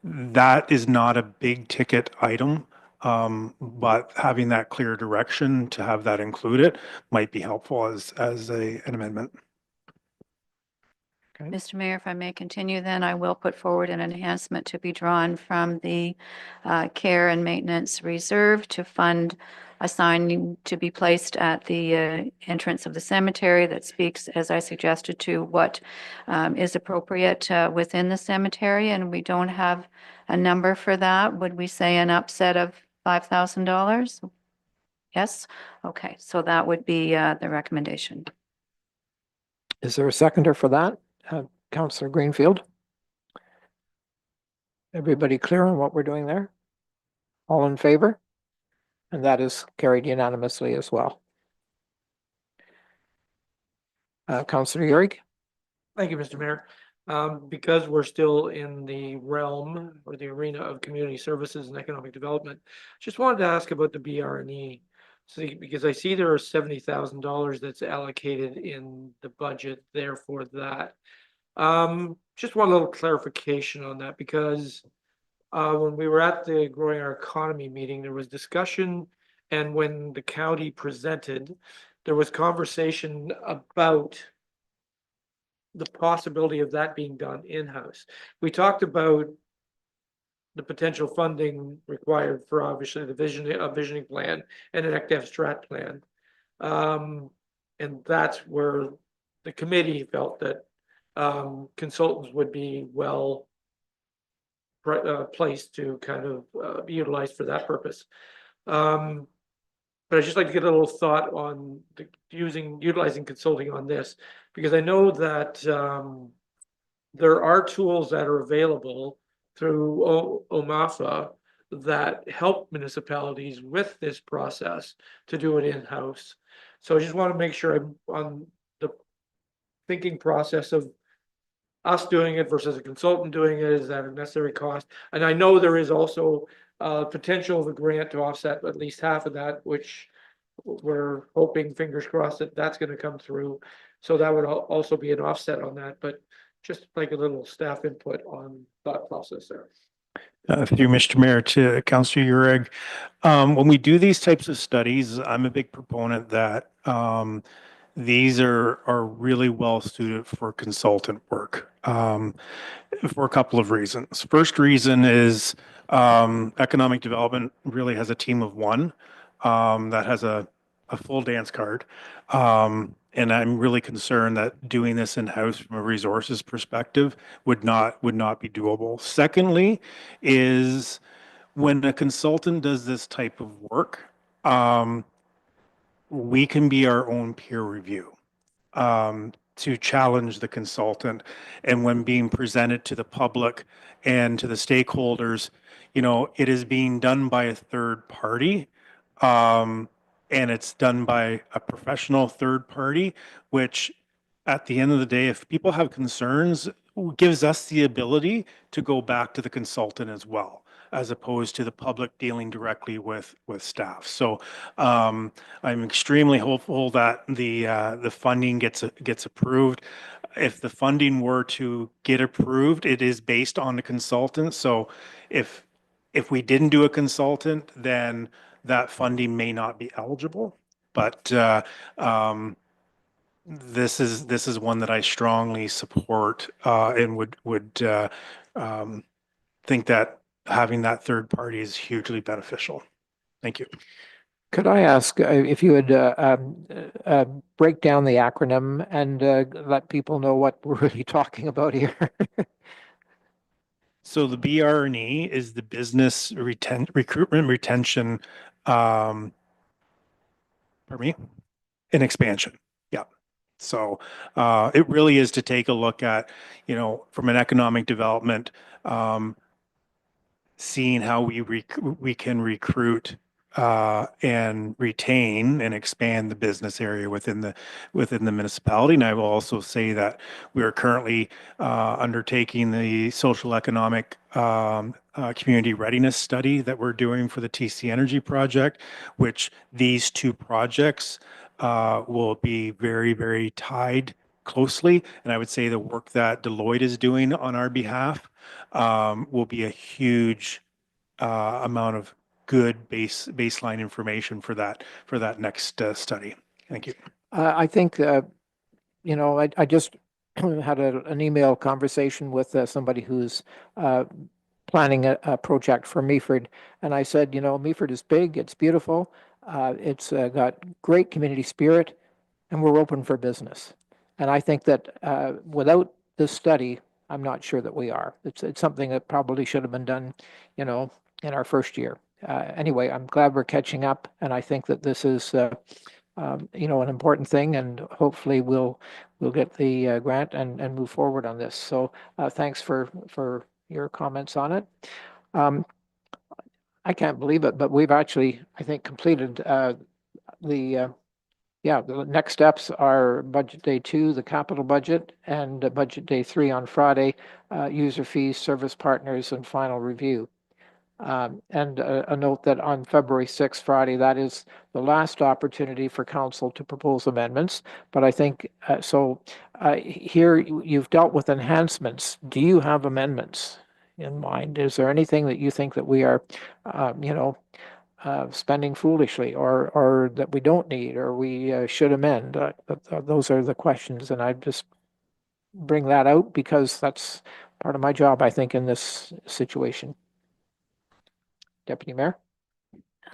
That is not a big ticket item. But having that clear direction to have that included might be helpful as an amendment. Okay. Mr. Mayor, if I may continue, then I will put forward an enhancement to be drawn from the care and maintenance reserve to fund a sign to be placed at the entrance of the cemetery that speaks, as I suggested, to what is appropriate within the cemetery. And we don't have a number for that. Would we say an upset of $5,000? Yes? Okay, so that would be the recommendation. Is there a seconder for that? Councillor Greenfield? Everybody clear on what we're doing there? All in favor? And that is carried unanimously as well. Councillor Yurick? Thank you, Mr. Mayor. Because we're still in the realm or the arena of community services and economic development, just wanted to ask about the BR&E. See, because I see there are $70,000 that's allocated in the budget there for that. Just one little clarification on that, because when we were at the Growing Our Economy meeting, there was discussion, and when the county presented, there was conversation about the possibility of that being done in-house. We talked about the potential funding required for obviously the visioning plan and an active strat plan. And that's where the committee felt that consultants would be well placed to kind of be utilized for that purpose. But I'd just like to get a little thought on utilizing consulting on this, because I know that there are tools that are available through OMAFA that help municipalities with this process to do it in-house. So I just want to make sure I'm on the thinking process of us doing it versus a consultant doing it? Is that a necessary cost? And I know there is also potential of a grant to offset at least half of that, which we're hoping, fingers crossed, that that's going to come through. So that would also be an offset on that, but just like a little staff input on thought process there. Through Mr. Mayor to Councillor Urick, when we do these types of studies, I'm a big proponent that these are really well suited for consultant work for a couple of reasons. First reason is economic development really has a team of one that has a full dance card. And I'm really concerned that doing this in-house from a resources perspective would not be doable. Secondly, is when a consultant does this type of work, we can be our own peer review to challenge the consultant. And when being presented to the public and to the stakeholders, you know, it is being done by a third party. And it's done by a professional third party, which at the end of the day, if people have concerns, gives us the ability to go back to the consultant as well, as opposed to the public dealing directly with staff. So I'm extremely hopeful that the funding gets approved. If the funding were to get approved, it is based on the consultant. So if we didn't do a consultant, then that funding may not be eligible. But this is one that I strongly support and would think that having that third party is hugely beneficial. Thank you. Could I ask if you would break down the acronym and let people know what we're really talking about here? So the BR&E is the business recruitment retention, pardon me, and expansion. Yeah. So it really is to take a look at, you know, from an economic development, seeing how we can recruit and retain and expand the business area within the municipality. And I will also say that we are currently undertaking the social economic community readiness study that we're doing for the TC Energy project, which these two projects will be very, very tied closely. And I would say the work that Deloitte is doing on our behalf will be a huge amount of good baseline information for that next study. Thank you. I think, you know, I just had an email conversation with somebody who's planning a project for Meaford. And I said, you know, Meaford is big, it's beautiful, it's got great community spirit, and we're open for business. And I think that without this study, I'm not sure that we are. It's something that probably should have been done, you know, in our first year. Anyway, I'm glad we're catching up, and I think that this is, you know, an important thing, and hopefully we'll get the grant and move forward on this. So thanks for your comments on it. I can't believe it, but we've actually, I think, completed the next steps are budget day 2, the capital budget, and budget day 3 on Friday, user fees, service partners, and final review. And a note that on February 6th, Friday, that is the last opportunity for council to propose amendments. But I think, here you've dealt with enhancements. Do you have amendments in mind? Is there anything that you think that we are, you know, spending foolishly or that we don't need or we should amend? Those are the questions, and I just bring that out because that's part of my job, I think, in this situation. Deputy Mayor?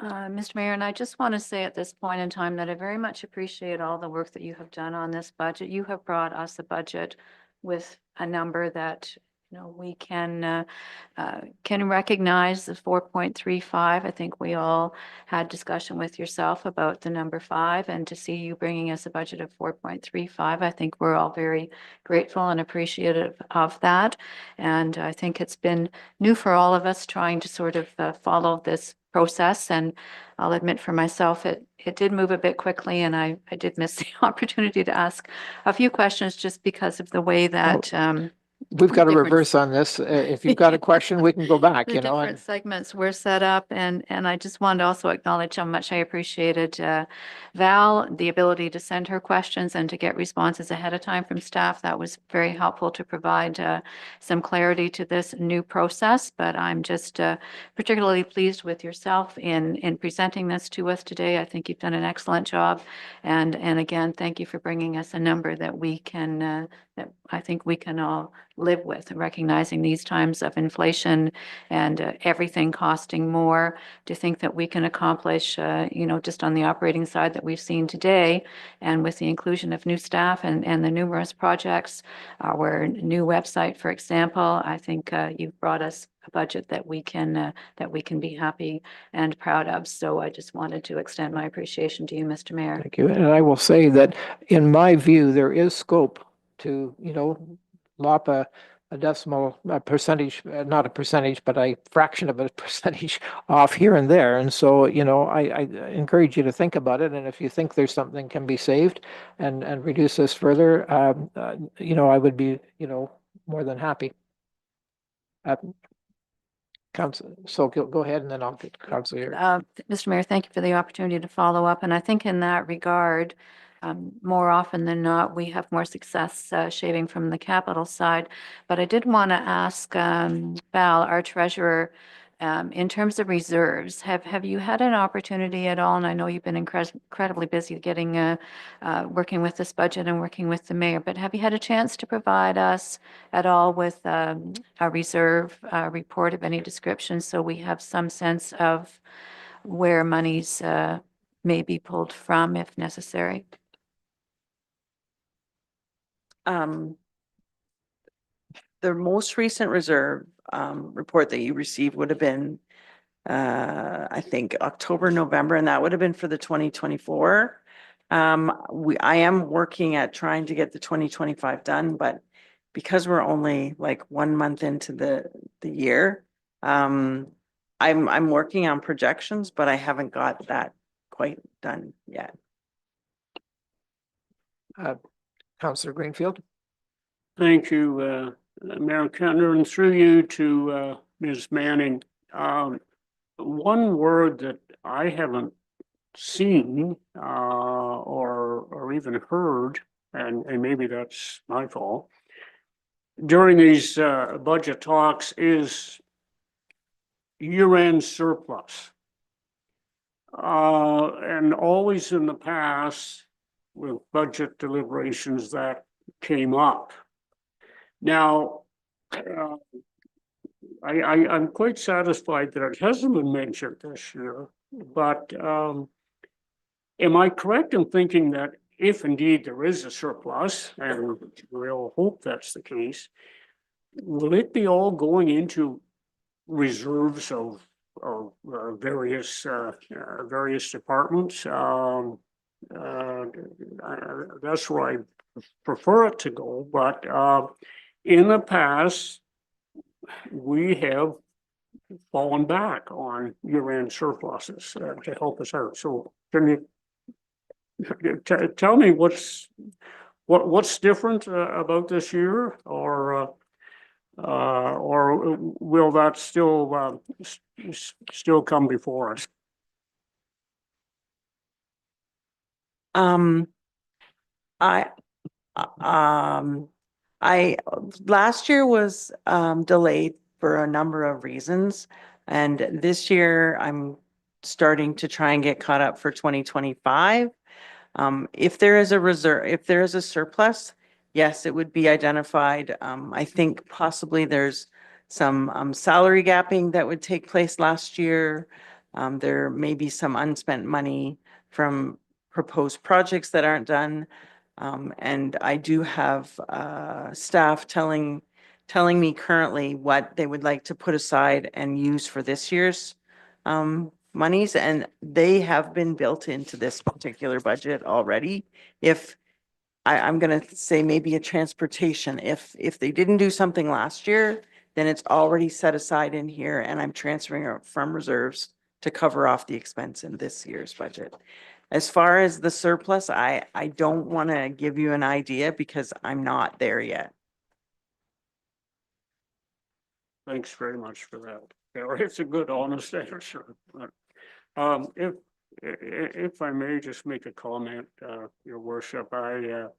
Mr. Mayor, and I just want to say at this point in time that I very much appreciate all the work that you have done on this budget. You have brought us a budget with a number that, you know, we can recognize the 4.35. I think we all had discussion with yourself about the number 5, and to see you bringing us a budget of 4.35, I think we're all very grateful and appreciative of that. And I think it's been new for all of us trying to sort of follow this process. And I'll admit for myself, it did move a bit quickly, and I did miss the opportunity to ask a few questions just because of the way that We've got a different- reverse on this. If you've got a question, we can go back, the you know, different segments were set up, and I just wanted to also acknowledge how much I appreciated Val, the ability to send her questions and to get responses ahead of time from staff. That was very helpful to provide some clarity to this new process. But I'm just particularly pleased with yourself in presenting this to us today. I think you've done an excellent job, and again, thank you for bringing us a number that we can that I think we can all live with, recognizing these times of inflation and everything costing more. To think that we can accomplish, just on the operating side that we've seen today, and with the inclusion of new staff and the numerous projects, our new website, for example, I think you've brought us a budget that we can be happy and proud of. So I just wanted to extend my appreciation to you, Mr. Mayor. thank you. And I will say that in my view, there is scope to, lop a decimal, a percentage, not a percentage, but a fraction of a percentage off here and there. And so, I encourage you to think about it. And if you think there's something can be saved and reduce this further, I would be, more than happy. Council, so go ahead and then I'll get Council here. Mr. Mayor, thank you for the opportunity to follow up. And I think in that regard, more often than not, we have more success shaving from the capital side. But I did want to ask Val, our treasurer, in terms of reserves, have you had an opportunity at all? And I know you've been incredibly busy getting working with this budget and working with the mayor, but have you had a chance to provide us at all with a reserve report of any description, so we have some sense of where monies may be pulled from if necessary? The most recent reserve report that you received would have been, I think, October, November, and that would have been for the 2024. I am working at trying to get the 2025 done, but because we're only like 1 month into the year, I'm working on projections, but I haven't got that quite done yet. Councillor Greenfield. Thank you, Mayor Kentner, and through you to Ms. Manning. One word that I haven't seen or even heard, and maybe that's my fault, during these budget talks is year-end surplus. And always in the past with budget deliberations that came up. Now, I'm quite satisfied that it hasn't been mentioned this year, but am I correct in thinking that if indeed there is a surplus, and we'll hope that's the case, will it be all going into reserves of various departments? That's where I prefer it to go, but in the past, we have fallen back on year-end surpluses to help us out. So can you tell me what's different about this year, or will that still come before us? Last year was delayed for a number of reasons, and this year I'm starting to try and get caught up for 2025. If there is a reserve, if there is a surplus, yes, it would be identified. I think possibly there's some salary gapping that would take place last year. There may be some unspent money from proposed projects that aren't done. And I do have staff telling me currently what they would like to put aside and use for this year's monies, and they have been built into this particular budget already. If I'm going to say maybe a transportation, if they didn't do something last year, then it's already set aside in here, and I'm transferring it from reserves to cover off the expense in this year's budget. As far as the surplus, I don't want to give you an idea because I'm not there yet. Thanks very much for that. Yeah, it's a good, honest answer. But, if I may just make a comment, Your Worship, when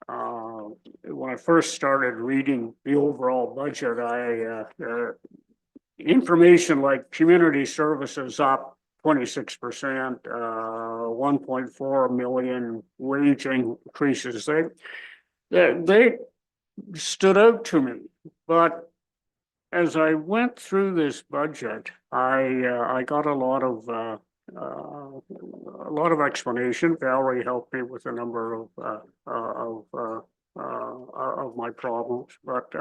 I first started reading the overall budget, information like community services up 26%, 1.4 million wage increases, they stood out to me. But as I went through this budget, I got a lot of explanation. Valerie helped me with a number of my problems, but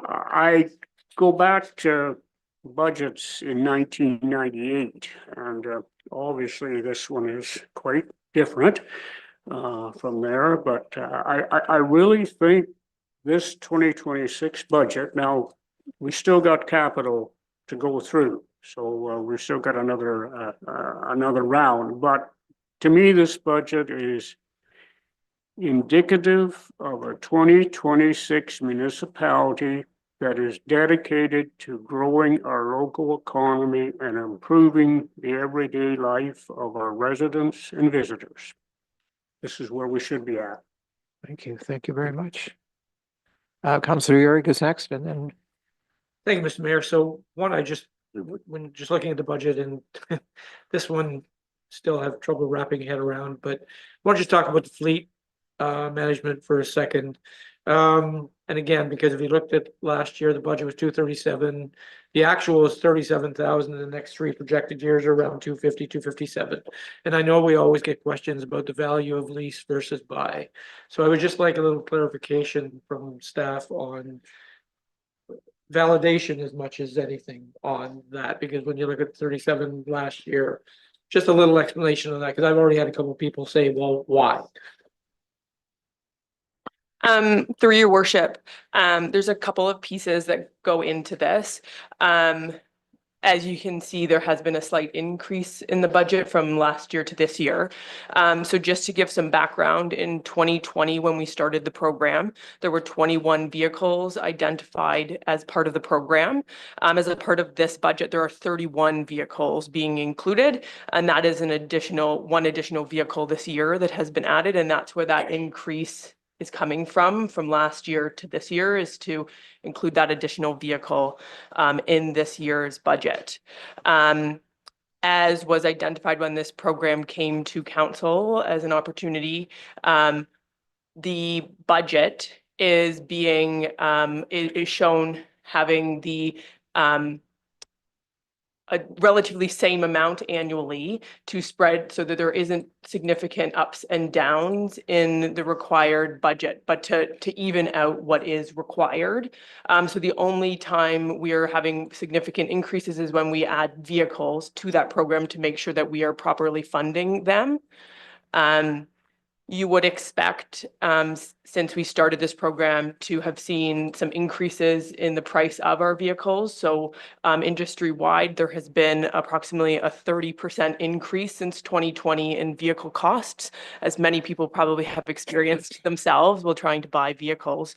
I go back to budgets in 1998, and obviously this one is quite different from there. But I really think this 2026 budget, now we still got capital to go through, so we still got another round. But to me, this budget is indicative of a 2026 municipality that is dedicated to growing our local economy and improving the everyday life of our residents and visitors. This is where we should be at. Thank you. Thank you very much. Councillor Urick is next, and then Thank you, Mr. Mayor. So one, when just looking at the budget, and this one still have trouble wrapping head around, but I want to just talk about the fleet management for a second. And again, because if you looked at last year, the budget was 237. The actual is 37,000. The next three projected years are around 250, 257. And I know we always get questions about the value of lease versus buy. So I would just like a little clarification from staff on validation as much as anything on that, because when you look at 37 last year, just a little explanation on that, because I've already had a couple of people say, well, why? Through your worship, there's a couple of pieces that go into this. As you can see, there has been a slight increase in the budget from last year to this year. So just to give some background, in 2020, when we started the program, there were 21 vehicles identified as part of the program. As a part of this budget, there are 31 vehicles being included, and that is one additional vehicle this year that has been added, and that's where that increase is coming from last year to this year, is to include that additional vehicle in this year's budget. As was identified when this program came to council as an opportunity, the budget is shown having the a relatively same amount annually to spread so that there isn't significant ups and downs in the required budget, but to even out what is required. So the only time we are having significant increases is when we add vehicles to that program to make sure that we are properly funding them. You would expect, since we started this program, to have seen some increases in the price of our vehicles. So industry-wide, there has been approximately a 30% increase since 2020 in vehicle costs, as many people probably have experienced themselves while trying to buy vehicles.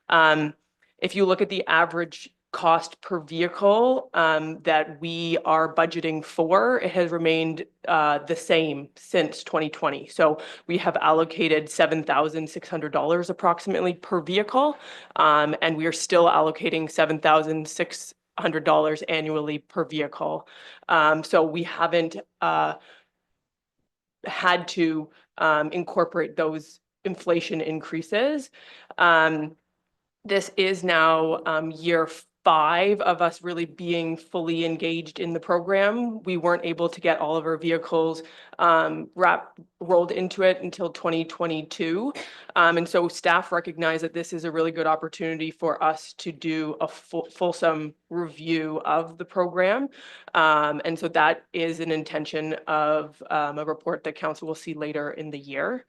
If you look at the average cost per vehicle that we are budgeting for, it has remained the same since 2020. So we have allocated $7,600 approximately per vehicle, and we are still allocating $7,600 annually per vehicle. So we haven't had to incorporate those inflation increases. This is now year 5 of us really being fully engaged in the program. We weren't able to get all of our vehicles rolled into it until 2022. And so staff recognize that this is a really good opportunity for us to do a fulsome review of the program. And so that is an intention of a report that council will see later in the year.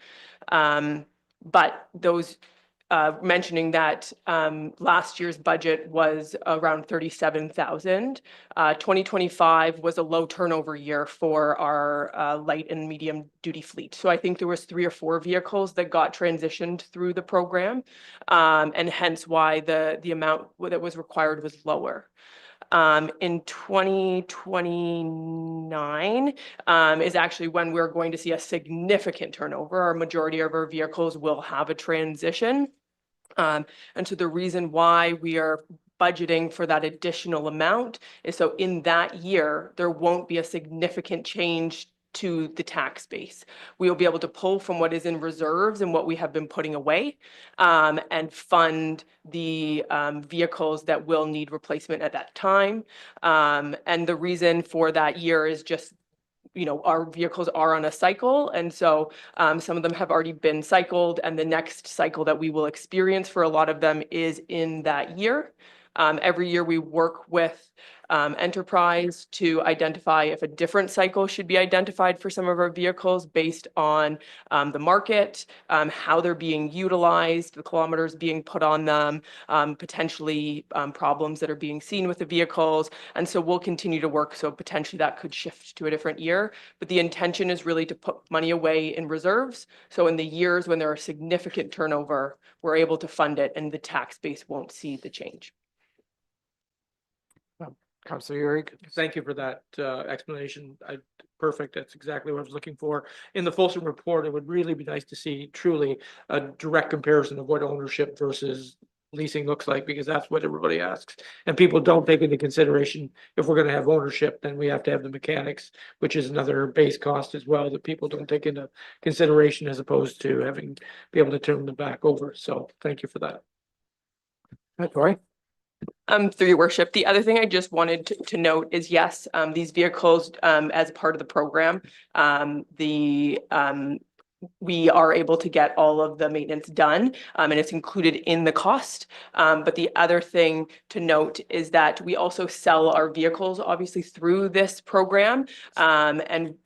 But those mentioning that last year's budget was around 37,000. 2025 was a low turnover year for our light and medium duty fleet. So I think there was 3 or 4 vehicles that got transitioned through the program, and hence why the amount that was required was lower. In 2029 is actually when we're going to see a significant turnover. Our majority of our vehicles will have a transition. And so the reason why we are budgeting for that additional amount is so in that year, there won't be a significant change to the tax base. We will be able to pull from what is in reserves and what we have been putting away, and fund the vehicles that will need replacement at that time. And the reason for that year is just, you know, our vehicles are on a cycle. And so some of them have already been cycled, and the next cycle that we will experience for a lot of them is in that year. Every year we work with Enterprise to identify if a different cycle should be identified for some of our vehicles based on the market, how they're being utilized, the kilometers being put on them, potentially problems that are being seen with the vehicles. And so we'll continue to work. So potentially that could shift to a different year. But the intention is really to put money away in reserves. So in the years when there are significant turnover, we're able to fund it and the tax base won't see the change. Councillor Urick. Thank you for that explanation. Perfect. That's exactly what I was looking for. In the Folsom report, it would really be nice to see truly a direct comparison of what ownership versus leasing looks like, because that's what everybody asks. And people don't take into consideration, if we're going to have ownership, then we have to have the mechanics, which is another base cost as well that people don't take into consideration, as opposed to having be able to turn them back over. So thank you for that. Tori. Through your worship, the other thing I just wanted to note is, yes, these vehicles, as part of the program, we are able to get all of the maintenance done, and it's included in the cost. But the other thing to note is that we also sell our vehicles, obviously, through this program.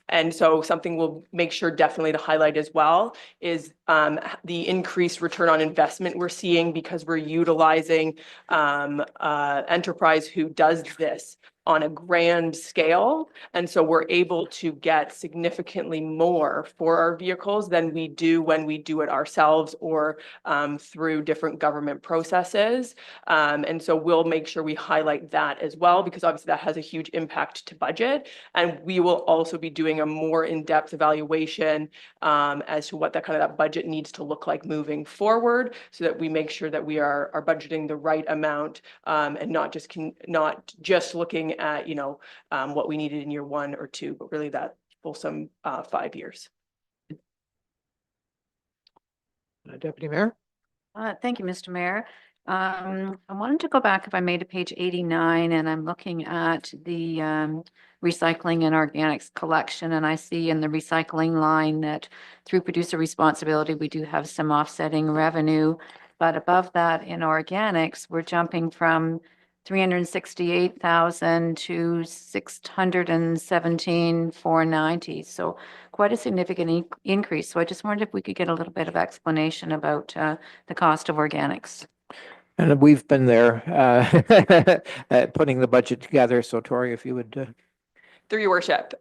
And so something we'll make sure definitely to highlight as well is the increased return on investment we're seeing, because we're utilizing Enterprise, who does this on a grand scale. And so we're able to get significantly more for our vehicles than we do when we do it ourselves or through different government processes. And so we'll make sure we highlight that as well, because obviously that has a huge impact to budget. And we will also be doing a more in-depth evaluation as to what that budget needs to look like moving forward, so that we make sure that we are budgeting the right amount, and not just looking at, what we needed in year 1 or 2, but really that fulsome 5 years. Deputy Mayor. Thank you, Mr. Mayor. I wanted to go back, if I made, to page 89, and I'm looking at the recycling and organics collection, and I see in the recycling line that through producer responsibility, we do have some offsetting revenue. But above that, in organics, we're jumping from 368,000 to 617,490. So quite a significant increase. So I just wondered if we could get a little bit of explanation about the cost of organics. And we've been there putting the budget together. So Tori, if you would. Through your worship,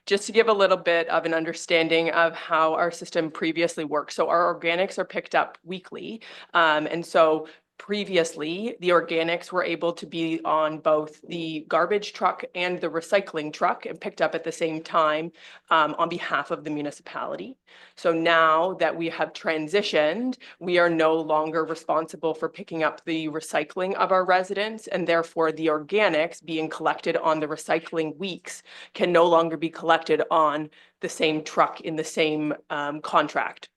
just to give a little bit of an understanding of how our system previously worked. So our organics are picked up weekly. And so previously, the organics were able to be on both the garbage truck and the recycling truck and picked up at the same time on behalf of the municipality. So now that we have transitioned, we are no longer responsible for picking up the recycling of our residents, and therefore the organics being collected on the recycling weeks can no longer be collected on the same truck in the same contract.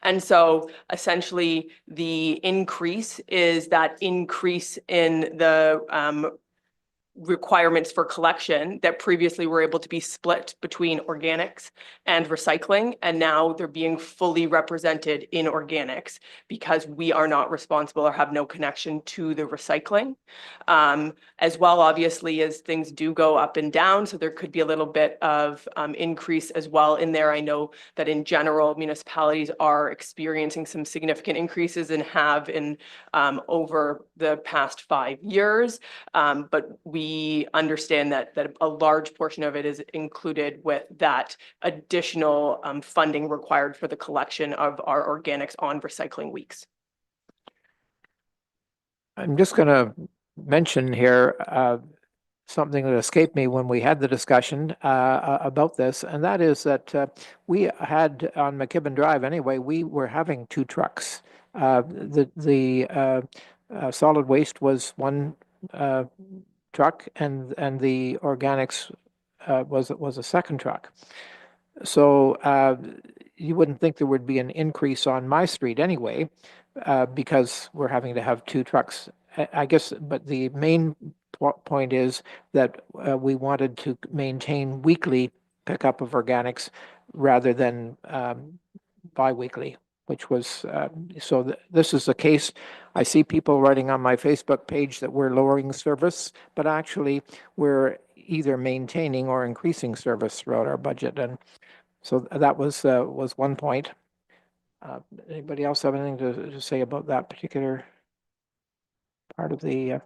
And so essentially the increase is that increase in the requirements for collection that previously were able to be split between organics and recycling. And now they're being fully represented in organics because we are not responsible or have no connection to the recycling. As well, obviously, as things do go up and down, so there could be a little bit of increase as well in there. I know that in general, municipalities are experiencing some significant increases and have in over the past 5 years. But we understand that a large portion of it is included with that additional funding required for the collection of our organics on recycling weeks. I'm just going to mention here something that escaped me when we had the discussion about this, and that is that we had on McKibben Drive anyway, we were having 2 trucks. The solid waste was one truck, and the organics was a second truck. So you wouldn't think there would be an increase on my street anyway, because we're having to have 2 trucks. I guess, but the main point is that we wanted to maintain weekly pickup of organics rather than bi-weekly, which was, this is the case. I see people writing on my Facebook page that we're lowering service, but actually we're either maintaining or increasing service throughout our budget. And so that was one point. Anybody else have anything to say about that particular part of the?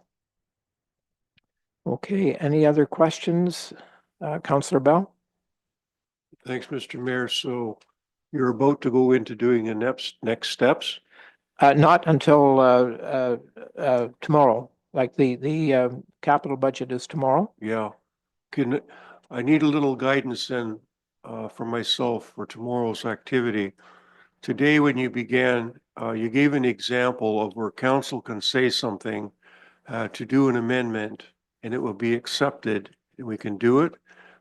Okay, any other questions? Councillor Bell? Thanks, Mr. Mayor. So you're about to go into doing the next steps? Not until tomorrow. Like the capital budget is tomorrow. Yeah. I need a little guidance then for myself for tomorrow's activity. Today, when you began, you gave an example of where council can say something to do an amendment and it will be accepted and we can do it.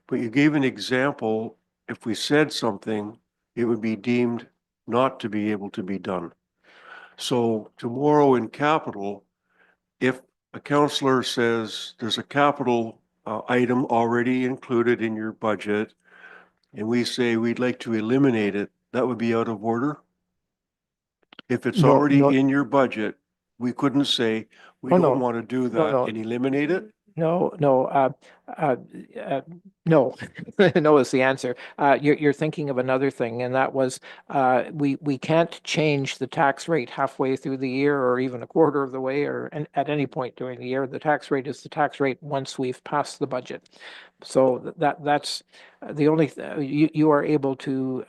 But you gave an example, if we said something, it would be deemed not to be able to be done. So tomorrow in capital, if a councillor says there's a capital item already included in your budget, and we say we'd like to eliminate it, that would be out of order? If it's No, already no. in your budget, we couldn't say, we Oh, no. don't want to do No, that no. and eliminate it? No, no, no, no is the answer. You're thinking of another thing, and that was we can't change the tax rate halfway through the year or even a quarter of the way or at any point during the year. The tax rate is the tax rate once we've passed the budget. So that's the only you are able to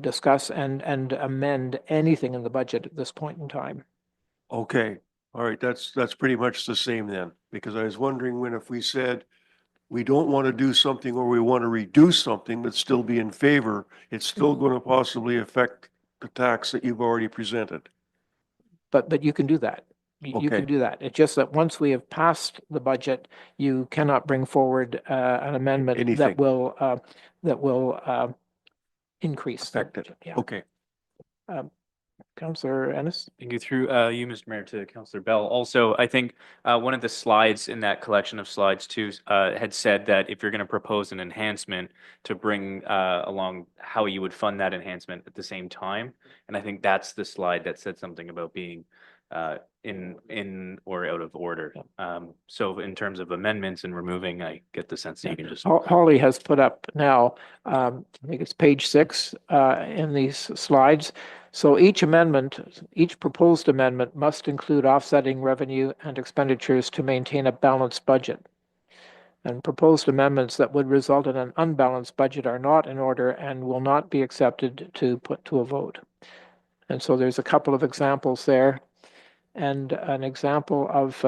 discuss and amend anything in the budget at this point in time. Okay, all right, that's pretty much the same then, because I was wondering if we said we don't want to do something or we want to reduce something but still be in favor, it's still going to possibly affect the tax that you've already presented. But you can do that. You Okay. can do that. It's just that once we have passed the budget, you cannot bring forward an amendment Anything. that will increase. Affect it. Yeah. Okay. Councillor Ennis? Thank you. Through you, Mr. Mayor, to Councillor Bell. Also, I think one of the slides in that collection of slides too had said that if you're going to propose an enhancement to bring along how you would fund that enhancement at the same time. And I think that's the slide that said something about being in or out of order. So in terms of amendments and removing, I get the sense that you can just. Holly has put up now, I think it's page 6 in these slides. So each proposed amendment must include offsetting revenue and expenditures to maintain a balanced budget. And proposed amendments that would result in an unbalanced budget are not in order and will not be accepted to put to a vote. And so there's a couple of examples there. And an example of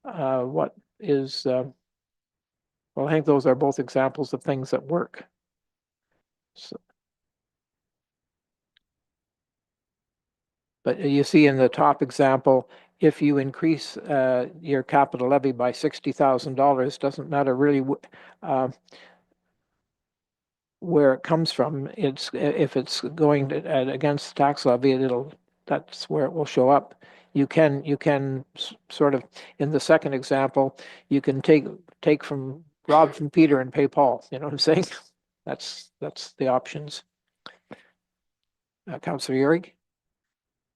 what is, well, I think those are both examples of things that work. So, but you see in the top example, if you increase your capital levy by $60,000, doesn't matter really where it comes from. It's if it's going against the tax levy, that's where it will show up. you can sort of, in the second example, you can rob from Peter and pay Paul, you know what I'm saying? That's the options. Councillor Urick?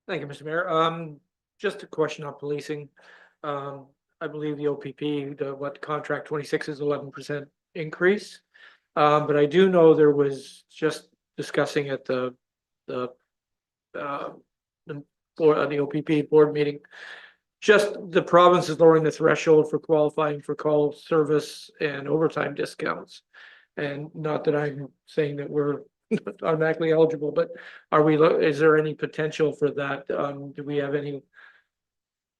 Thank you, Mr. Mayor. Just a question on policing. I believe the OPP, contract 26 is 11% increase. But I do know there was just discussing at the OPP board meeting, just the province is lowering the threshold for qualifying for call service and overtime discounts. And not that I'm saying that we're automatically eligible, but is there any potential for that? Do we have any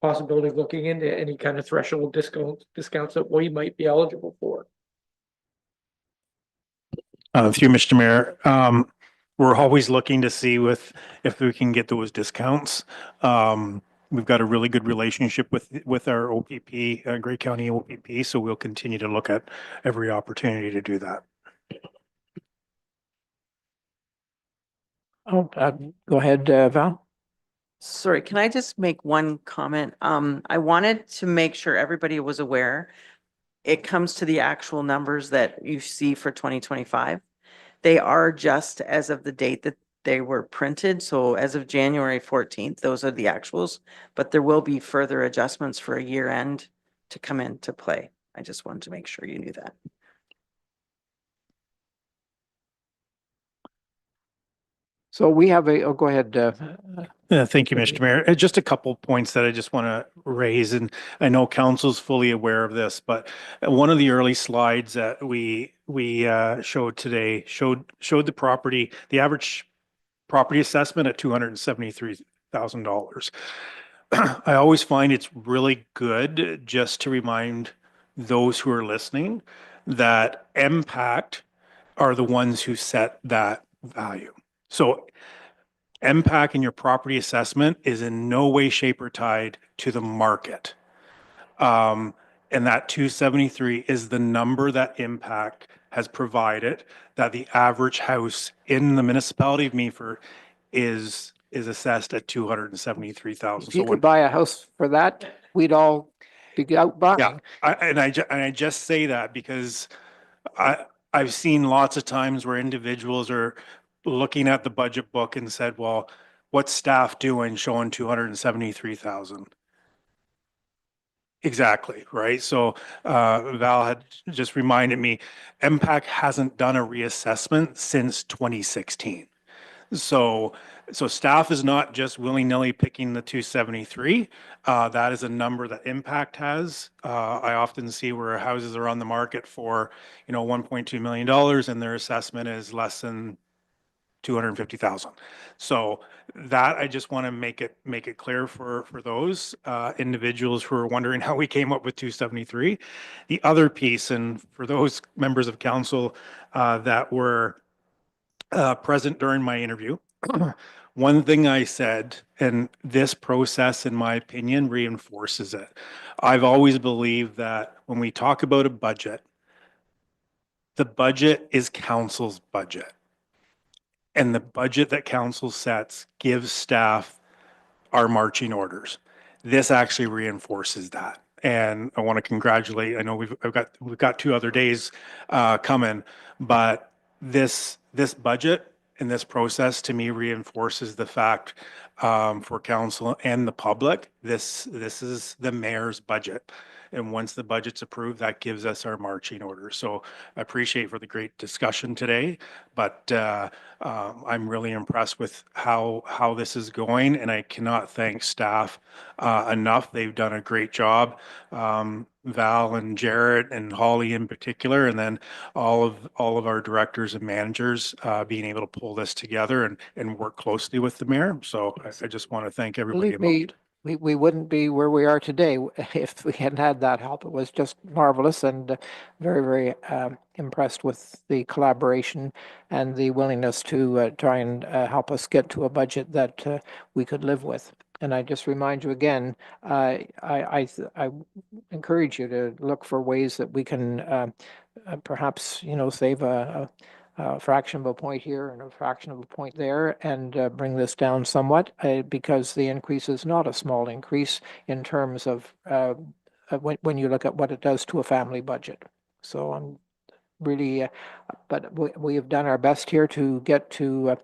possibility of looking into any kind of threshold discounts that we might be eligible for? Through Mr. Mayor, we're always looking to see if we can get those discounts. We've got a really good relationship with our OPP, Grey County OPP, so we'll continue to look at every opportunity to do that. Oh, go ahead, Val. Sorry, can I just make one comment? I wanted to make sure everybody was aware. It comes to the actual numbers that you see for 2025. They are just as of the date that they were printed. So as of January 14th, those are the actuals, but there will be further adjustments for a year end to come into play. I just wanted to make sure you knew that. So we have oh, go ahead. Thank you, Mr. Mayor. Just a couple points that I just want to raise, and I know council's fully aware of this, but one of the early slides that we showed today showed the average property assessment at $273,000. I always find it's really good just to remind those who are listening that impact are the ones who set that value. So MPAC in your property assessment is in no way, shape, or tied to the market. And that 273 is the number that Impact has provided that the average house in the municipality of Meaford is assessed at 273,000. If you could buy a house for that, we'd all be out buying. Yeah, I just say that because I've seen lots of times where individuals are looking at the budget book and said, well, what's staff doing showing 273,000? Exactly, right? So Val had just reminded me, MPAC hasn't done a reassessment since 2016. So staff is not just willy-nilly picking the 273. That is a number that Impact has. I often see where houses are on the market for, $1.2 million and their assessment is less than 250,000. So that I just want to make it clear for those individuals who are wondering how we came up with 273. The other piece, and for those members of council that were present during my interview, one thing I said, and this process, in my opinion, reinforces it. I've always believed that when we talk about a budget, the budget is council's budget. And the budget that council sets gives staff our marching orders. This actually reinforces that. And I want to congratulate, I know we've got 2 other days coming, but this budget and this process to me reinforces the fact for council and the public, this is the mayor's budget. And once the budget's approved, that gives us our marching orders. So I appreciate for the great discussion today, but I'm really impressed with how this is going, and I cannot thank staff enough. They've done a great job. Val and Jarrett and Holly in particular, and then all of our directors and managers being able to pull this together and work closely with the mayor. So I just want to thank everybody Believe me, involved. we wouldn't be where we are today if we hadn't had that help. It was just marvelous and very, very impressed with the collaboration and the willingness to try and help us get to a budget that we could live with. And I just remind you again, I encourage you to look for ways that we can perhaps, save a a fraction of a point here and a fraction of a point there and bring this down somewhat because the increase is not a small increase in terms of when you look at what it does to a family budget. So I'm really, but we have done our best here to get to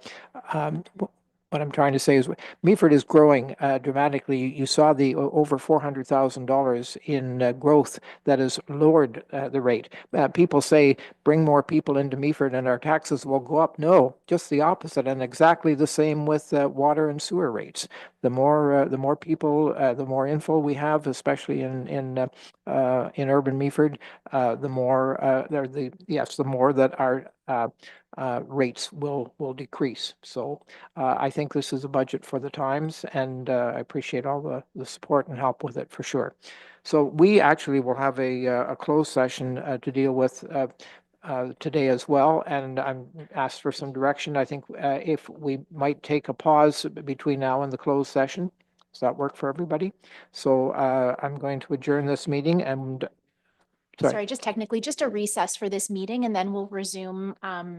what I'm trying to say is Meaford is growing dramatically. You saw the over $400,000 in growth that has lowered the rate. People say bring more people into Meaford and our taxes will go up. No, just the opposite, and exactly the same with water and sewer rates. The more people, the more info we have, especially in urban Meaford, the more the more that our rates will decrease. So I think this is a budget for the times, and I appreciate all the support and help with it for sure. So we actually will have a closed session to deal with today as well, and I'm asked for some direction. I think if we might take a pause between now and the closed session. Does that work for everybody? So I'm going to adjourn this meeting and Sorry, just technically, just a recess for this meeting and then we'll resume.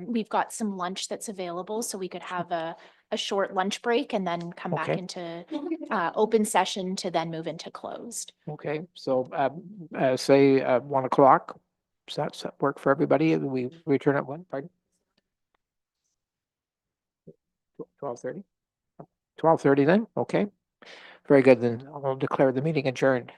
We've got some lunch that's available, so we could have a short lunch break and then come back Okay. into open session to then move into closed. Okay, so say 1 o'clock. Does that work for everybody? We return at 1, pardon? 12:30? 12:30 then? Okay. Very good, then I'll declare the meeting adjourned.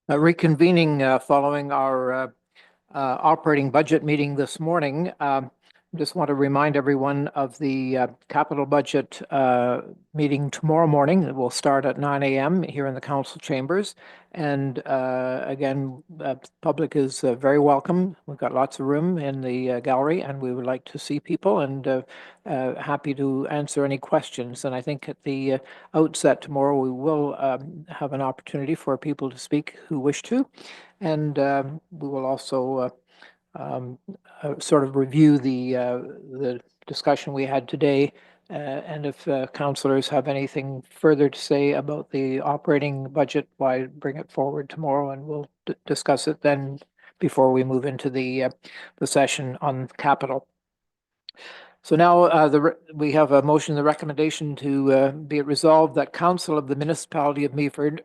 Reconvening following our operating budget meeting this morning. Just want to remind everyone of the capital budget meeting tomorrow morning. It will start at 9 a.m. here in the council chambers. And again, public is very welcome. We've got lots of room in the gallery, and we would like to see people, and happy to answer any questions. And I think at the outset tomorrow, we will have an opportunity for people to speak who wish to. And we will also sort of review the discussion we had today. And if councillors have anything further to say about the operating budget, why bring it forward tomorrow, and we'll discuss it then before we move into the session on capital. So now we have a motion, the recommendation to be it resolved that Council of the Municipality of Meaford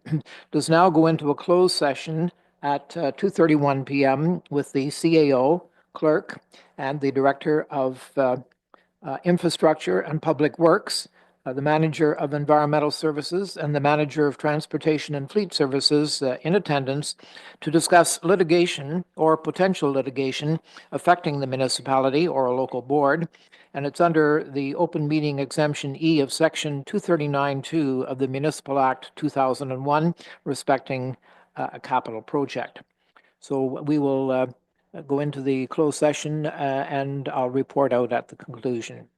does now go into a closed session at 2:31 p.m. with the CAO, clerk, and the Director of Infrastructure and Public Works, the Manager of Environmental Services, and the Manager of Transportation and Fleet Services in attendance to discuss litigation or potential litigation affecting the municipality or a local board. And it's under the open meeting exemption E of section 239(2) of the Municipal Act 2001 respecting a capital project. So we will go into the closed session and I'll report out at the conclusion.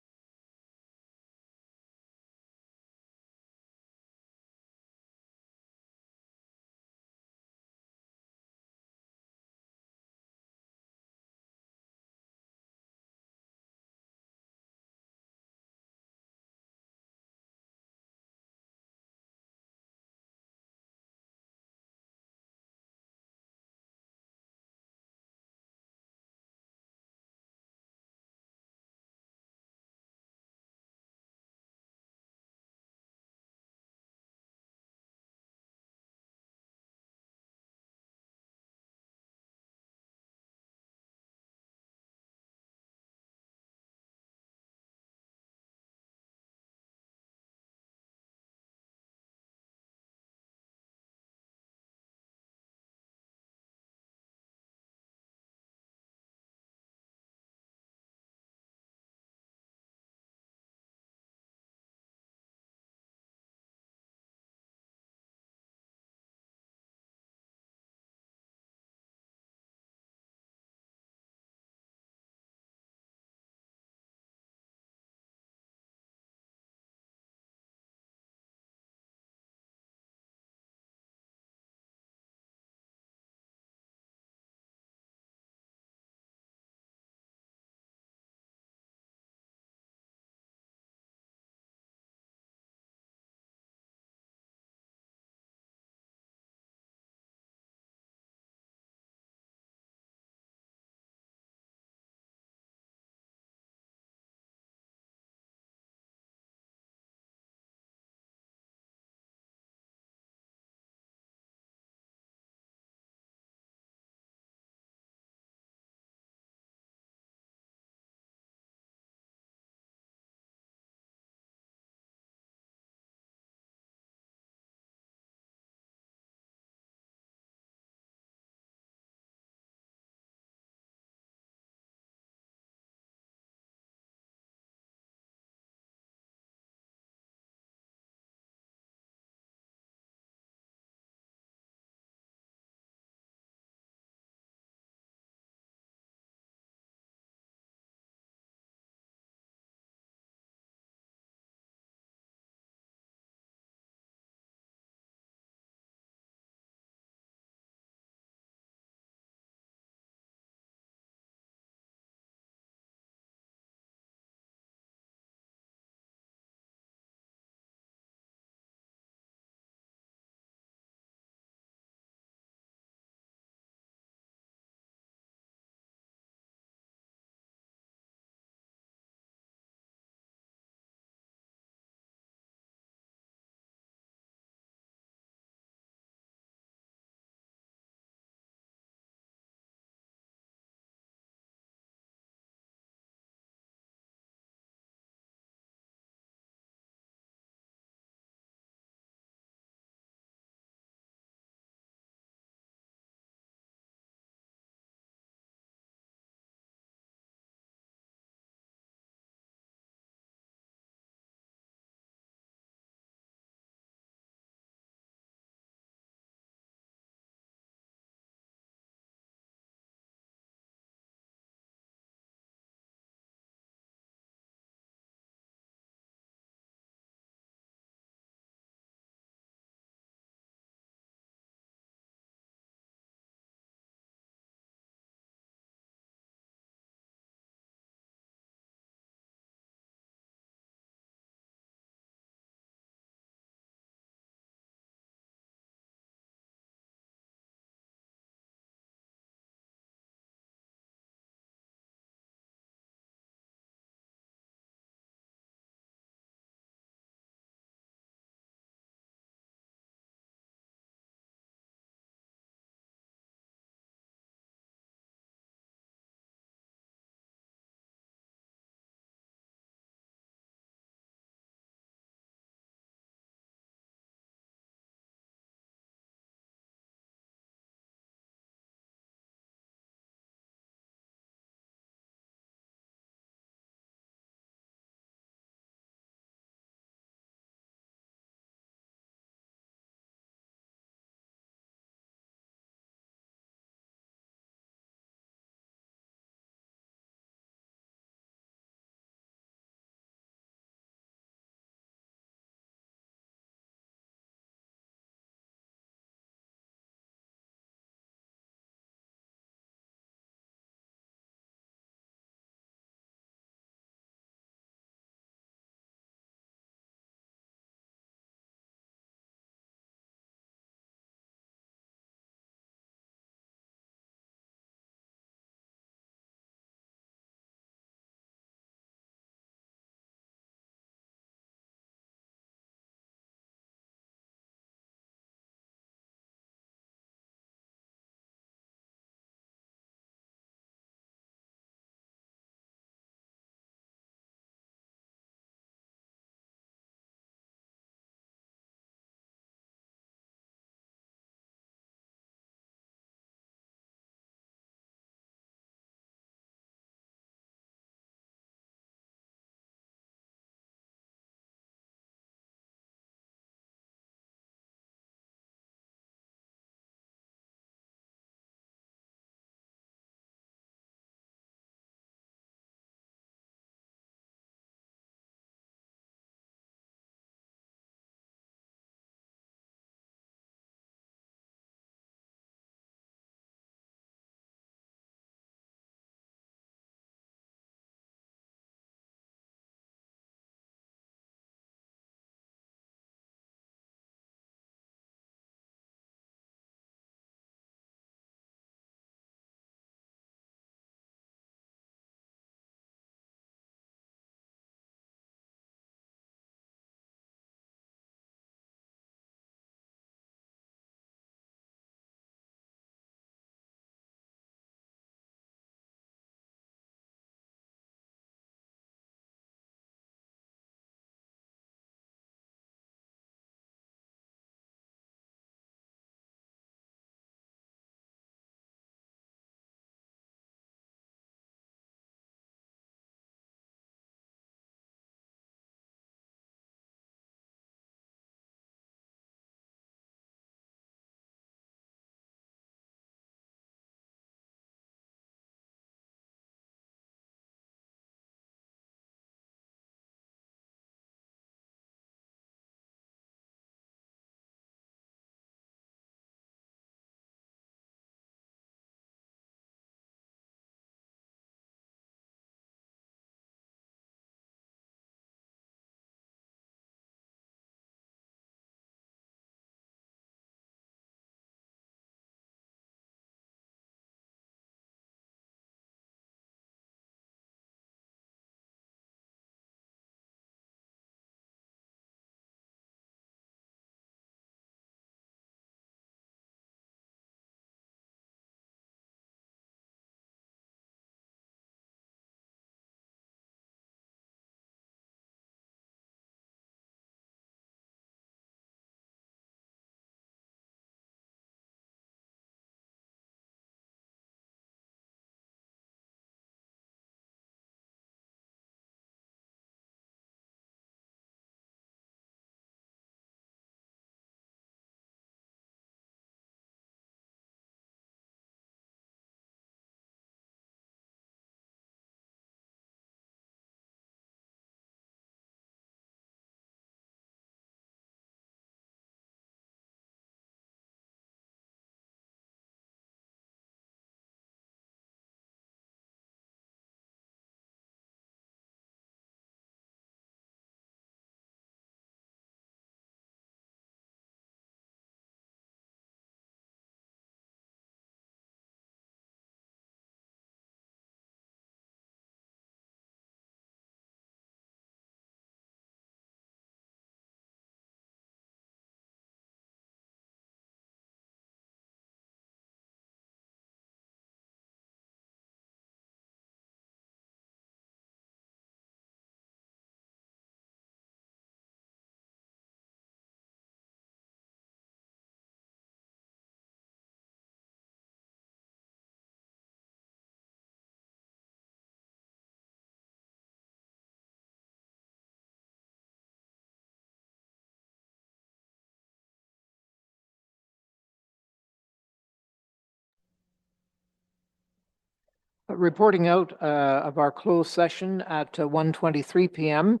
Reporting out of our closed session at 1:23 p.m.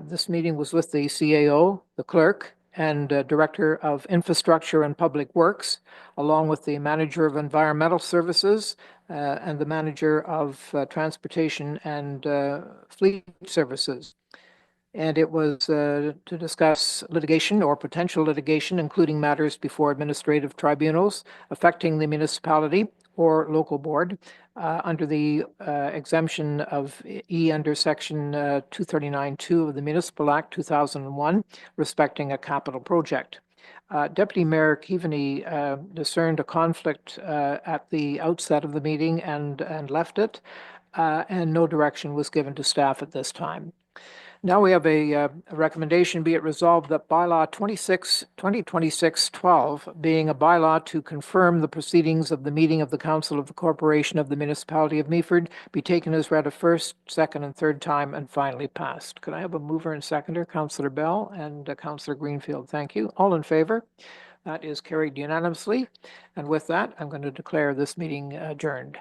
This meeting was with the CAO, the clerk, and Director of Infrastructure and Public Works, along with the Manager of Environmental Services and the Manager of Transportation and Fleet Services. And it was to discuss litigation or potential litigation, including matters before administrative tribunals affecting the municipality or local board under the exemption of E under Section 239(2) of the Municipal Act 2001, respecting a capital project. Deputy Mayor Keaveney discerned a conflict at the outset of the meeting and left it, and no direction was given to staff at this time. Now we have a recommendation, be it resolved that bylaw 2026-12, being a bylaw to confirm the proceedings of the meeting of the Council of the Corporation of the Municipality of Meaford, be taken as read a first, second, and third time and finally passed. Could I have a mover and seconder? Councillor Bell and Councillor Greenfield. Thank you. All in favor? That is carried unanimously. And with that, I'm going to declare this meeting adjourned.